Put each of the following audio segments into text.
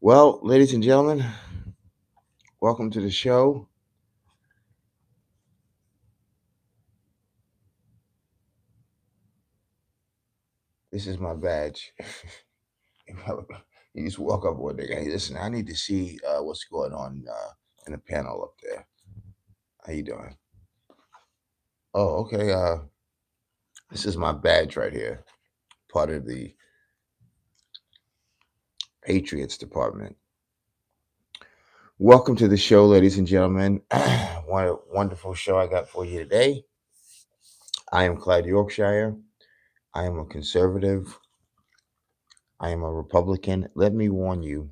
Well, ladies and gentlemen, welcome to the show. This is my badge. You just walk up one day. Hey, listen, I need to see what's going on in the panel up there. How you doing? Oh, okay. This is my badge right here, part of the Patriots Department. Welcome to the show, ladies and gentlemen. What a wonderful show I got for you today. I am Clyde Yorkshire. I am a conservative. I am a Republican. Let me warn you,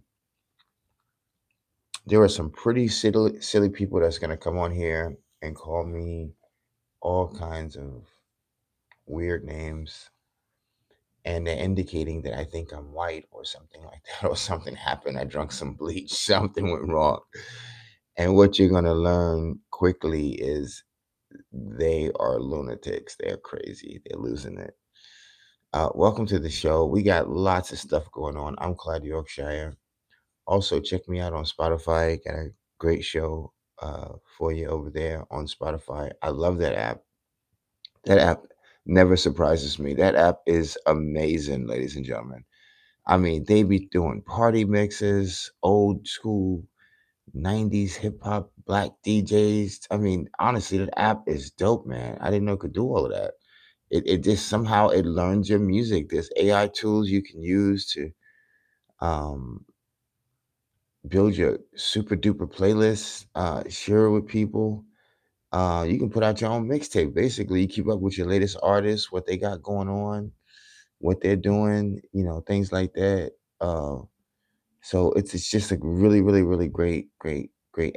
there are some pretty silly people that's going to come on here and call me all kinds of weird names, and they're indicating that I think I'm white or something like that, or something happened. I drank some bleach, something went wrong. And what you're going to learn quickly is they are lunatics. They're crazy. They're losing it. Welcome to the show. We got lots of stuff going on. I'm Clyde Yorkshire. Also, check me out on Spotify. Got a great show for you over there on Spotify. I love that app. That app never surprises me. That app is amazing, ladies and gentlemen. I mean, they be doing party mixes, old school 90s hip hop, black DJs. I mean, honestly, that app is dope, man. I didn't know it could do all of that. It just somehow it learns your music. There's AI tools you can use to um, build your super duper playlist, share it with people. You can put out your own mixtape. Basically, you keep up with your latest artists, what they got going on, what they're doing, things like that. So it's just a really, really, really great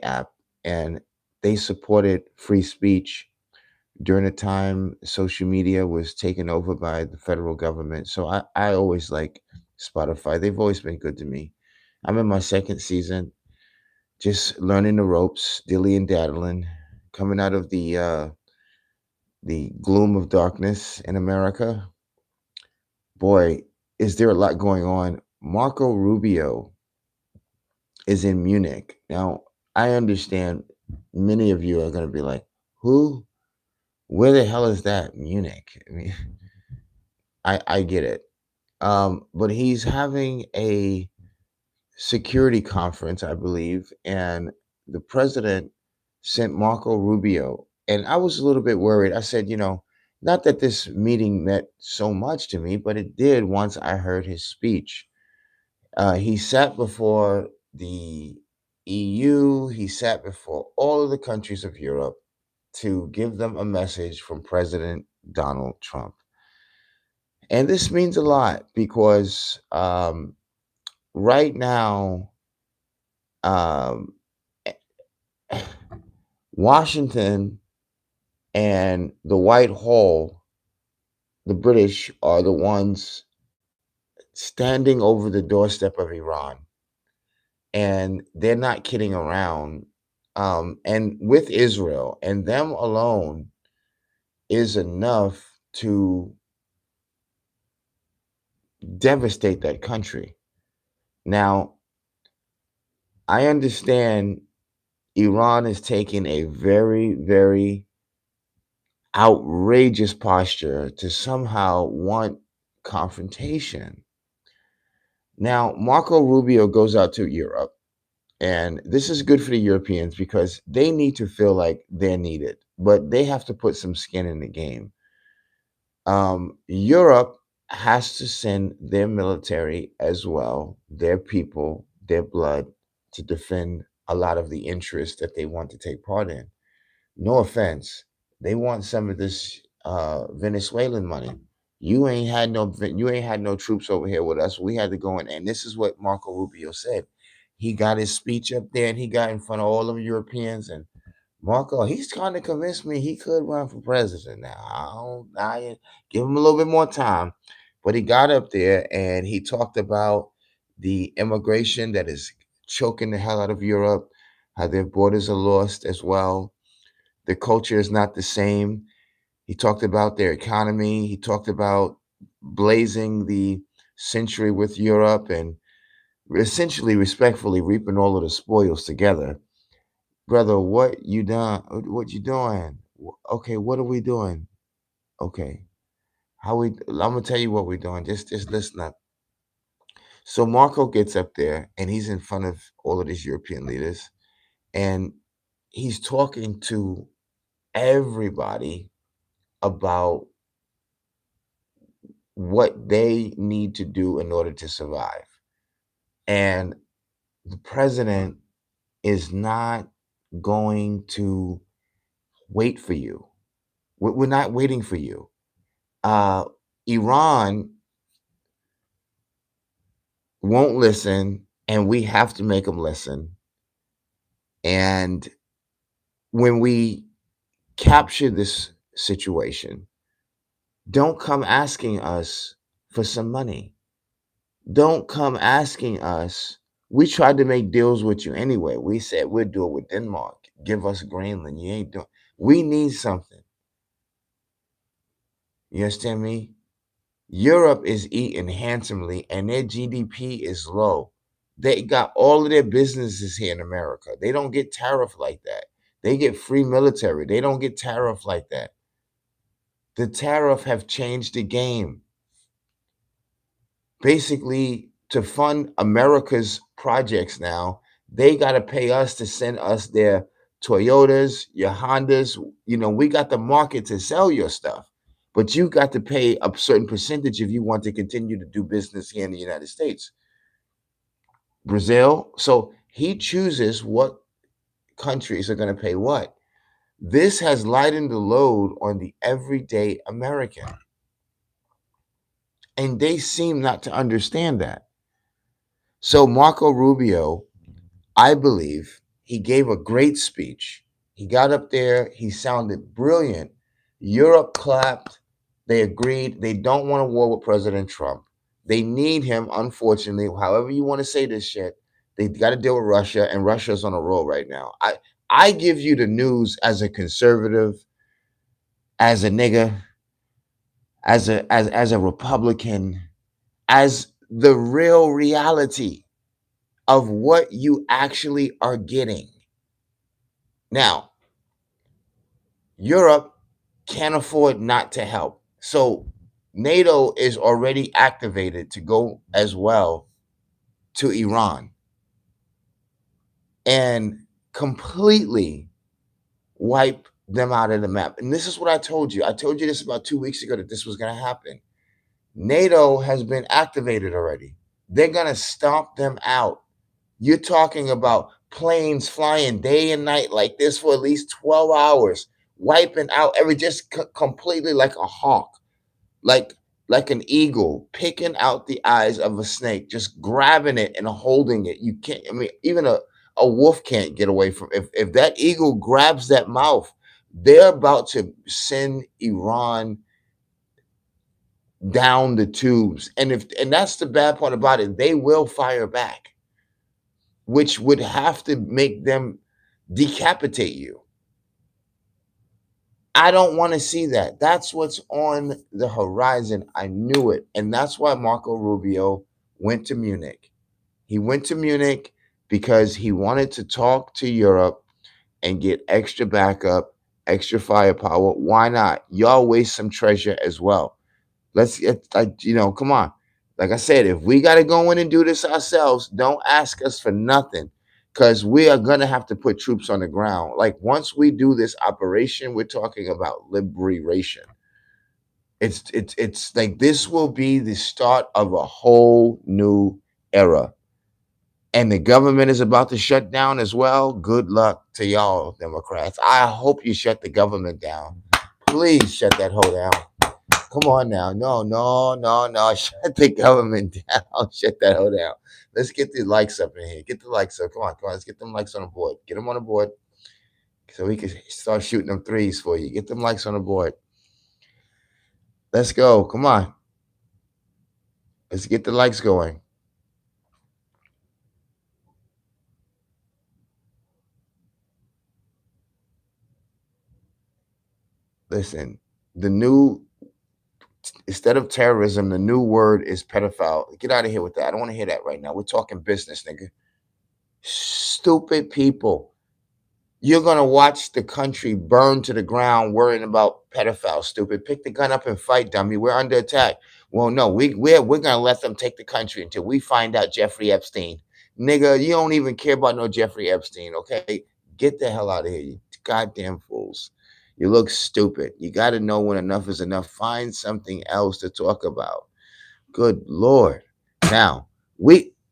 app. And they supported free speech during the time social media was taken over by the federal government. So I always like Spotify. They've always been good to me. I'm in my second season, just learning the ropes, dilly and daddling, coming out of the gloom of darkness in America. Boy, is there a lot going on. Marco Rubio is in Munich. Now, I understand many of you are going to be like, who? Where the hell is that? Munich. I mean, I get it. But he's having a security conference, I believe, and the president sent Marco Rubio. And I was a little bit worried. I said, not that this meeting meant so much to me, but it did once I heard his speech. He sat before the EU, he sat before all of the countries of Europe to give them a message from President Donald Trump. And this means a lot because right now, um, Washington and the White Hall, the British are the ones standing over the doorstep of Iran, and they're not kidding around. And with Israel, and them alone is enough to devastate that country. Now, I understand Iran is taking a very, very outrageous posture to somehow want confrontation. Now, Marco Rubio goes out to Europe, and this is good for the Europeans because they need to feel like they're needed, but they have to put some skin in the game. Europe has to send their military as well, their people, their blood to defend a lot of the interests that they want to take part in. No offense, they want some of this Venezuelan money. You ain't had no troops over here with us. We had to go in, and this is what Marco Rubio said. He got his speech up there, and he got in front of all of Europeans. And Marco, he's trying to convince me he could run for president now. I give him a little bit more time, but he got up there and he talked about the immigration that is choking the hell out of Europe, how their borders are lost as well. The culture is not the same. He talked about their economy. He talked about blazing the century with Europe and essentially respectfully reaping all of the spoils together. Brother, what you done? What you doing? Okay, what are we doing? Okay, how we? I'm gonna tell you what we're doing. Just listen up. So Marco gets up there and he's in front of all of these European leaders, and he's talking to everybody about what they need to do in order to survive. And the president is not going to wait for you. We're not waiting for you. Uh, Iran won't listen, and we have to make them listen. And when we capture this situation, don't come asking us for some money. Don't come asking us. We tried to make deals with you anyway. We said we'll do it with Denmark. Give us Greenland. You ain't doing. We need something. You understand me? Europe is eating handsomely and their GDP is low. They got all of their businesses here in America. They don't get tariff like that. They get free military. They don't get tariff like that. The tariff have changed the game. Basically, to fund America's projects now, they got to pay us to send us their Toyotas, your Hondas. You know, we got the market to sell your stuff, but you got to pay a certain percentage if you want to continue to do business here in the United States. Brazil. So he chooses what countries are going to pay what. This has lightened the load on the everyday American. And they seem not to understand that. So Marco Rubio, I believe, he gave a great speech. He got up there, he sounded brilliant. Europe clapped, they agreed. They don't want a war with President Trump. They need him, unfortunately. However you want to say this shit, they got to deal with Russia, and Russia's on a roll right now. I give you the news as a conservative, as a nigga, as a Republican, as the real reality of what you actually are getting. Now, Europe can't afford not to help. So NATO is already activated to go as well to Iran and completely wipe them out of the map. And this is what I told you. I told you this about 2 weeks ago that this was going to happen. NATO has been activated already. They're going to stomp them out. You're talking about planes flying day and night like this for at least 12 hours, wiping out completely like a hawk, like like an eagle, picking out the eyes of a snake, just grabbing it and holding it. You can't, I mean, even a wolf can't get away from if that eagle grabs that mouth, they're about to send Iran down the tubes. And that's the bad part about it, they will fire back, which would have to make them decapitate you. I don't want to see that. That's what's on the horizon. I knew it. And that's why Marco Rubio went to Munich. He went to Munich because he wanted to talk to Europe and get extra backup, extra firepower. Why not? Y'all waste some treasure as well. Let's get, come on. Like I said, if we got to go in and do this ourselves, don't ask us for nothing because we are going to have to put troops on the ground. Like once we do this operation, we're talking about liberation. It's like this will be the start of a whole new era. And the government is about to shut down as well. Good luck to y'all, Democrats. I hope you shut the government down. Please shut that hole down. Come on now. No, no, no, no. Shut the government down. Shut that hole down. Let's get the likes up in here. Get the likes up. Come on, come on. Let's get them likes on the board. Get them on the board so we can start shooting them threes for you. Get them likes on the board. Let's go. Come on. Let's get the likes going. Listen, the new Instead of terrorism, the new word is pedophile. Get out of here with that. I don't want to hear that right now. We're talking business, nigga. Stupid people. You're gonna watch the country burn to the ground worrying about pedophiles, stupid. Pick the gun up and fight, dummy. We're under attack. Well, no, we're gonna let them take the country until we find out Jeffrey Epstein. Nigga, you don't even care about no Jeffrey Epstein, okay? Get the hell out of here, you goddamn fools. You look stupid. You gotta know when enough is enough. Find something else to talk about. Good Lord. Now,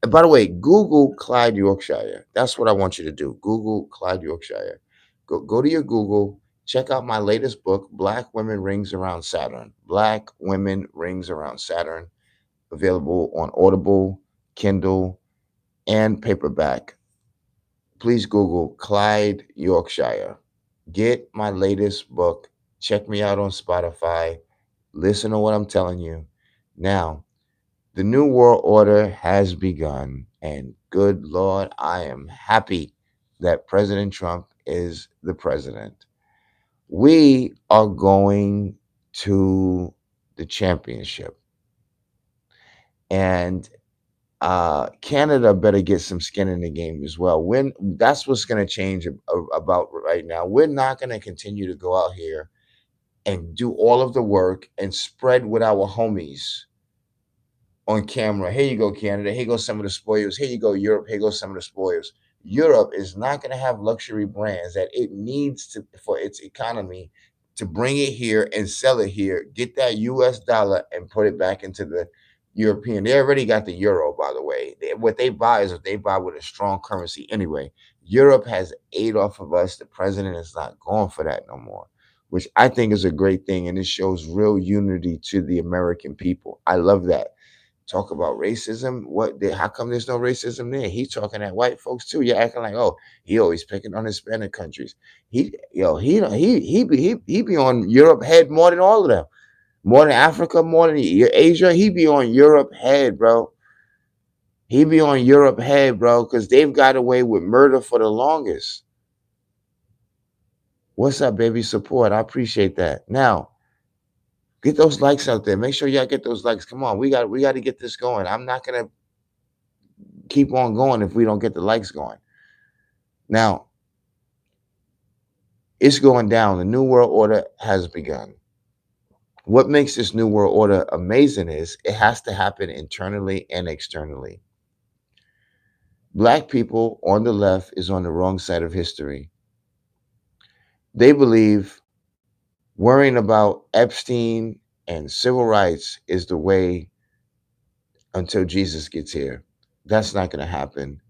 by the way, Google Clyde, Yorkshire. That's what I want you to do. Google Clyde, Yorkshire. Go to your Google, check out my latest book, Black Women Rings Around Saturn. Black Women Rings Around Saturn, available on Audible, Kindle, and paperback. Please Google Clyde, Yorkshire. Get my latest book. Check me out on Spotify. Listen to what I'm telling you. Now, the New World Order has begun, and good Lord, I am happy that President Trump is the president. We are going to the championship, and Canada better get some skin in the game as well. When that's what's going to change about right now. We're not going to continue to go out here and do all of the work and spread with our homies on camera. Here you go, Canada. Here goes some of the spoils. Here you go, Europe. Here goes some of the spoils. Europe is not going to have luxury brands that it needs to for its economy to bring it here and sell it here, get that US dollar and put it back into the European. They already got the euro, by the way. What they buy is what they buy with a strong currency anyway. Europe has ate off of us. The president is not going for that no more, which I think is a great thing. And it shows real unity to the American people. I love that. Talk about racism. How come there's no racism there? He's talking at white folks too. You're acting like, oh, he always picking on Hispanic countries. He be on Europe head more than all of them. More than Africa, more than Asia. He be on Europe head, bro. He be on Europe head, bro, because they've got away with murder for the longest. What's up, baby? Support. I appreciate that. Now, get those likes out there. Make sure y'all get those likes. Come on, we got to get this going. I'm not gonna keep on going if we don't get the likes going. Now, it's going down. The New World Order has begun. What makes this New World Order amazing is it has to happen internally and externally. Black people on the left is on the wrong side of history. They believe worrying about Epstein and civil rights is the way until Jesus gets here. That's not going to happen.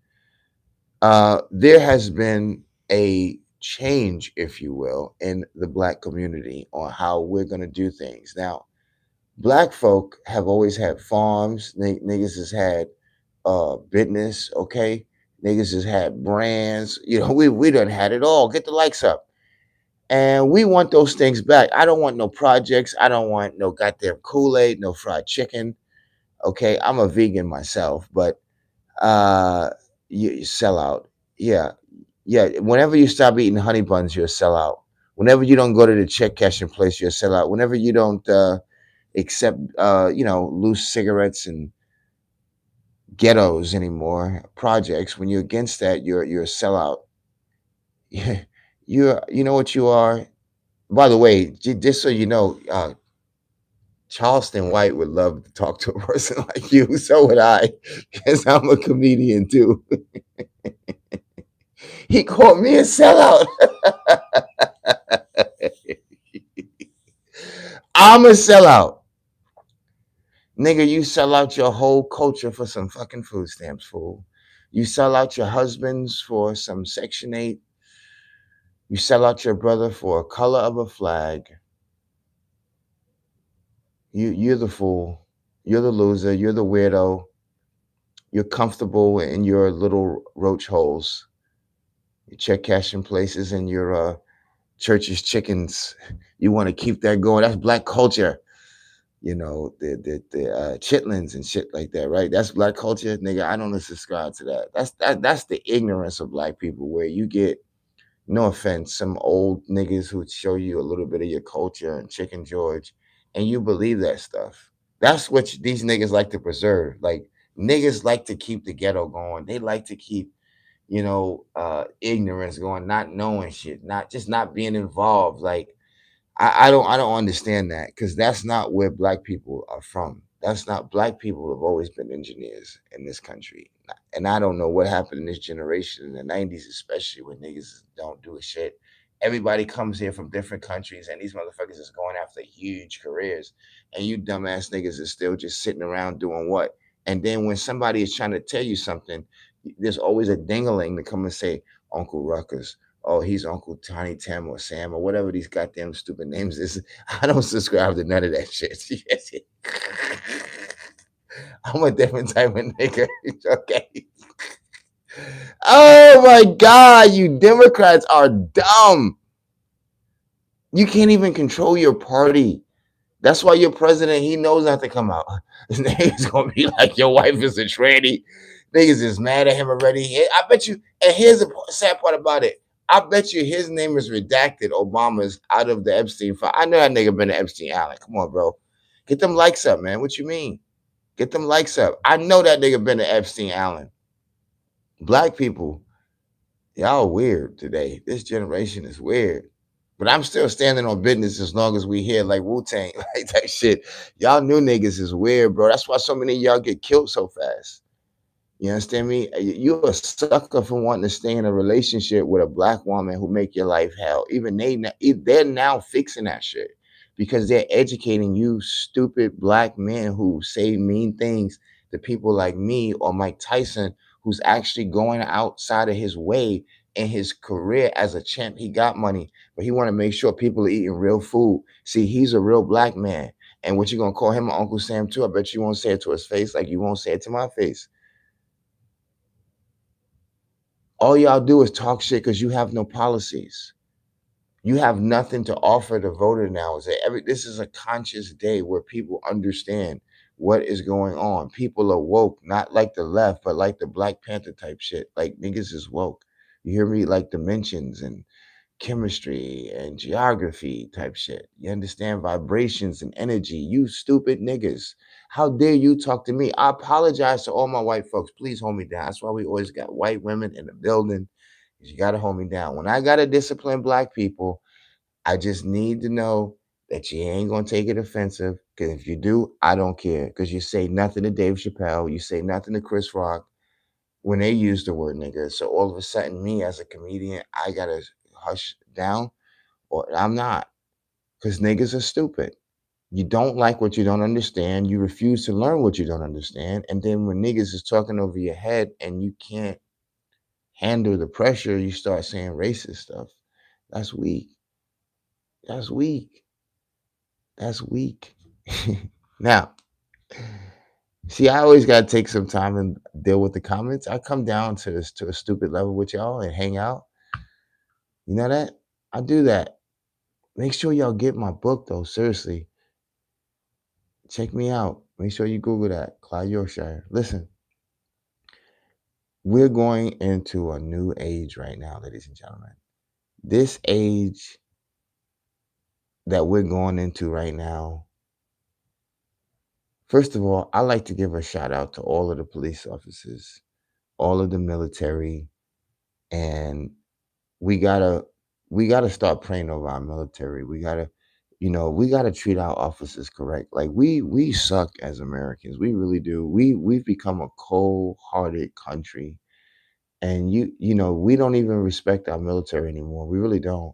There has been a change, if you will, in the Black community on how we're going to do things. Now, Black folk have always had farms. Niggas has had business, okay? Niggas has had brands. We done had it all. Get the likes up. And we want those things back. I don't want no projects. I don't want no goddamn Kool-Aid, no fried chicken. Okay, I'm a vegan myself, but you sell out. Yeah, yeah. Whenever you stop eating honey buns, you're a sellout. Whenever you don't go to the check cashing place, you're a sellout. Whenever you don't accept, loose cigarettes and ghettos anymore, projects. When you're against that, you're a sellout. You know what you are. By the way, just so you know, Charleston White would love to talk to a person like you. So would I, because I'm a comedian too. He called me a sellout. I'm a sellout. Nigga, you sell out your whole culture for some fucking food stamps, fool. You sell out your husbands for some Section 8. You sell out your brother for a color of a flag. You're the fool. You're the loser. You're the weirdo. You're comfortable in your little roach holes. Your check cashing places and your church's chickens. You want to keep that going. That's Black culture. The chitlins and shit like that, right? That's Black culture, nigga. I don't subscribe to that. That's the ignorance of Black people, where you get, no offense, some old niggas who show you a little bit of your culture and Chicken George, and you believe that stuff. That's what these niggas like to preserve. Like, niggas like to keep the ghetto going. They like to keep, ignorance going, not knowing shit, not being involved. Like, I don't understand that, because that's not where black people are from. That's not Black people have always been engineers in this country. And I don't know what happened in this generation in the 90s, especially when niggas don't do a shit. Everybody comes here from different countries, and these motherfuckers is going after huge careers. And you dumbass niggas is still just sitting around doing what? And then when somebody is trying to tell you something, there's always a dingaling to come and say, Uncle Ruckus, oh, he's Uncle Tiny Tim or Sam or whatever these goddamn stupid names is. I don't subscribe to none of that shit. I'm a different type of nigga. Okay. Oh my God, you Democrats are dumb. You can't even control your party. That's why your president, he knows not to come out. This nigga's gonna be like, your wife is a tranny. Niggas is mad at him already. I bet you, and here's the sad part about it. I bet you his name is redacted. Obama's out of the Epstein file. I know that nigga been to Epstein Island. Come on, bro. Get them likes up, man. What you mean? Get them likes up. I know that nigga been to Epstein Island. Black people, y'all weird today. This generation is weird. But I'm still standing on business as long as we here, like Wu Tang, like that shit. Y'all new niggas is weird, bro. That's why so many of y'all get killed so fast. You understand me? You're a sucker for wanting to stay in a relationship with a black woman who make your life hell. Even they're now fixing that shit because they're educating you, stupid black men who say mean things to people like me or Mike Tyson, who's actually going outside of his way in his career as a champ. He got money, but he want to make sure people are eating real food. See, he's a real black man. And what you gonna call him Uncle Sam too? I bet you won't say it to his face like you won't say it to my face. All y'all do is talk shit because you have no policies. You have nothing to offer the voter now. This is a conscious day where people understand what is going on. People are woke, not like the left, but like the Black Panther type shit. Like, niggas is woke. You hear me? Like dimensions and chemistry and geography type shit. You understand vibrations and energy. You stupid niggas. How dare you talk to me? I apologize to all my white folks. Please hold me down. That's why we always got white women in the building. You got to hold me down. When I got to discipline black people, I just need to know that you ain't going to take it offensive. Because if you do, I don't care. Because you say nothing to Dave Chappelle. You say nothing to Chris Rock when they use the word nigga. So all of a sudden, me as a comedian, I got to hush down, or I'm not, because niggas are stupid. You don't like what you don't understand. You refuse to learn what you don't understand. And then when niggas is talking over your head and you can't handle the pressure, you start saying racist stuff. That's weak. That's weak. That's weak. Now, see, I always got to take some time and deal with the comments. I come down to this to a stupid level with y'all and hang out. You know that? I do that. Make sure y'all get my book though. Seriously, check me out. Make sure you Google that, Clyde Yorkshire. Listen, we're going into a new age right now, ladies and gentlemen. This age that we're going into right now, first of all, I like to give a shout out to all of the police officers, all of the military, and we gotta we gotta start praying over our military. We gotta treat our officers correct. Like, we suck as Americans. We really do. We've become a cold-hearted country, and we don't even respect our military anymore. We really don't.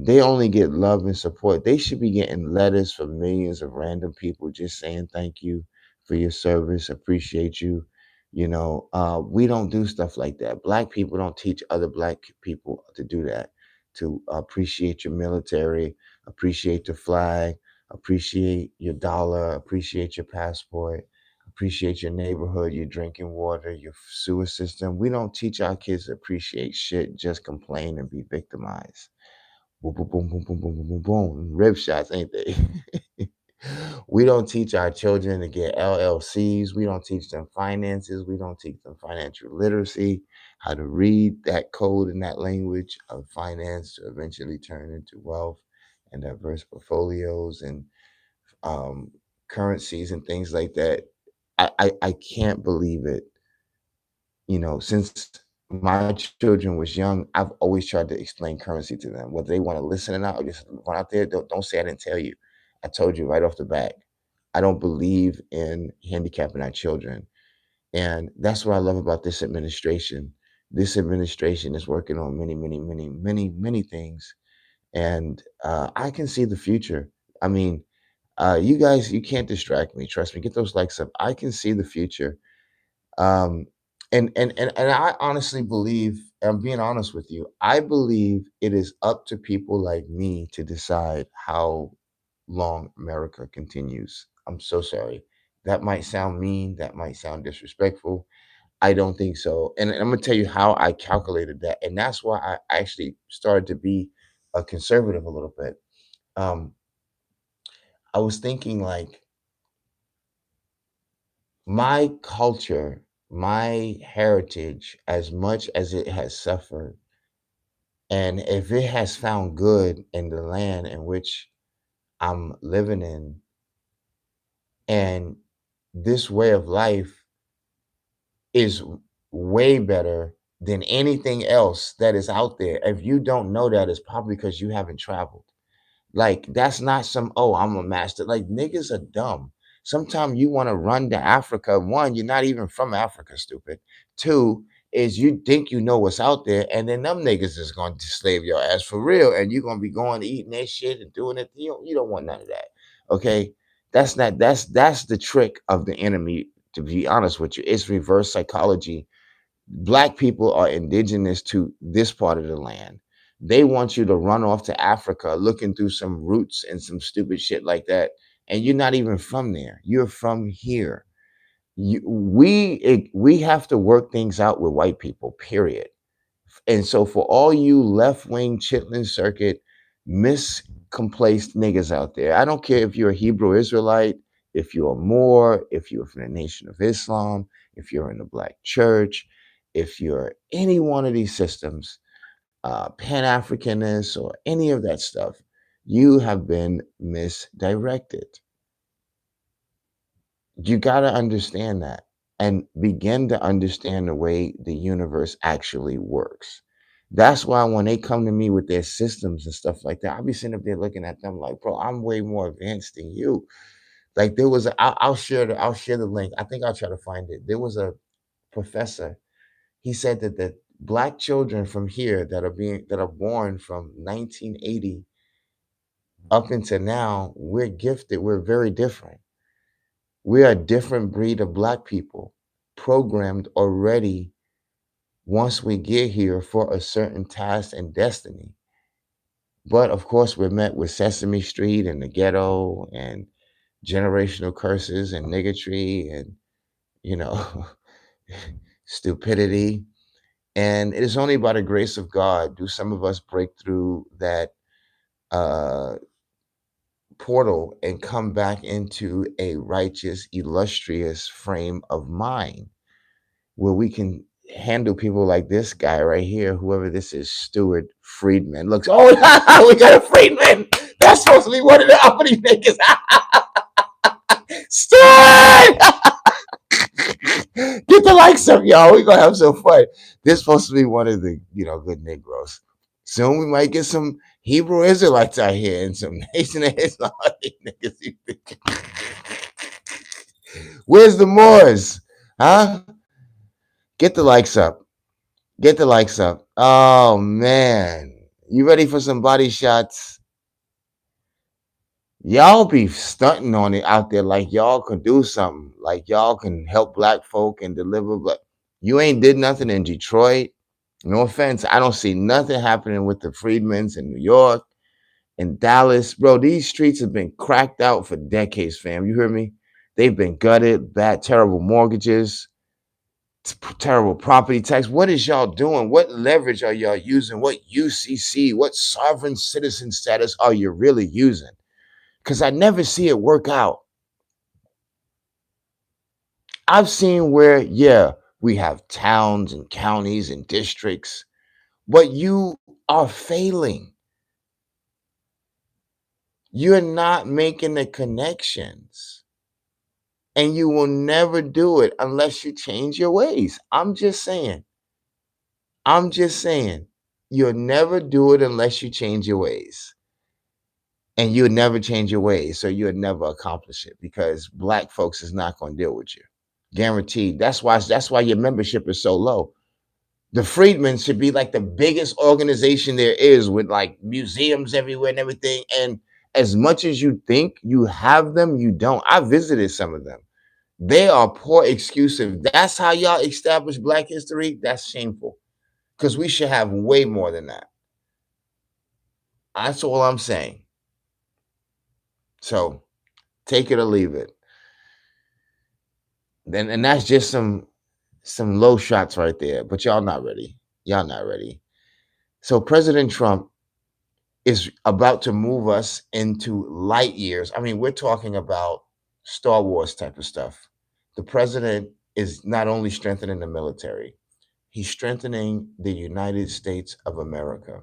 They only get love and support. They should be getting letters from millions of random people just saying thank you for your service, appreciate you. We don't do stuff like that. Black people don't teach other black people to do that, to appreciate your military, appreciate the flag, appreciate your dollar, appreciate your passport, appreciate your neighborhood, your drinking water, your sewer system. We don't teach our kids to appreciate shit, just complain and be victimized. Boom, boom, boom, boom, boom, boom, boom, boom, boom. Rib shots, ain't they? We don't teach our children to get LLCs. We don't teach them finances. We don't teach them financial literacy, how to read that code in that language of finance to eventually turn into wealth and diverse portfolios and um, currencies and things like that. I can't believe it. Since my children was young, I've always tried to explain currency to them, whether they want to listen or not, or just run out there. Don't say I didn't tell you. I told you right off the bat. I don't believe in handicapping our children. And that's what I love about this administration. This administration is working on many, many, many, many, many things. And I can see the future. I mean, you guys, you can't distract me. Trust me. Get those likes up. I can see the future. Um, and I honestly believe, I'm being honest with you, I believe it is up to people like me to decide how long America continues. I'm so sorry. That might sound mean, that might sound disrespectful. I don't think so. And I'm gonna tell you how I calculated that. And that's why I actually started to be a conservative a little bit. Um, I was thinking like my culture, my heritage, as much as it has suffered, and if it has found good in the land in which I'm living in, and this way of life is way better than anything else that is out there. If you don't know that, it's probably because you haven't traveled. Like, that's not some, oh, I'm a master. Like, niggas are dumb. Sometimes you want to run to Africa. One, you're not even from Africa, stupid. Two, is you think you know what's out there, and then them niggas is going to slave your ass for real, and you're going to be going eating that shit and doing it. You don't want none of that. Okay? That's the trick of the enemy, to be honest with you. It's reverse psychology. Black people are indigenous to this part of the land. They want you to run off to Africa looking through some roots and some stupid shit like that. And you're not even from there. You're from here. We have to work things out with white people, period. And so for all you left-wing chitlin circuit miscomplaced niggas out there, I don't care if you're a Hebrew Israelite, if you're a Moor, if you're from the Nation of Islam, if you're in the Black Church, if you're any one of these systems, Pan-Africanist or any of that stuff, you have been misdirected. You got to understand that and begin to understand the way the universe actually works. That's why when they come to me with their systems and stuff like that, I'll be sitting up there looking at them like, bro, I'm way more advanced than you. Like there was I'll share the link. I think I'll try to find it. There was a professor. He said that the black children from here that are born from 1980 up until now, we're gifted. We're very different. We are a different breed of black people, programmed already once we get here for a certain task and destiny. But of course, we're met with Sesame Street and the ghetto and generational curses and niggatry and, you know, stupidity. And it is only by the grace of God do some of us break through that uh, portal and come back into a righteous, illustrious frame of mind where we can handle people like this guy right here, whoever this is, Stuart Friedman. Looks, oh, we got a Friedman. That's supposed to be one of the uppity niggas. Stuart! Get the likes up, y'all. We're going to have some fun. This is supposed to be one of the, good Negroes. Soon we might get some Hebrew Israelites out here and some Nation of Islam niggas. Where's the Moors? Huh? Get the likes up. Get the likes up. Oh man. You ready for some body shots? Y'all be stunting on it out there like y'all can do something. Like y'all can help black folk and deliver, but you ain't did nothing in Detroit. No offense. I don't see nothing happening with the Freedmans in New York and Dallas. Bro, these streets have been cracked out for decades, fam. You hear me? They've been gutted, bad, terrible mortgages, terrible property tax. What is y'all doing? What leverage are y'all using? What UCC, what sovereign citizen status are you really using? Because I never see it work out. I've seen where, yeah, we have towns and counties and districts, but you are failing. You're not making the connections. And you will never do it unless you change your ways. I'm just saying. I'm just saying. You'll never do it unless you change your ways. And you'll never change your ways. So you'll never accomplish it because black folks is not going to deal with you. Guaranteed. That's why your membership is so low. The Freedmen should be like the biggest organization there is with like museums everywhere and everything. And as much as you think you have them, you don't. I visited some of them. They are poor excuse. If that's how y'all establish Black history, that's shameful. Because we should have way more than that. That's all I'm saying. So take it or leave it. Then and that's just some low shots right there. But y'all not ready. Y'all not ready. So President Trump is about to move us into light years. I mean, we're talking about Star Wars type of stuff. The president is not only strengthening the military, he's strengthening the United States of America.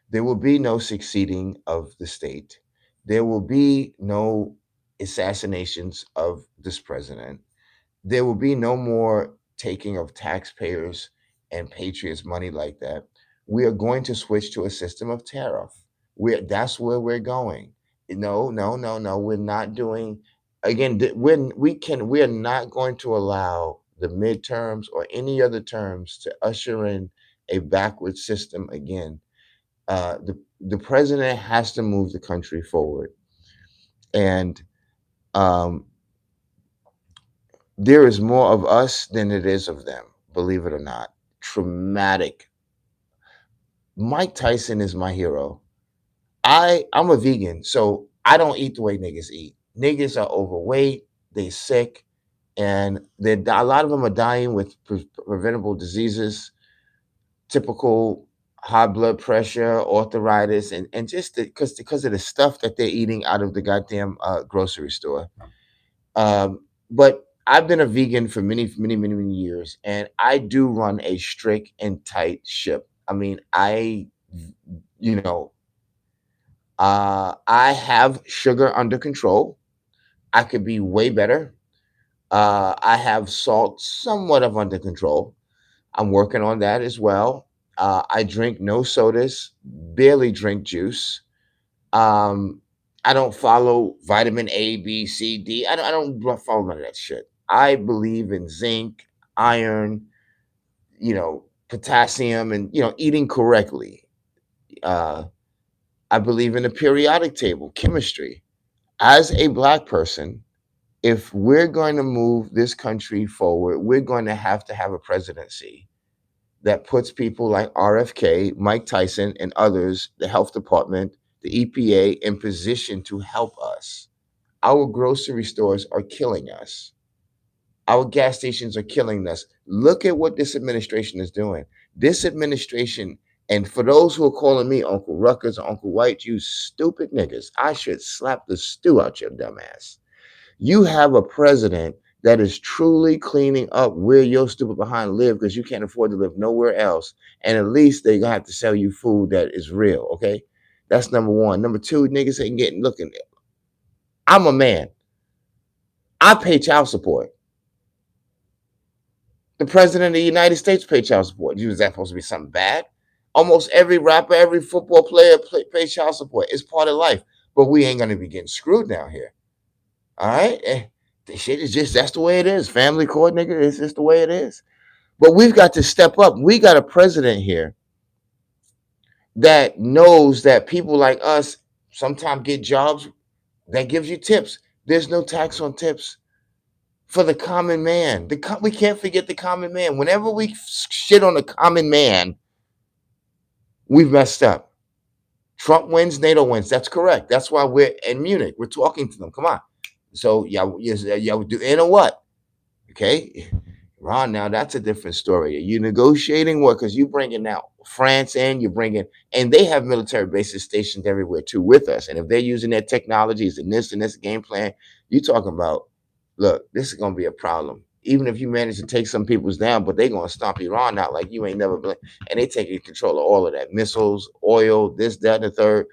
There will be no succeeding of the state. There will be no assassinations of this president. There will be no more taking of taxpayers and patriots' money like that. We are going to switch to a system of tariff. That's where we're going. No, no, no, no. We're not doing again. We are not going to allow the midterms or any other terms to usher in a backward system again. The president has to move the country forward, and um, there is more of us than it is of them. Believe it or not, traumatic. Mike Tyson is my hero. I'm a vegan, so I don't eat the way niggas eat. Niggas are overweight, they sick, and a lot of them are dying with preventable diseases, typical high blood pressure, arthritis, and just because of the stuff that they're eating out of the goddamn grocery store. But I've been a vegan for many, many, many, many years, and I do run a strict and tight ship. I mean, you know, I have sugar under control. I could be way better. I have salt somewhat of under control. I'm working on that as well. I drink no sodas, barely drink juice. Um, I don't follow vitamin A, B, C, D. I don't follow none of that shit. I believe in zinc, iron, potassium, and eating correctly. Uh, I believe in the periodic table, chemistry. As a black person, if we're going to move this country forward, we're going to have a presidency that puts people like RFK, Mike Tyson, and others, the health department, the EPA, in position to help us. Our grocery stores are killing us. Our gas stations are killing us. Look at what this administration is doing. This administration, and for those who are calling me Uncle Ruckus or Uncle White, you stupid niggas, I should slap the stew out your dumb ass. You have a president that is truly cleaning up where your stupid behind live because you can't afford to live nowhere else. And at least they're gonna have to sell you food that is real. Okay. That's number one. Number two, niggas ain't getting looking. I'm a man. I pay child support. The president of the United States pay child support. Was that supposed to be something bad? Almost every rapper, every football player pays child support. It's part of life. But we ain't gonna be getting screwed down here. All right. The shit is just that's the way it is. Family court, nigga, it's just the way it is. But we've got to step up. We got a president here that knows that people like us sometimes get jobs that gives you tips. There's no tax on tips for the common man. We can't forget the common man. Whenever we shit on the common man, we've messed up. Trump wins, NATO wins. That's correct. That's why we're in Munich. We're talking to them. Come on. So y'all do in or what? Okay. Ron, now that's a different story. You negotiating what? Because you bringing now France in, you bringing, and they have military bases stationed everywhere too with us. And if they're using their technologies and this game plan, you talking about, look, this is gonna be a problem. Even if you manage to take some people's down, but they're gonna stomp Iran out like you ain't never been. And they taking control of all of that, missiles, oil, this, that, and the third.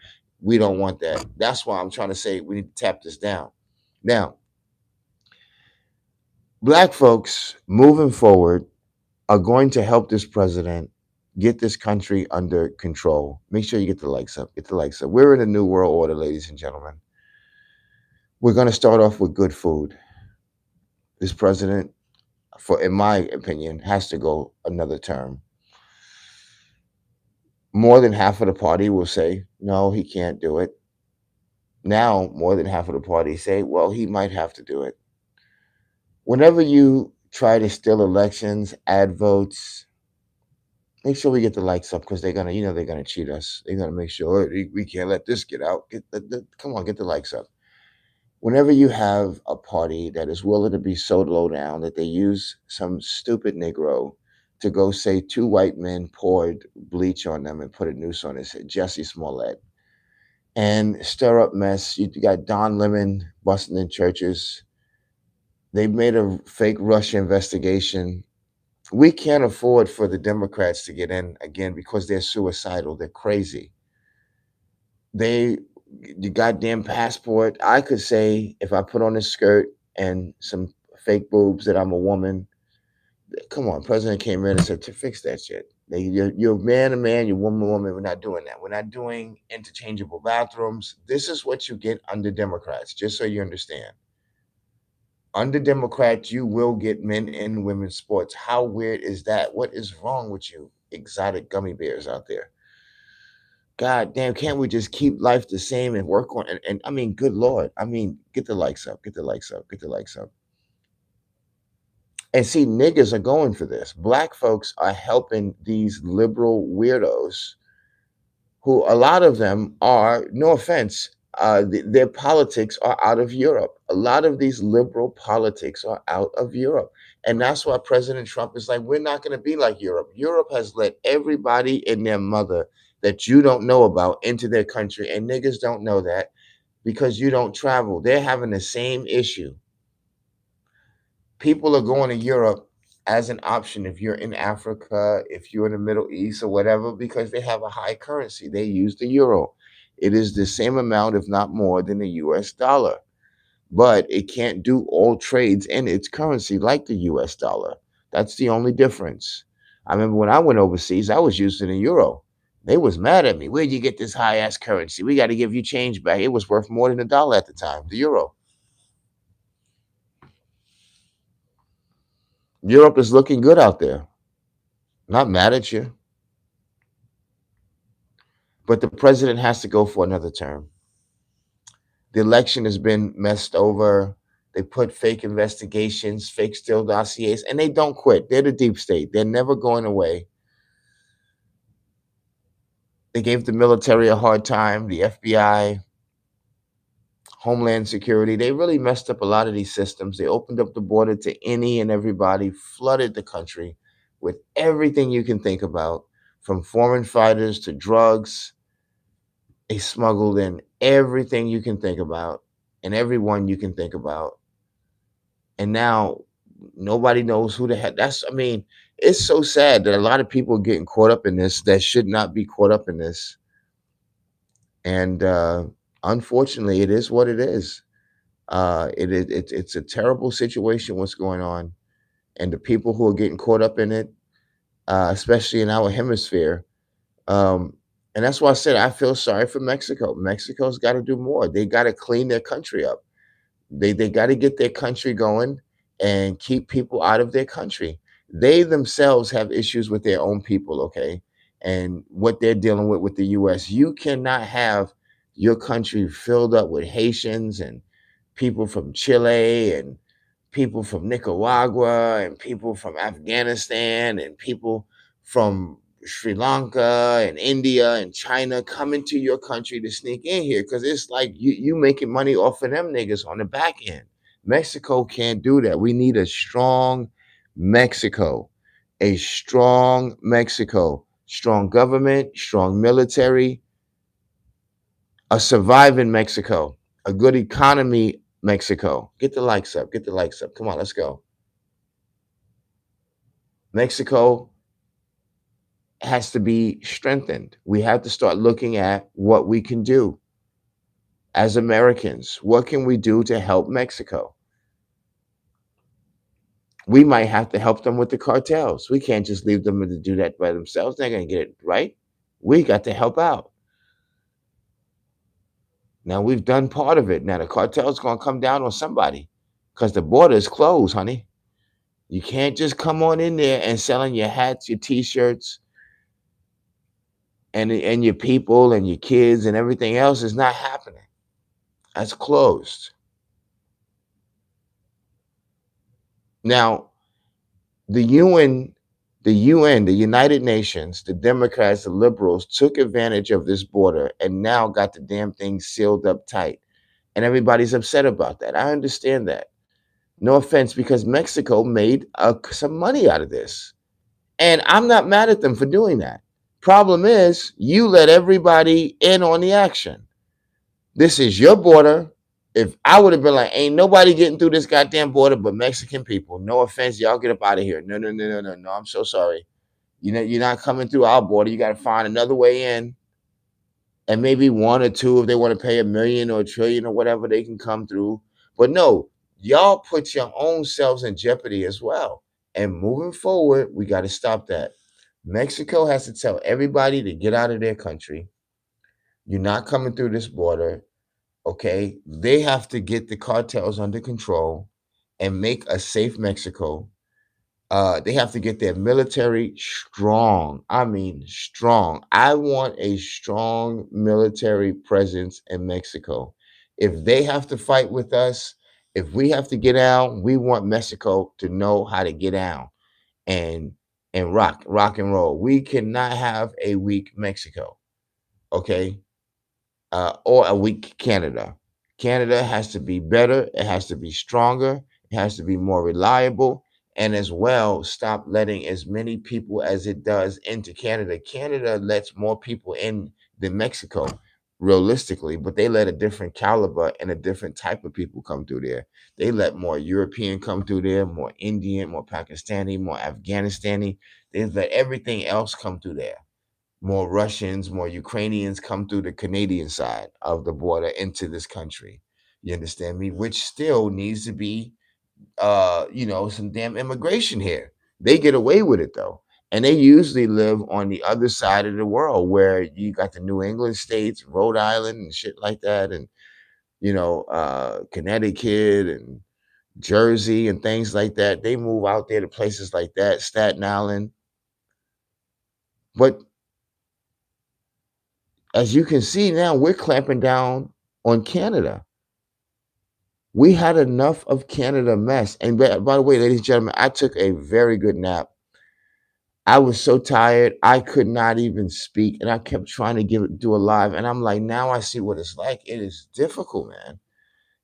We don't want that. That's why I'm trying to say we need to tap this down. Now, black folks moving forward are going to help this president get this country under control. Make sure you get the likes up. Get the likes up. We're in a new world order, ladies and gentlemen. We're going to start off with good food. This president, for in my opinion, has to go another term. More than half of the party will say, no, he can't do it. Now, more than half of the party say, well, he might have to do it. Whenever you try to steal elections, add votes, make sure we get the likes up because they're gonna, they're gonna cheat us. They're gonna make sure we can't let this get out. Come on, get the likes up. Whenever you have a party that is willing to be so low down that they use some stupid Negro to go say two white men poured bleach on them and put a noose on his head, Jesse Smollett, and stir up mess. You got Don Lemon busting in churches. They made a fake Russia investigation. We can't afford for the Democrats to get in again because they're suicidal. They're crazy. The goddamn passport. I could say if I put on a skirt and some fake boobs that I'm a woman. Come on, President came in and said to fix that shit. You're man to man, you're woman to woman. We're not doing that. We're not doing interchangeable bathrooms. This is what you get under Democrats, just so you understand. Under Democrats, you will get men and women's sports. How weird is that? What is wrong with you, exotic gummy bears out there? God damn, can't we just keep life the same and work on and I mean, good Lord. I mean, get the likes up, get the likes up, get the likes up. And see, niggas are going for this. Black folks are helping these liberal weirdos who a lot of them are, no offense, their politics are out of Europe. A lot of these liberal politics are out of Europe. And that's why President Trump is like, we're not going to be like Europe. Europe has let everybody and their mother that you don't know about into their country. And niggas don't know that because you don't travel. They're having the same issue. People are going to Europe as an option if you're in Africa, if you're in the Middle East or whatever, because they have a high currency. They use the euro. It is the same amount, if not more, than the US dollar. But it can't do all trades in its currency like the US dollar. That's the only difference. I remember when I went overseas, I was using the euro. They was mad at me. Where'd you get this high ass currency? We got to give you change back. It was worth more than a dollar at the time, the euro. Europe is looking good out there. Not mad at you. But the president has to go for another term. The election has been messed over. They put fake investigations, fake still dossiers, and they don't quit. They're the deep state. They're never going away. They gave the military a hard time, the FBI, Homeland Security. They really messed up a lot of these systems. They opened up the border to any and everybody, flooded the country with everything you can think about, from foreign fighters to drugs. They smuggled in everything you can think about and everyone you can think about. And now nobody knows who the heck I mean, it's so sad that a lot of people are getting caught up in this that should not be caught up in this. And unfortunately, it is what it is. It's a terrible situation what's going on. And the people who are getting caught up in it, especially in our hemisphere, and that's why I said I feel sorry for Mexico. Mexico's got to do more. They got to clean their country up. They got to get their country going and keep people out of their country. They themselves have issues with their own people, okay? And what they're dealing with the US. You cannot have your country filled up with Haitians and people from Chile and people from Nicaragua and people from Afghanistan and people from Sri Lanka and India and China coming to your country to sneak in here because it's like you making money off of them niggas on the back end. Mexico can't do that. We need a strong Mexico, a strong Mexico, strong government, strong military, a surviving Mexico, a good economy Mexico. Get the likes up. Get the likes up. Come on, let's go. Mexico has to be strengthened. We have to start looking at what we can do. as Americans? What can we do to help Mexico? We might have to help them with the cartels. We can't just leave them to do that by themselves. They're going to get it right. We got to help out. Now we've done part of it. Now the cartel's going to come down on somebody because the border is closed, honey. You can't just come on in there and selling your hats, your T-shirts, and your people and your kids and everything else is not happening. That's closed. Now the UN, the United Nations, the Democrats, the liberals took advantage of this border and now got the damn thing sealed up tight. And everybody's upset about that. I understand that. No offense, because Mexico made some money out of this. And I'm not mad at them for doing that. Problem is, you let everybody in on the action. This is your border. If I would have been like, ain't nobody getting through this goddamn border but Mexican people. No offense, y'all get up out of here. No, no, no, no, no, no. I'm so sorry. You know, you're not coming through our border. You got to find another way in. And maybe one or two, if they want to pay 1 million or 1 trillion or whatever, they can come through. But no, y'all put your own selves in jeopardy as well. And moving forward, we got to stop that. Mexico has to tell everybody to get out of their country. You're not coming through this border. Okay. They have to get the cartels under control and make a safe Mexico. They have to get their military strong. I mean, strong. I want a strong military presence in Mexico. If they have to fight with us, if we have to get down, we want Mexico to know how to get down and rock and roll. We cannot have a weak Mexico, okay? Or a weak Canada. Canada has to be better. It has to be stronger. It has to be more reliable. And as well, stop letting as many people as it does into Canada. Canada lets more people in than Mexico, realistically, but they let a different caliber and a different type of people come through there. They let more European come through there, more Indian, more Pakistani, more Afghanistani. They let everything else come through there. More Russians, more Ukrainians come through the Canadian side of the border into this country. You understand me? Which still needs to be some damn immigration here. They get away with it though. And they usually live on the other side of the world where you got the New England states, Rhode Island and shit like that, and Connecticut and Jersey and things like that. They move out there to places like that, Staten Island. But as you can see now, we're clamping down on Canada. We had enough of Canada mess. And by the way, ladies and gentlemen, I took a very good nap. I was so tired, I could not even speak. And I kept trying to do a live. And I'm like, now I see what it's like. It is difficult, man.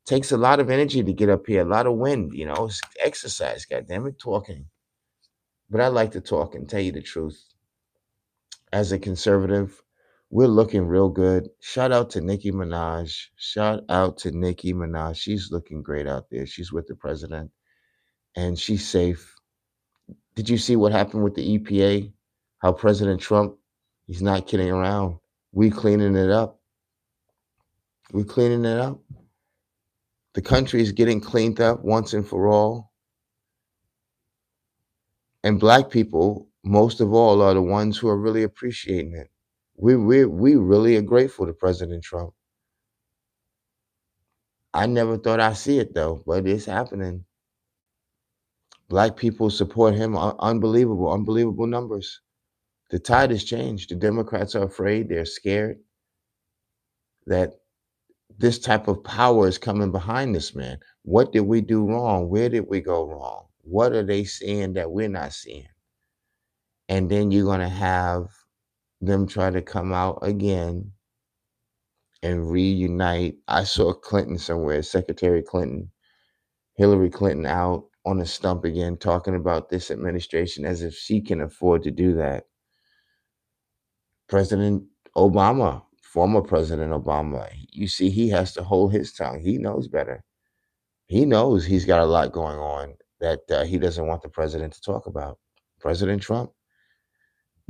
Takes a lot of energy to get up here, a lot of wind, it's exercise, goddamn it, talking. But I like to talk and tell you the truth. As a conservative, we're looking real good. Shout out to Nicki Minaj. Shout out to Nicki Minaj. She's looking great out there. She's with the president and she's safe. Did you see what happened with the EPA? How President Trump, he's not kidding around. We cleaning it up. We cleaning it up. The country is getting cleaned up once and for all. And black people, most of all, are the ones who are really appreciating it. We really are grateful to President Trump. I never thought I'd see it though, but it's happening. Black people support him. Unbelievable, unbelievable numbers. The tide has changed. The Democrats are afraid. They're scared that this type of power is coming behind this man. What did we do wrong? Where did we go wrong? What are they seeing that we're not seeing? And then you're going to have them try to come out again and reunite. I saw Clinton somewhere, Secretary Clinton, Hillary Clinton out on a stump again, talking about this administration as if she can afford to do that. President Obama, former President Obama, you see, he has to hold his tongue. He knows better. He knows he's got a lot going on that he doesn't want the president to talk about. President Trump,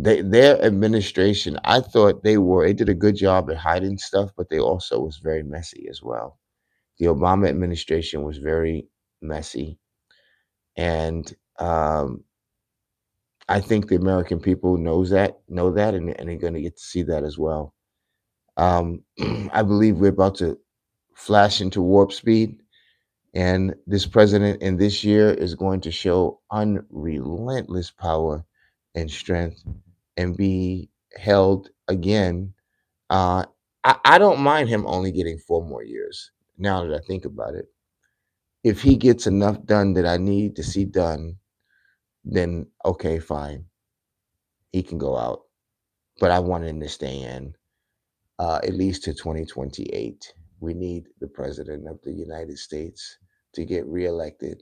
their administration, I thought they did a good job at hiding stuff, but they also was very messy as well. The Obama administration was very messy, and I think the American people know that, and they're going to get to see that as well. I believe we're about to flash into warp speed, and this president in this year is going to show unrelentless power and strength and be held again. Uh, I don't mind him only getting 4 more years. Now that I think about it, if he gets enough done that I need to see done, then okay, fine, he can go out. But I want him to stay in at least to 2028. We need the president of the United States to get reelected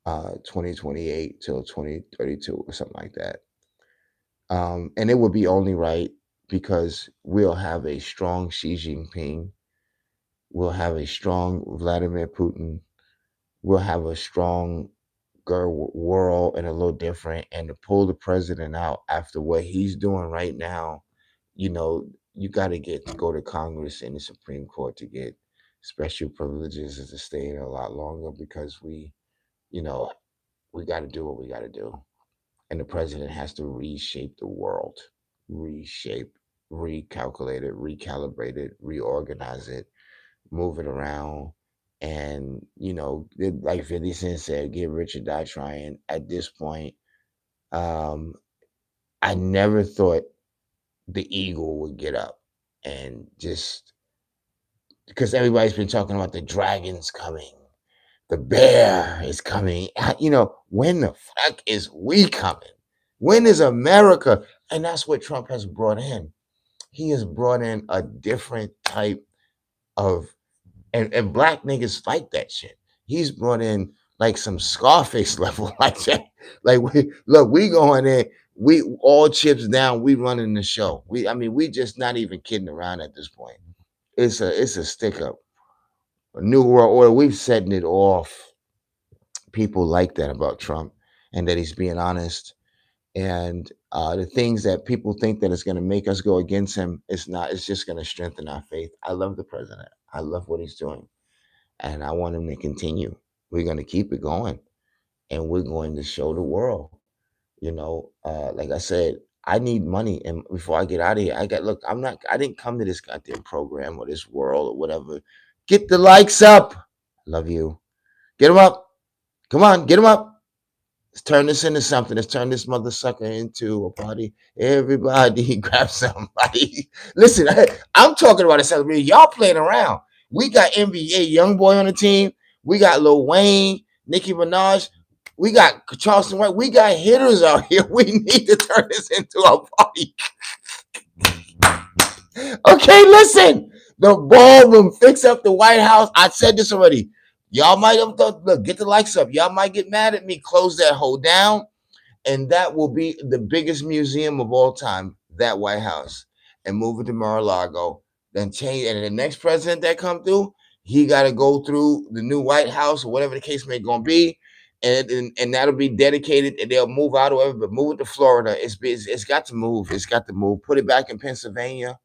2028 till 2032 or something like that. And it would be only right because we'll have a strong Xi Jinping, we'll have a strong Vladimir Putin, we'll have a strong world and a little different. And to pull the president out after what he's doing right now, you know, you got to go to Congress and the Supreme Court to get special privileges to stay in a lot longer because you know, we got to do what we got to do. And the president has to reshape the world, reshape, recalculate it, recalibrate it, reorganize it, move it around. And, like 50 Cent said, get rich or die trying. At this point, um, I never thought the eagle would get up and just because everybody's been talking about the dragons coming, the bear is coming. When the fuck is we coming? When is America? And that's what Trump has brought in. He has brought in a different type of, and black niggas like that shit. He's brought in like some Scarface level like that. Like we going in, we all chips down, we running the show. We just not even kidding around at this point. It's a stick up. A new world order. We've setting it off. People like that about Trump and that he's being honest. And the things that people think that it's going to make us go against him, it's not. It's just going to strengthen our faith. I love the president. I love what he's doing. And I want him to continue. We're going to keep it going. And we're going to show the world. Like I said, I need money. And before I get out of here, I didn't come to this goddamn program or this world or whatever. Get the likes up. Love you. Get them up. Come on, get them up. Let's turn this into something. Let's turn this mother sucker into a party. Everybody grab somebody. Listen, I'm talking about a celebration. Y'all playing around. We got NBA YoungBoy on the team. We got Lil Wayne, Nicki Minaj. We got Charleston White. We got hitters out here. We need to turn this into a party. Okay, listen. The ballroom, fix up the White House. I said this already. Y'all might have thought, look, get the likes up. Y'all might get mad at me. Close that hole down. And that will be the biggest museum of all time, that White House. And move it to Mar-a-Lago. Then change. And the next president that come through, he got to go through the new White House or whatever the case may going to be. And that'll be dedicated and they'll move out or whatever, but move it to Florida. It's got to move. It's got to move. Put it back in Pennsylvania.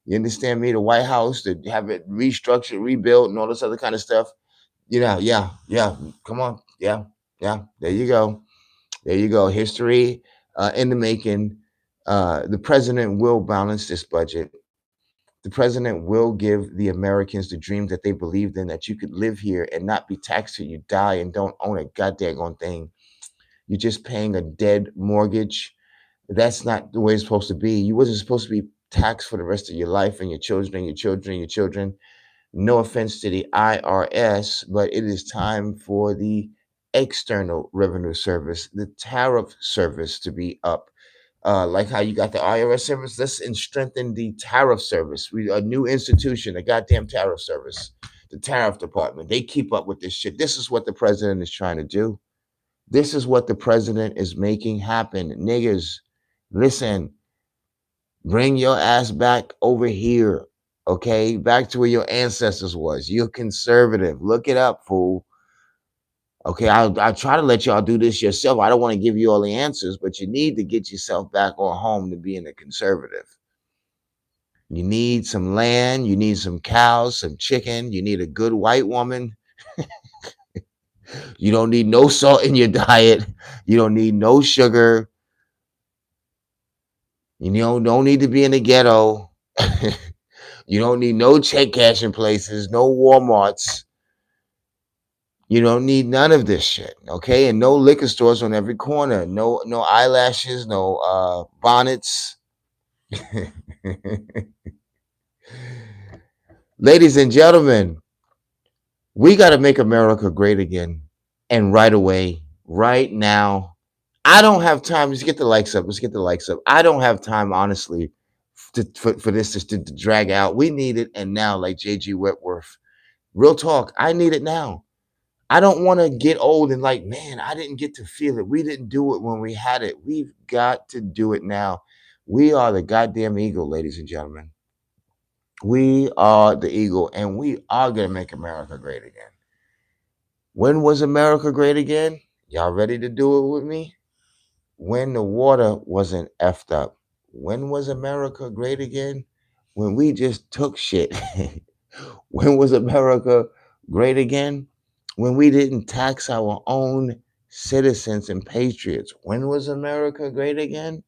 You understand me? The White House, to have it restructured, rebuilt, and all this other kind of stuff. Yeah. Come on. Yeah. There you go. There you go. History in the making. The president will balance this budget. The president will give the Americans the dream that they believed in, that you could live here and not be taxed till you die and don't own a goddamn thing. You're just paying a dead mortgage. That's not the way it's supposed to be. You wasn't supposed to be taxed for the rest of your life and your children and your children and your children. No offense to the IRS, but it is time for the external revenue service, the tariff service to be up. Like how you got the IRS service, let's strengthen the tariff service. A new institution, a goddamn tariff service, the tariff department. They keep up with this shit. This is what the president is trying to do. This is what the president is making happen. Niggas, listen, bring your ass back over here. Okay, back to where your ancestors was. You're conservative. Look it up, fool. Okay, I'll try to let y'all do this yourself. I don't want to give you all the answers, but you need to get yourself back on home to being a conservative. You need some land, you need some cows, some chicken, you need a good white woman. You don't need no salt in your diet. You don't need no sugar. You don't need to be in the ghetto. You don't need no check cashing places, no Walmarts. You don't need none of this shit, okay? And no liquor stores on every corner. No eyelashes, no bonnets. Ladies and gentlemen, we got to make America great again, and right away, right now. I don't have time. Let's get the likes up. Let's get the likes up. I don't have time, honestly, for this to drag out. We need it, and now, like J.G. Whitworth. Real talk. I need it now. I don't want to get old and like, man, I didn't get to feel it. We didn't do it when we had it. We've got to do it now. We are the goddamn eagle, ladies and gentlemen. We are the eagle, and we are going to make America great again. When was America great again? Y'all ready to do it with me? When the water wasn't effed up. When was America great again? When we just took shit. When was America great again? When we didn't tax our own citizens and patriots. When was America great again?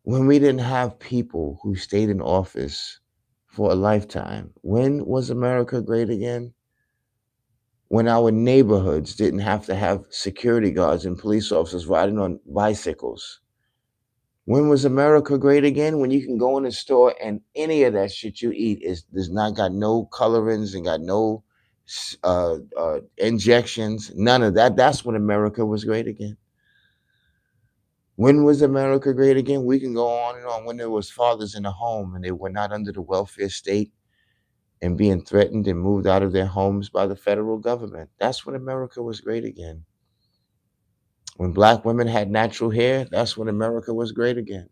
When we didn't have people who stayed in office for a lifetime. When was America great again? When our neighborhoods didn't have to have security guards and police officers riding on bicycles. When was America great again? When you can go in a store and any of that shit you eat does not got no colorings and got no injections, none of that. That's when America was great again. When was America great again? We can go on and on. When there was fathers in the home and they were not under the welfare state and being threatened and moved out of their homes by the federal government. That's when America was great again. When black women had natural hair, that's when America was great again.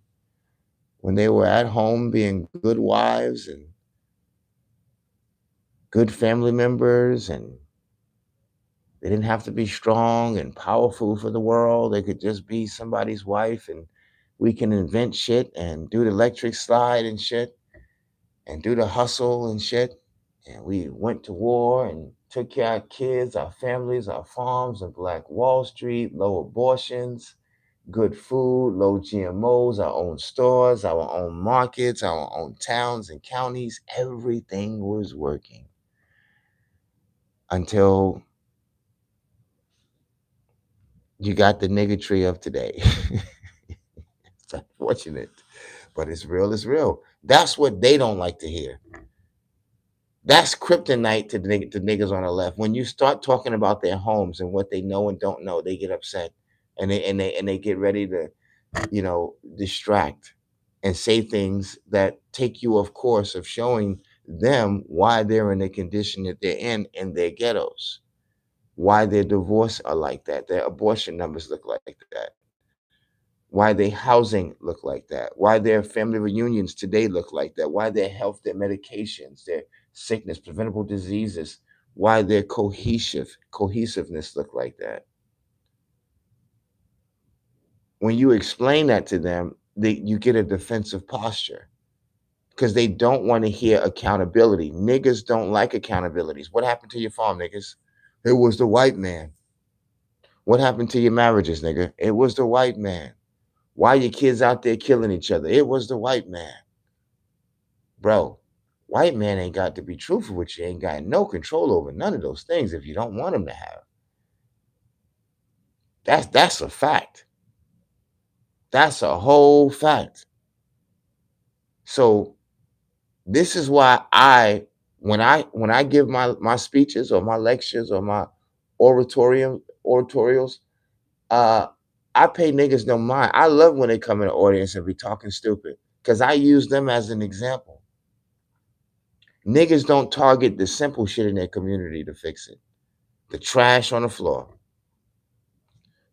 When they were at home being good wives and good family members, and they didn't have to be strong and powerful for the world. They could just be somebody's wife, and we can invent shit and do the electric slide and shit and do the hustle and shit. And we went to war and took care of our kids, our families, our farms, and Black Wall Street, low abortions, good food, low GMOs, our own stores, our own markets, our own towns and counties. Everything was working until you got the niggatry of today. It's unfortunate, but it's real. It's real. That's what they don't like to hear. That's kryptonite to niggas on the left. When you start talking about their homes and what they know and don't know, they get upset, and they get ready to, distract and say things that take you off course of showing them why they're in the condition that they're in their ghettos, why their divorce are like that, their abortion numbers look like that, why their housing look like that, why their family reunions today look like that, why their health, their medications, their sickness, preventable diseases, why their cohesiveness look like that. When you explain that to them, you get a defensive posture because they don't want to hear accountability. Niggas don't like accountabilities. What happened to your farm, niggas? It was the white man. What happened to your marriages, nigga? It was the white man. Why your kids out there killing each other? It was the white man. Bro, white man ain't got to be truthful with you. Ain't got no control over none of those things if you don't want him to have. That's a fact. That's a whole fact. So this is why when I give my speeches or my lectures or my oratorials, uh, I pay niggas no mind. I love when they come in the audience and be talking stupid because I use them as an example. Niggas don't target the simple shit in their community to fix it. The trash on the floor,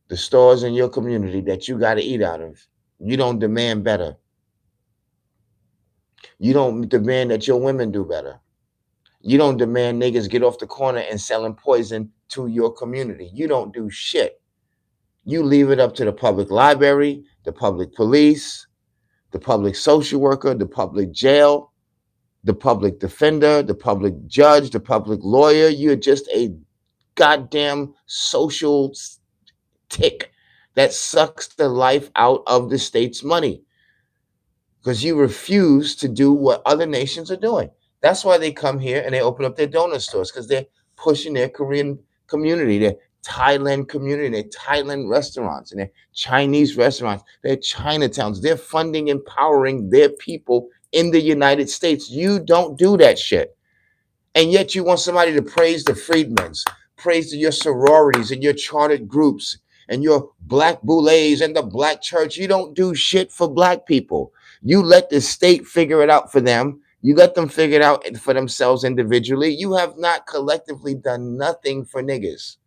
the stores in your community that you got to eat out of. You don't demand better. You don't demand that your women do better. You don't demand niggas get off the corner and selling poison to your community. You don't do shit. You leave it up to the public library, the public police, the public social worker, the public jail, the public defender, the public judge, the public lawyer. You're just a goddamn social tick that sucks the life out of the state's money because you refuse to do what other nations are doing. That's why they come here and they open up their donut stores, because they're pushing their Korean community, their Thailand community, their Thailand restaurants, and their Chinese restaurants, their Chinatowns. They're funding, empowering their people in the United States. You don't do that shit. And yet you want somebody to praise the freedmen's, praise your sororities and your chartered groups and your black boulets and the black church. You don't do shit for black people. You let the state figure it out for them. You let them figure it out for themselves individually. You have not collectively done nothing for niggas.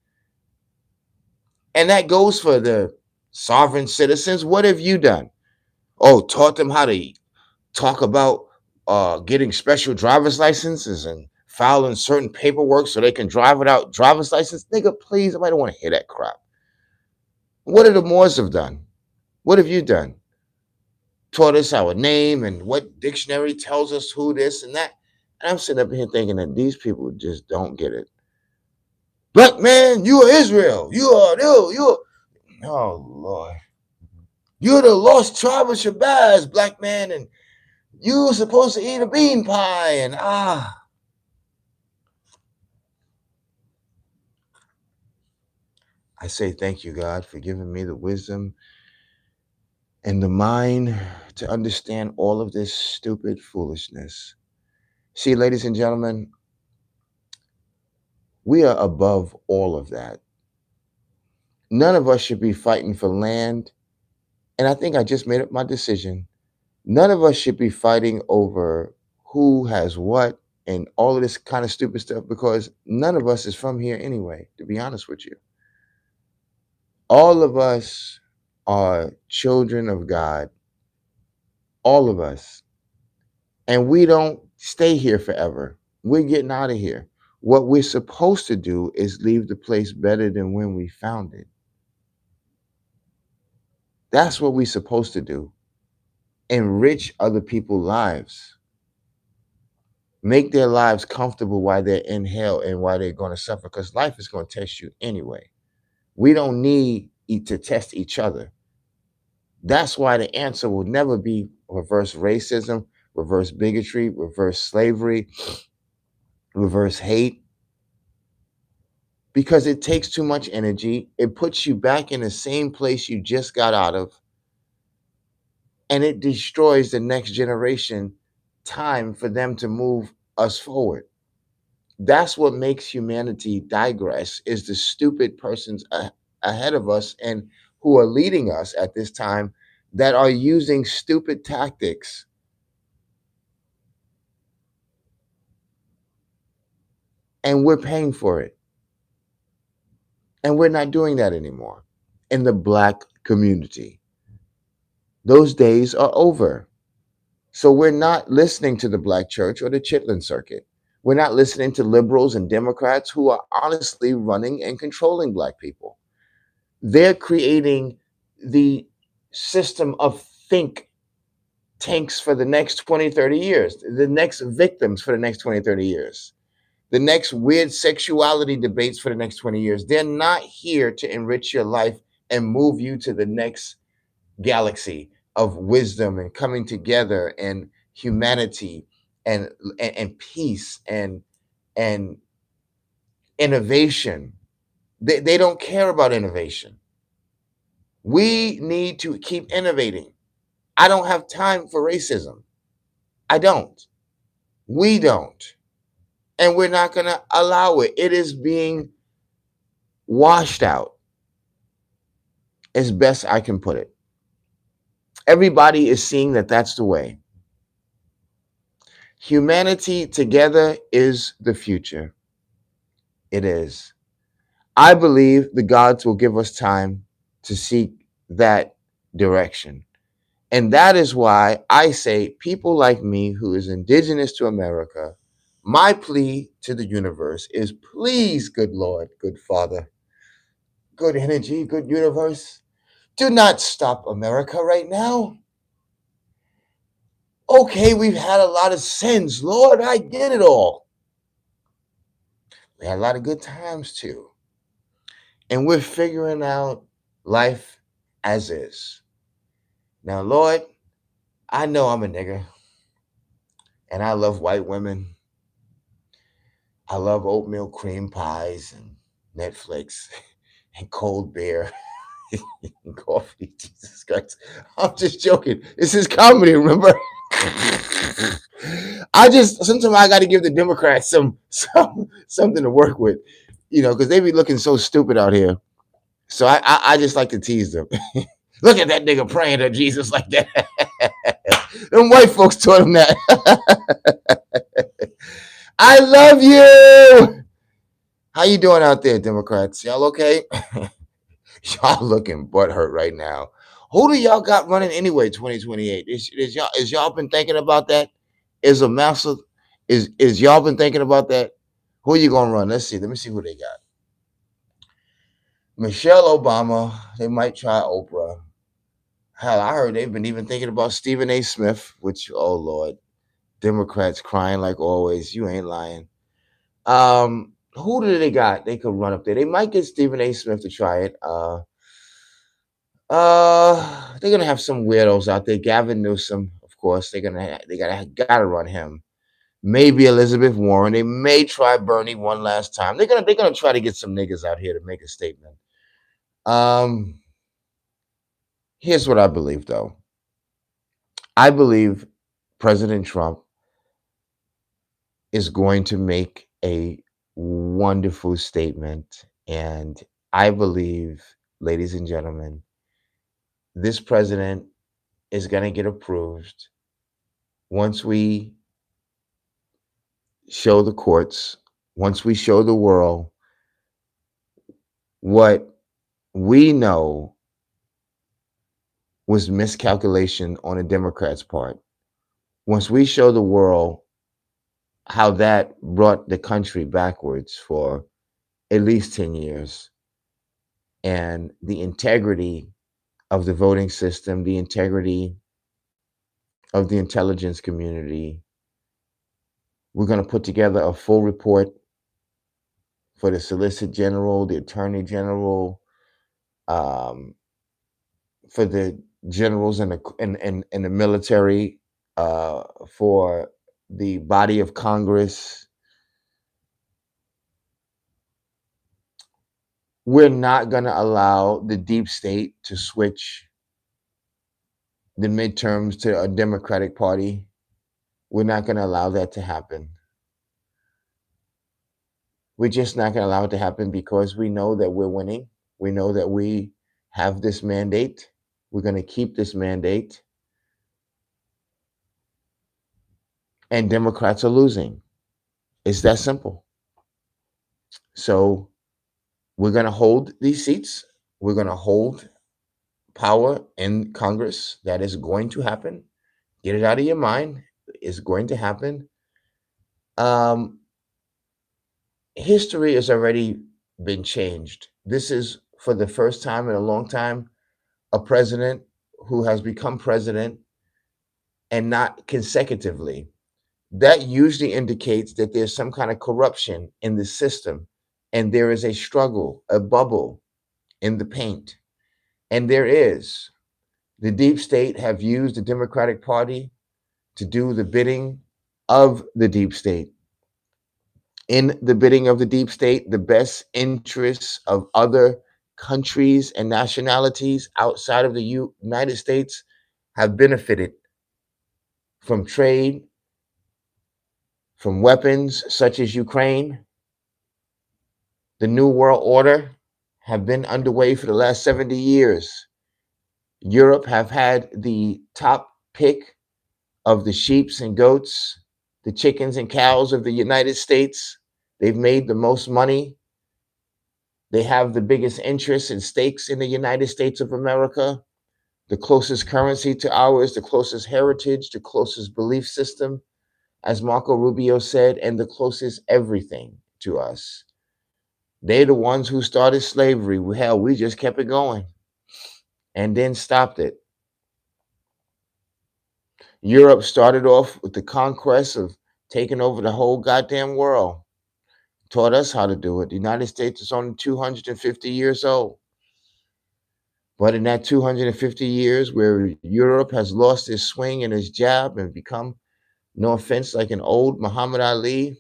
And that goes for the sovereign citizens. What have you done? Oh, taught them how to talk about getting special driver's licenses and filing certain paperwork so they can drive without driver's license. Nigga, please, I don't want to hear that crap. What have the Moors have done? What have you done? Taught us our name and what dictionary tells us who this and that. And I'm sitting up here thinking that these people just don't get it. Black man, you are Israel. You are. Oh, Lord. You're the lost tribe of Shabazz, black man, and you supposed to eat a bean pie, and I say thank you, God, for giving me the wisdom and the mind to understand all of this stupid foolishness. See, ladies and gentlemen, we are above all of that. None of us should be fighting for land. And I think I just made up my decision. None of us should be fighting over who has what and all of this kind of stupid stuff, because none of us is from here anyway, to be honest with you. All of us are children of God. All of us. And we don't stay here forever. We're getting out of here. What we're supposed to do is leave the place better than when we found it. That's what we're supposed to do. Enrich other people's lives. Make their lives comfortable while they're in hell and while they're going to suffer, because life is going to test you anyway. We don't need to test each other. That's why the answer will never be reverse racism, reverse bigotry, reverse slavery, reverse hate, because it takes too much energy. It puts you back in the same place you just got out of, and it destroys the next generation time for them to move us forward. That's what makes humanity digress, is the stupid persons ahead of us and who are leading us at this time that are using stupid tactics. And we're paying for it. And we're not doing that anymore in the black community. Those days are over. So we're not listening to the black church or the Chitlin circuit. We're not listening to liberals and Democrats who are honestly running and controlling black people. They're creating the system of think tanks for the next 20, 30 years, the next victims for the next 20, 30 years, the next weird sexuality debates for the next 20 years. They're not here to enrich your life and move you to the next galaxy of wisdom and coming together and humanity and peace and innovation. They don't care about innovation. We need to keep innovating. I don't have time for racism. I don't. We don't. And we're not going to allow it. It is being washed out, as best I can put it. Everybody is seeing that that's the way. Humanity together is the future. It is. I believe the gods will give us time to seek that direction. And that is why I say people like me, who is indigenous to America, My plea to the universe is, please, good Lord, good Father, good energy, good universe, do not stop America right now. Okay, we've had a lot of sins, Lord, I get it all. We had a lot of good times too. And we're figuring out life as is. Now, Lord, I know I'm a nigger and I love white women. I love oatmeal cream pies and Netflix and cold beer and coffee. Jesus Christ. I'm just joking. This is comedy, remember? I just sometimes I got to give the Democrats something to work with, because they be looking so stupid out here. So I just like to tease them. Look at that nigga praying to Jesus like that. Them white folks taught him that. I love you. How you doing out there, Democrats? Y'all okay? Y'all looking butthurt right now. Who do y'all got running anyway? 2028. Is y'all been thinking about that? Is a massive is y'all been thinking about that? Who are you gonna run? Let's see. Let me see who they got. Michelle Obama. They might try Oprah. Hell, I heard they've been even thinking about Stephen A. Smith, which, oh Lord, Democrats crying like always. You ain't lying. Who do they got? They could run up there. They might get Stephen A. Smith to try it. They're gonna have some weirdos out there. Gavin Newsom, of course. They gotta run him. Maybe Elizabeth Warren. They may try Bernie one last time. They're gonna try to get some niggas out here to make a statement. Um, Here's what I believe though. I believe President Trump is going to make a wonderful statement, and I believe, ladies and gentlemen, this president is going to get approved once we show the courts, once we show the world what we know was miscalculation on the Democrats' part. Once we show the world how that brought the country backwards for at least 10 years, and the integrity of the voting system, the integrity of the intelligence community, we're going to put together a full report for the Solicitor General, the Attorney General, um, for the generals in the military, for the body of Congress. We're not going to allow the deep state to switch the midterms to a Democratic Party. We're not going to allow that to happen. We're just not going to allow it to happen because we know that we're winning. We know that we have this mandate. We're going to keep this mandate. And Democrats are losing. It's that simple. So we're going to hold these seats. We're going to hold power in Congress. That is going to happen. Get it out of your mind. It's going to happen. History has already been changed. This is, for the first time in a long time, a president who has become president and not consecutively. That usually indicates that there's some kind of corruption in the system and there is a struggle, a bubble in the paint. And there is. The deep state have used the Democratic Party to do the bidding of the deep state. In the bidding of the deep state, the best interests of other countries and nationalities outside of the United States have benefited from trade, from weapons such as Ukraine. The New World Order have been underway for the last 70 years. Europe have had the top pick of the sheeps and goats, the chickens and cows of the United States. They've made the most money. They have the biggest interests and stakes in the United States of America, the closest currency to ours, the closest heritage, the closest belief system. as Marco Rubio said, and the closest everything to us. They're the ones who started slavery. Hell, we just kept it going and then stopped it. Europe started off with the conquest of taking over the whole goddamn world. Taught us how to do it. The United States is only 250 years old. But in that 250 years where Europe has lost its swing and its jab and become, no offense, like an old Muhammad Ali,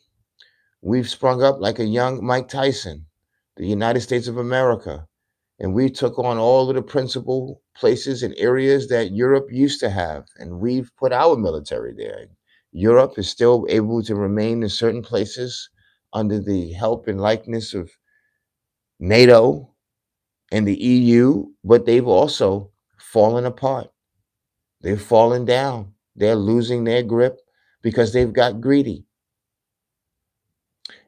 we've sprung up like a young Mike Tyson, the United States of America. And we took on all of the principal places and areas that Europe used to have. And we've put our military there. Europe is still able to remain in certain places under the help and likeness of NATO and the EU, but they've also fallen apart. They've fallen down. They're losing their grip because they've got greedy.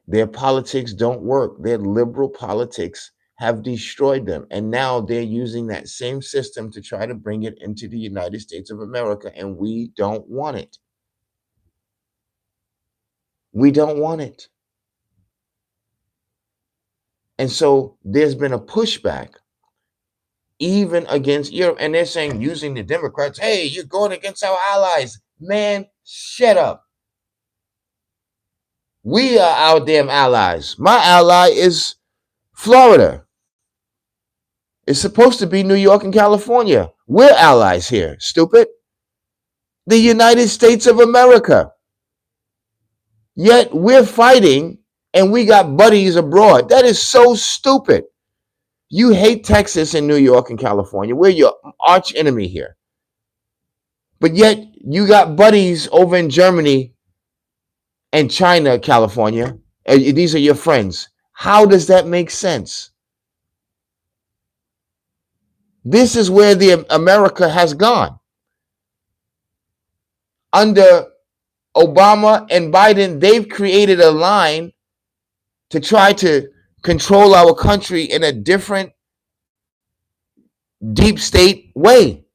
Their politics don't work. Their liberal politics have destroyed them. And now they're using that same system to try to bring it into the United States of America. And we don't want it. We don't want it. And so there's been a pushback even against Europe. And they're saying, using the Democrats, hey, you're going against our allies. Man, shut up. We are our damn allies. My ally is Florida. It's supposed to be New York and California. We're allies here, stupid. The United States of America. Yet we're fighting and we got buddies abroad. That is so stupid. You hate Texas and New York and California. We're your arch enemy here. But yet you got buddies over in Germany and China, California. These are your friends. How does that make sense? This is where the America has gone. Under Obama and Biden, they've created a line to try to control our country in a different deep state way.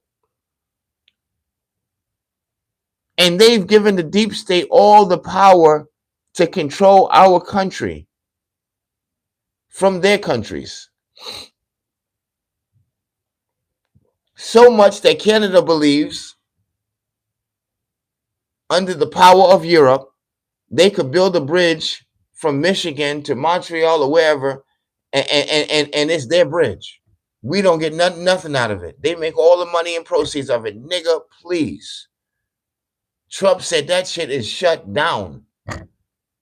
And they've given the deep state all the power to control our country from their countries. So much that Canada believes, under the power of Europe, they could build a bridge from Michigan to Montreal or wherever, and it's their bridge. We don't get nothing out of it. They make all the money and proceeds of it. Nigga, please. Trump said that shit is shut down.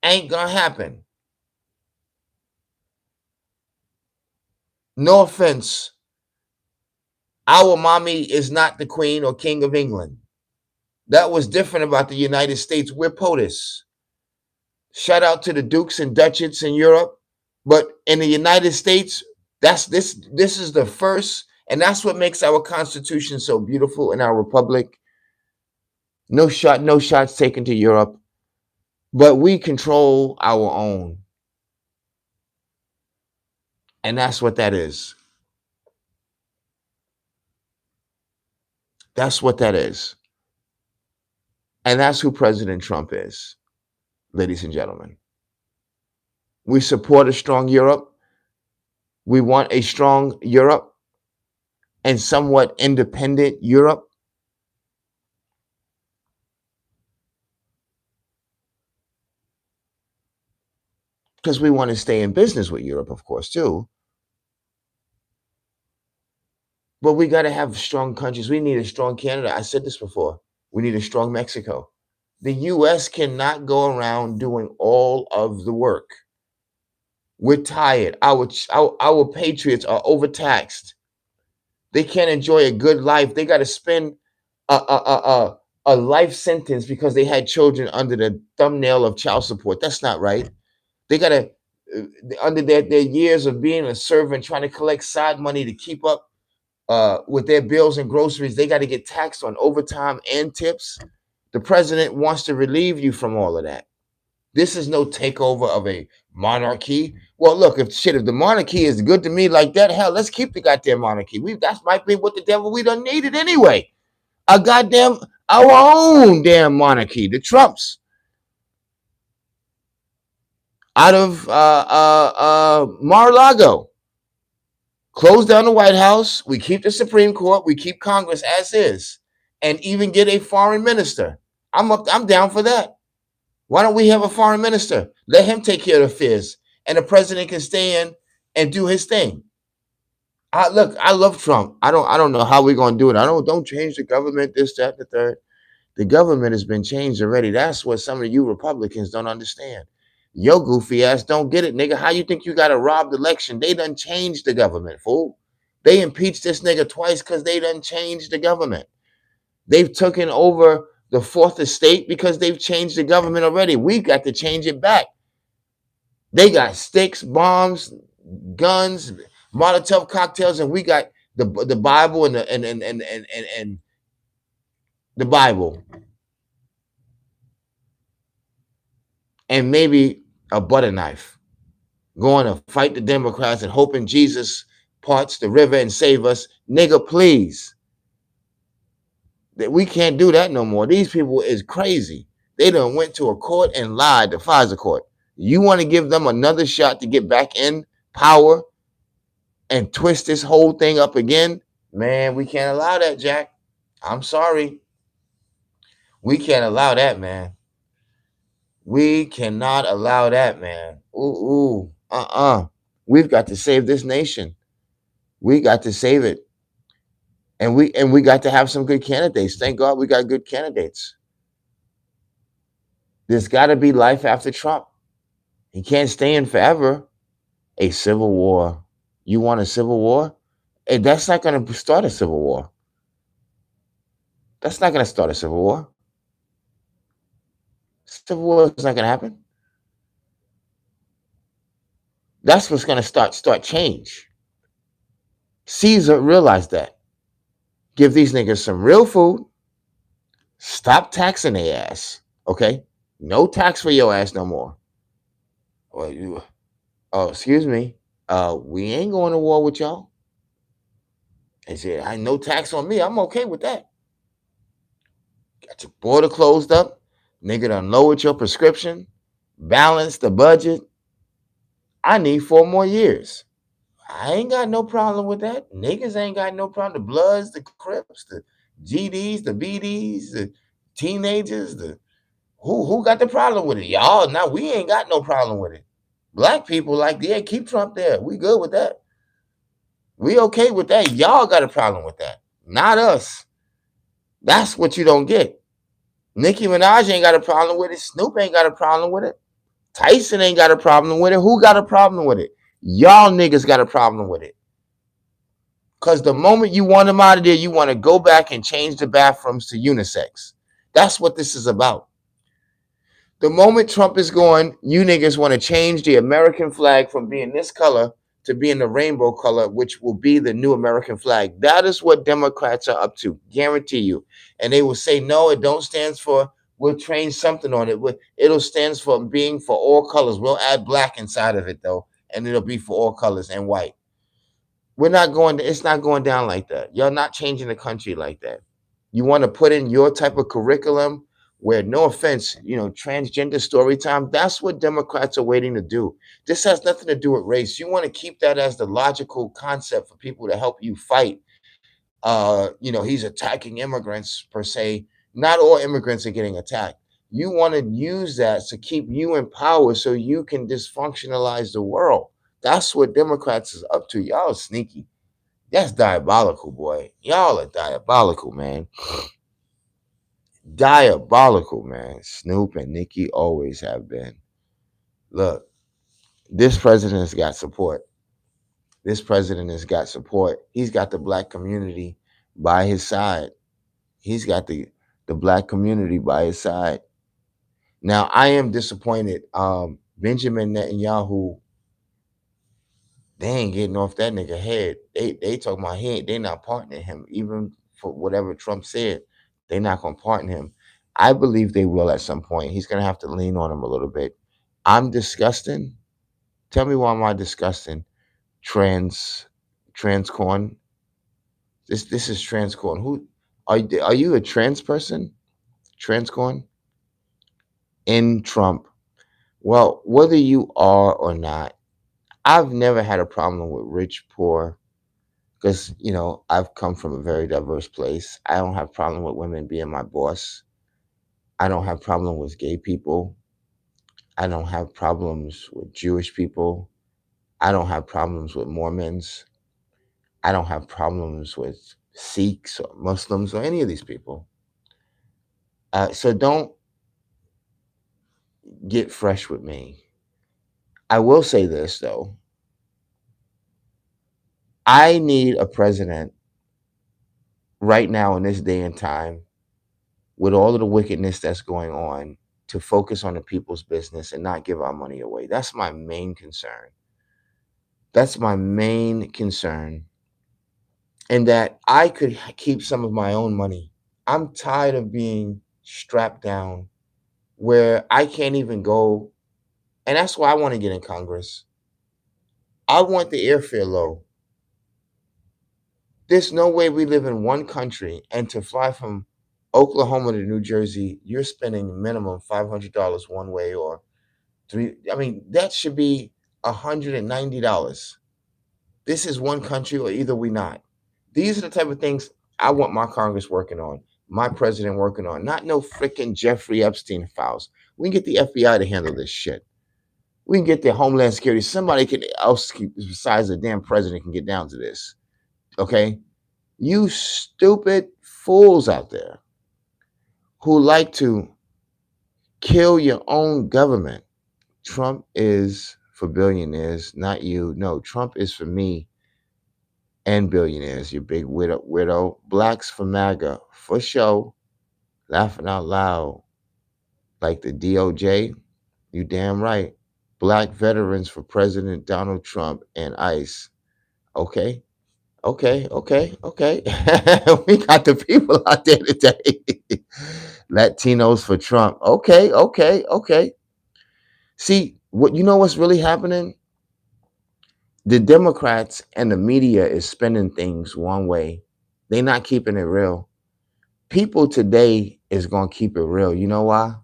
Ain't gonna happen. No offense. Our mommy is not the queen or king of England. That was different about the United States. We're POTUS. Shout out to the dukes and duchess in Europe. But in the United States, this is the first, and that's what makes our Constitution so beautiful in our republic. No shots taken to Europe. But we control our own. And that's what that is. That's what that is. And that's who President Trump is, ladies and gentlemen. We support a strong Europe. We want a strong Europe and somewhat independent Europe. Because we want to stay in business with Europe, of course, too. But we got to have strong countries. We need a strong Canada. I said this before. We need a strong Mexico. The U.S. cannot go around doing all of the work. We're tired. Our patriots are overtaxed. They can't enjoy a good life. They got to spend a life sentence because they had children under the thumbnail of child support. That's not right. They got to, under their years of being a servant, trying to collect side money to keep up with their bills and groceries, they got to get taxed on overtime and tips. The president wants to relieve you from all of that. This is no takeover of a monarchy. Well, look, if the monarchy is good to me like that, hell, let's keep the goddamn monarchy. That might be what the devil we done needed anyway. Our own damn monarchy, the Trumps. out of Mar-a-Lago. Close down the White House. We keep the Supreme Court. We keep Congress as is, and even get a foreign minister. I'm down for that. Why don't we have a foreign minister? Let him take care of affairs, and the president can stay in and do his thing. Look, I love Trump. I don't know how we're gonna do it. I don't change the government. This, that, and the third. The government has been changed already. That's what some of you Republicans don't understand. Your goofy ass don't get it, nigga. How you think you got a robbed election? They done changed the government, fool. They impeached this nigga twice because they done changed the government. They've taken over the fourth estate because they've changed the government already. We got to change it back. They got sticks, bombs, guns, Molotov cocktails, and we got the Bible and the Bible, and maybe a butter knife, going to fight the Democrats and hoping Jesus parts the river and save us. Nigga, please. We can't do that no more. These people is crazy. They done went to a court and lied, the FISA court. You want to give them another shot to get back in power and twist this whole thing up again? Man, we can't allow that, Jack. I'm sorry. We can't allow that, man. We cannot allow that, man. We've got to save this nation. We got to save it. And we got to have some good candidates. Thank God we got good candidates. There's got to be life after Trump. He can't stay in forever. A civil war. You want a civil war? Hey, that's not going to start a civil war. That's not going to start a civil war. Civil war is not going to happen. That's what's going to start change. Caesar realized that. Give these niggas some real food. Stop taxing their ass. Okay? No tax for your ass no more. Well, excuse me. We ain't going to war with y'all. They said, I no tax on me. I'm okay with that. Got your border closed up. Nigga done lowered your prescription. Balance the budget. I need 4 more years. I ain't got no problem with that. Niggas ain't got no problem. The Bloods, the Crips, the GDs, the BDs, the teenagers, the who got the problem with it? Y'all. Now we ain't got no problem with it. Black people like, yeah, keep Trump there. We good with that. We okay with that. Y'all got a problem with that. Not us. That's what you don't get. Nicki Minaj ain't got a problem with it. Snoop ain't got a problem with it. Tyson ain't got a problem with it. Who got a problem with it? Y'all niggas got a problem with it. Because the moment you want them out of there, you want to go back and change the bathrooms to unisex. That's what this is about. The moment Trump is gone, you niggas want to change the American flag from being this color to being the rainbow color, which will be the new American flag. That is what Democrats are up to, guarantee you. And they will say, no, it don't stand for, we'll change something on it. It'll stand for being for all colors. We'll add black inside of it, though, and it'll be for all colors and white. It's not going down like that. You're not changing the country like that. You want to put in your type of curriculum where, no offense, transgender story time. That's what Democrats are waiting to do. This has nothing to do with race. You want to keep that as the logical concept for people to help you fight. He's attacking immigrants per se. Not all immigrants are getting attacked. You want to use that to keep you in power so you can dysfunctionalize the world. That's what Democrats is up to. Y'all are sneaky. That's diabolical, boy. Y'all are diabolical, man. Diabolical, man. Snoop and Nicki always have been. Look, this president has got support. This president has got support. He's got the black community by his side. He's got the black community by his side. Now, I am disappointed. Benjamin Netanyahu, they ain't getting off that nigga head. They talking about they not partnering him, even for whatever Trump said. They not gonna partner him. I believe they will at some point. He's gonna have to lean on him a little bit. I'm disgusting. Tell me why am I disgusting? Transcorn. This is transcorn. Who are you a trans person? Transcorn? In Trump. Well, whether you are or not, I've never had a problem with rich, poor, because I've come from a very diverse place. I don't have problem with women being my boss. I don't have problem with gay people. I don't have problems with Jewish people. I don't have problems with Mormons. I don't have problems with Sikhs or Muslims or any of these people. So don't get fresh with me. I will say this though. I need a president right now in this day and time with all of the wickedness that's going on to focus on the people's business and not give our money away. That's my main concern. That's my main concern. And that I could keep some of my own money. I'm tired of being strapped down where I can't even go. And that's why I want to get in Congress. I want the airfare low. There's no way we live in one country and to fly from Oklahoma to New Jersey, you're spending minimum $500 one way or three. I mean, that should be $190. This is one country or either we not. These are the type of things I want my Congress working on, my president working on, not no freaking Jeffrey Epstein files. We can get the FBI to handle this shit. We can get the Homeland Security. Somebody can else besides the damn president can get down to this. Okay? You stupid fools out there who like to kill your own government. Trump is for billionaires, not you. No, Trump is for me and billionaires, you big widow. Blacks for MAGA, for show, laughing out loud. Like the DOJ, you damn right. Black veterans for President Donald Trump and ICE. Okay, okay. We got the people out there today. Latinos for Trump. Okay. See, what you know what's really happening? The Democrats and the media is spending things one way. They're not keeping it real. People today is gonna keep it real. You know why?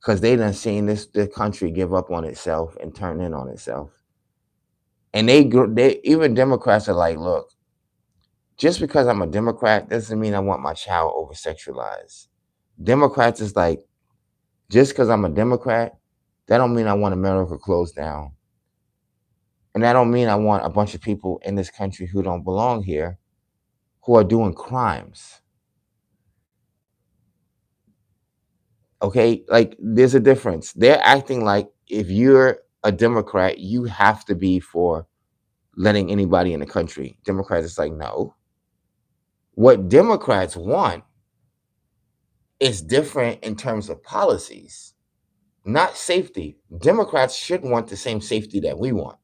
Because they done seen the country give up on itself and turn in on itself. And they even Democrats are like, look, just because I'm a Democrat doesn't mean I want my child over sexualized. Democrats is like, just because I'm a Democrat, that don't mean I want America closed down. And that don't mean I want a bunch of people in this country who don't belong here, who are doing crimes. Okay, like there's a difference. They're acting like if you're a Democrat, you have to be for letting anybody in the country. Democrats, it's like, no. What Democrats want is different in terms of policies, not safety. Democrats should want the same safety that we want.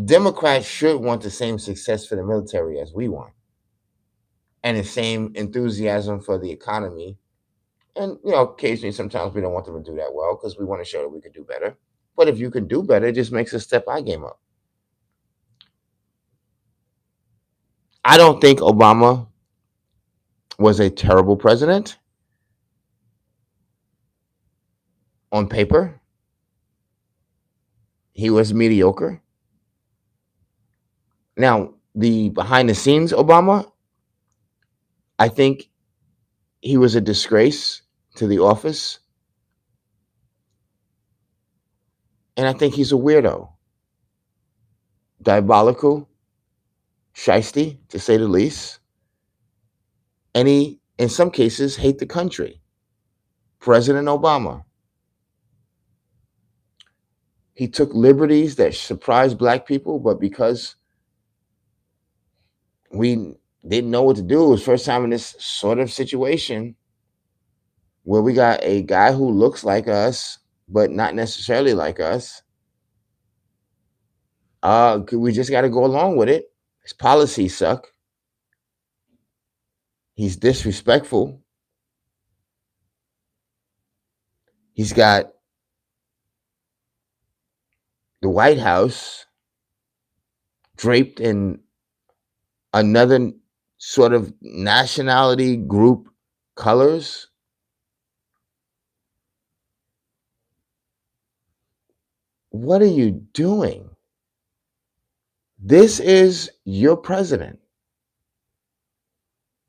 Democrats should want the same success for the military as we want, and the same enthusiasm for the economy. And occasionally, sometimes we don't want them to do that well because we want to show that we could do better. But if you can do better, it just makes us step our game up. I don't think Obama was a terrible president on paper. He was mediocre. Now, the behind the scenes Obama, I think he was a disgrace to the office. And I think he's a weirdo, diabolical, shisty, to say the least. And he, in some cases, hate the country. President Obama. He took liberties that surprised black people, but because we didn't know what to do, it was first time in this sort of situation where we got a guy who looks like us, but not necessarily like us. We just got to go along with it. His policies suck. He's disrespectful. He's got the White House draped in another sort of nationality group colors. What are you doing? This is your president.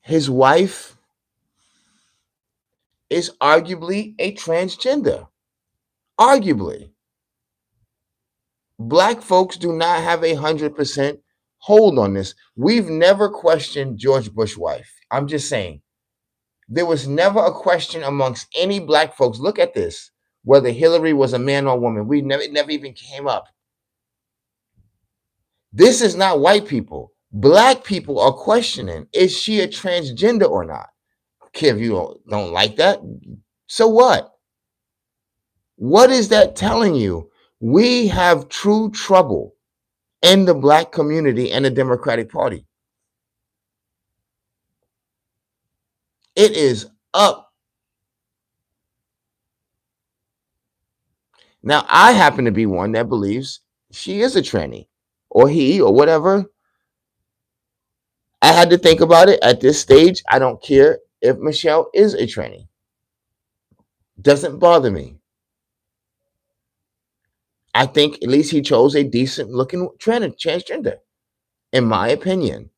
His wife is arguably a transgender. Arguably. Black folks do not have 100% hold on this. We've never questioned George Bush's wife. I'm just saying. There was never a question amongst any black folks. Look at this. Whether Hillary was a man or woman. It never even came up. This is not white people. Black people are questioning, is she a transgender or not? Care if you don't like that. So what? What is that telling you? We have true trouble in the black community and the Democratic Party. It is up. Now, I happen to be one that believes she is a tranny or he or whatever. I had to think about it at this stage. I don't care if Michelle is a tranny. Doesn't bother me. I think at least he chose a decent looking transgender, in my opinion.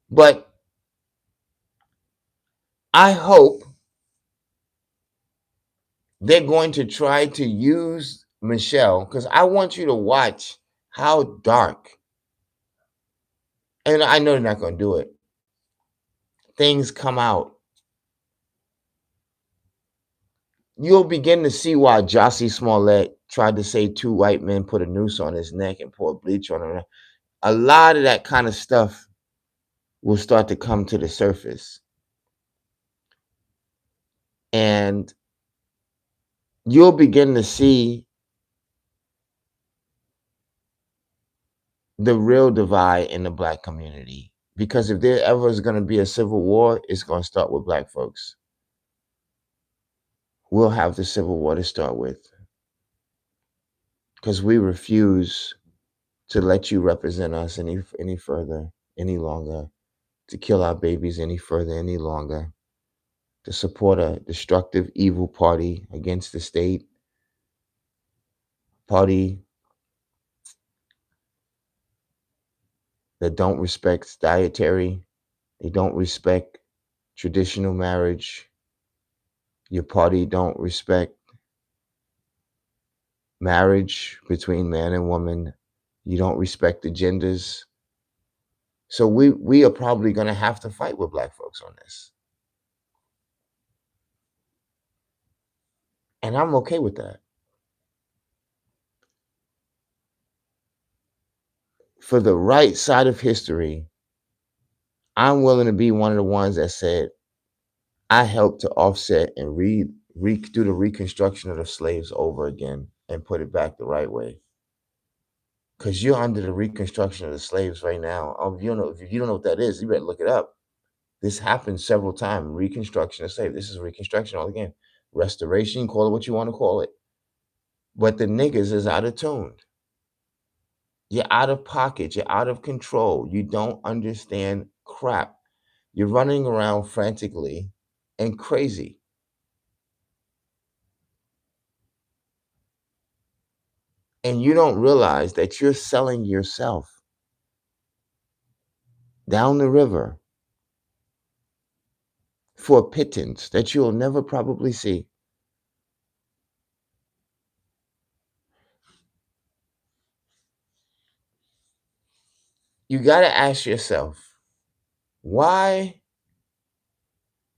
But I hope they're going to try to use Michelle because I want you to watch how dark, and I know they're not going to do it, things come out. You'll begin to see why Jussie Smollett tried to say two white men put a noose on his neck and poured bleach on him. A lot of that kind of stuff will start to come to the surface. And you'll begin to see the real divide in the black community. Because if there ever is going to be a civil war, it's going to start with black folks. We'll have the civil war to start with. Because we refuse to let you represent us any further, any longer, to kill our babies any further, any longer, to support a destructive, evil party against the state, party that don't respect dietary, they don't respect traditional marriage. Your party don't respect marriage between man and woman. You don't respect the genders. So we are probably going to have to fight with black folks on this. And I'm okay with that. For the right side of history, I'm willing to be one of the ones that said, I helped to offset and do the reconstruction of the slaves over again and put it back the right way. Because you're under the reconstruction of the slaves right now. If you don't know what that is, you better look it up. This happened several times. Reconstruction of slaves. This is reconstruction all again. Restoration, call it what you want to call it. But the niggas is out of tune. You're out of pocket. You're out of control. You don't understand crap. You're running around frantically and crazy. And you don't realize that you're selling yourself down the river for a pittance that you'll never probably see. You got to ask yourself, why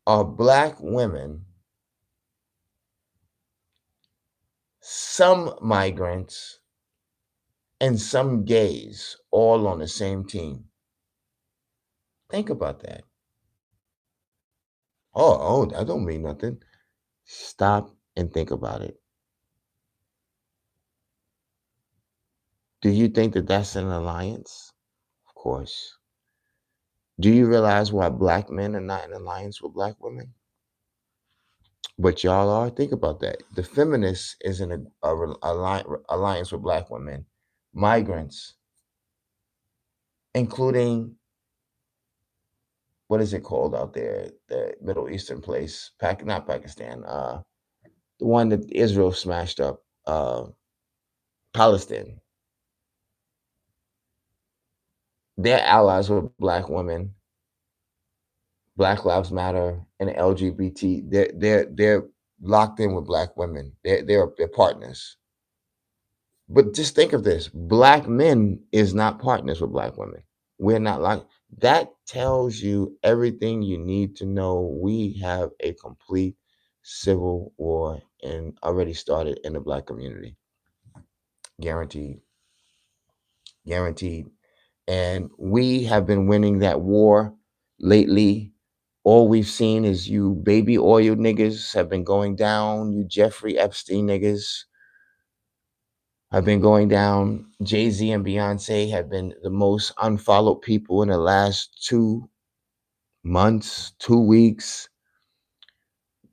are black women, some migrants, and some gays all on the same team? Think about that. Oh, that don't mean nothing. Stop and think about it. Do you think that that's an alliance? Of course. Do you realize why black men are not in alliance with black women? But y'all are. Think about that. The feminists is in alliance with black women, migrants, including what is it called out there? The Middle Eastern place, not Pakistan. the one that Israel smashed up, Palestine. They're allies with black women, Black Lives Matter, and LGBT. They're locked in with black women. They're partners. But just think of this: black men is not partners with black women. We're not like that. Tells you everything you need to know. We have a complete civil war and already started in the black community. Guaranteed, guaranteed. And we have been winning that war lately. All we've seen is you baby oil niggas have been going down. You Jeffrey Epstein niggas have been going down. Jay-Z and Beyonce have been the most unfollowed people in the last 2 months, 2 weeks.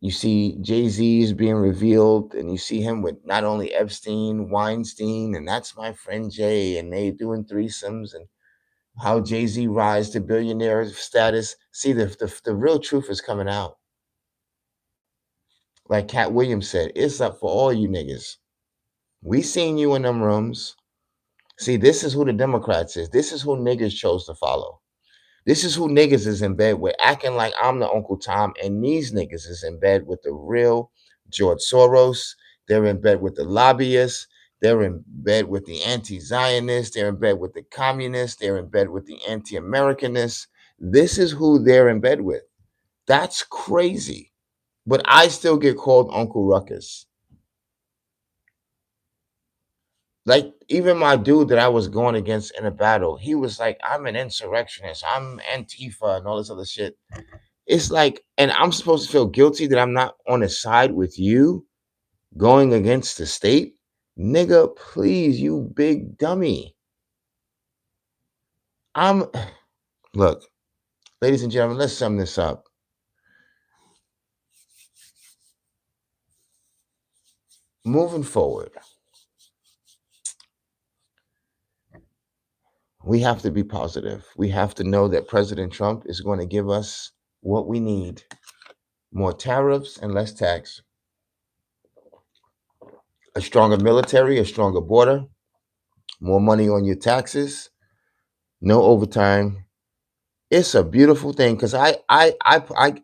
You see Jay-Z is being revealed, and you see him with not only Epstein, Weinstein, and that's my friend Jay, and they doing threesomes, and how Jay-Z rise to billionaire status. See, the real truth is coming out. Like Cat Williams said, it's up for all you niggas. We seen you in them rooms. See, this is who the Democrats is. This is who niggas chose to follow. This is who niggas is in bed with, acting like I'm the Uncle Tom, and these niggas is in bed with the real George Soros. They're in bed with the lobbyists. They're in bed with the anti-Zionists. They're in bed with the communists. They're in bed with the anti-Americanists. This is who they're in bed with. That's crazy. But I still get called Uncle Ruckus. Like, even my dude that I was going against in a battle, he was like, I'm an insurrectionist, I'm Antifa, and all this other shit. It's like, and I'm supposed to feel guilty that I'm not on the side with you going against the state? Nigga, please, you big dummy. I'm, look, ladies and gentlemen, let's sum this up. Moving forward, we have to be positive. We have to know that President Trump is going to give us what we need: more tariffs and less tax, a stronger military, a stronger border, more money on your taxes, no overtime. It's a beautiful thing because I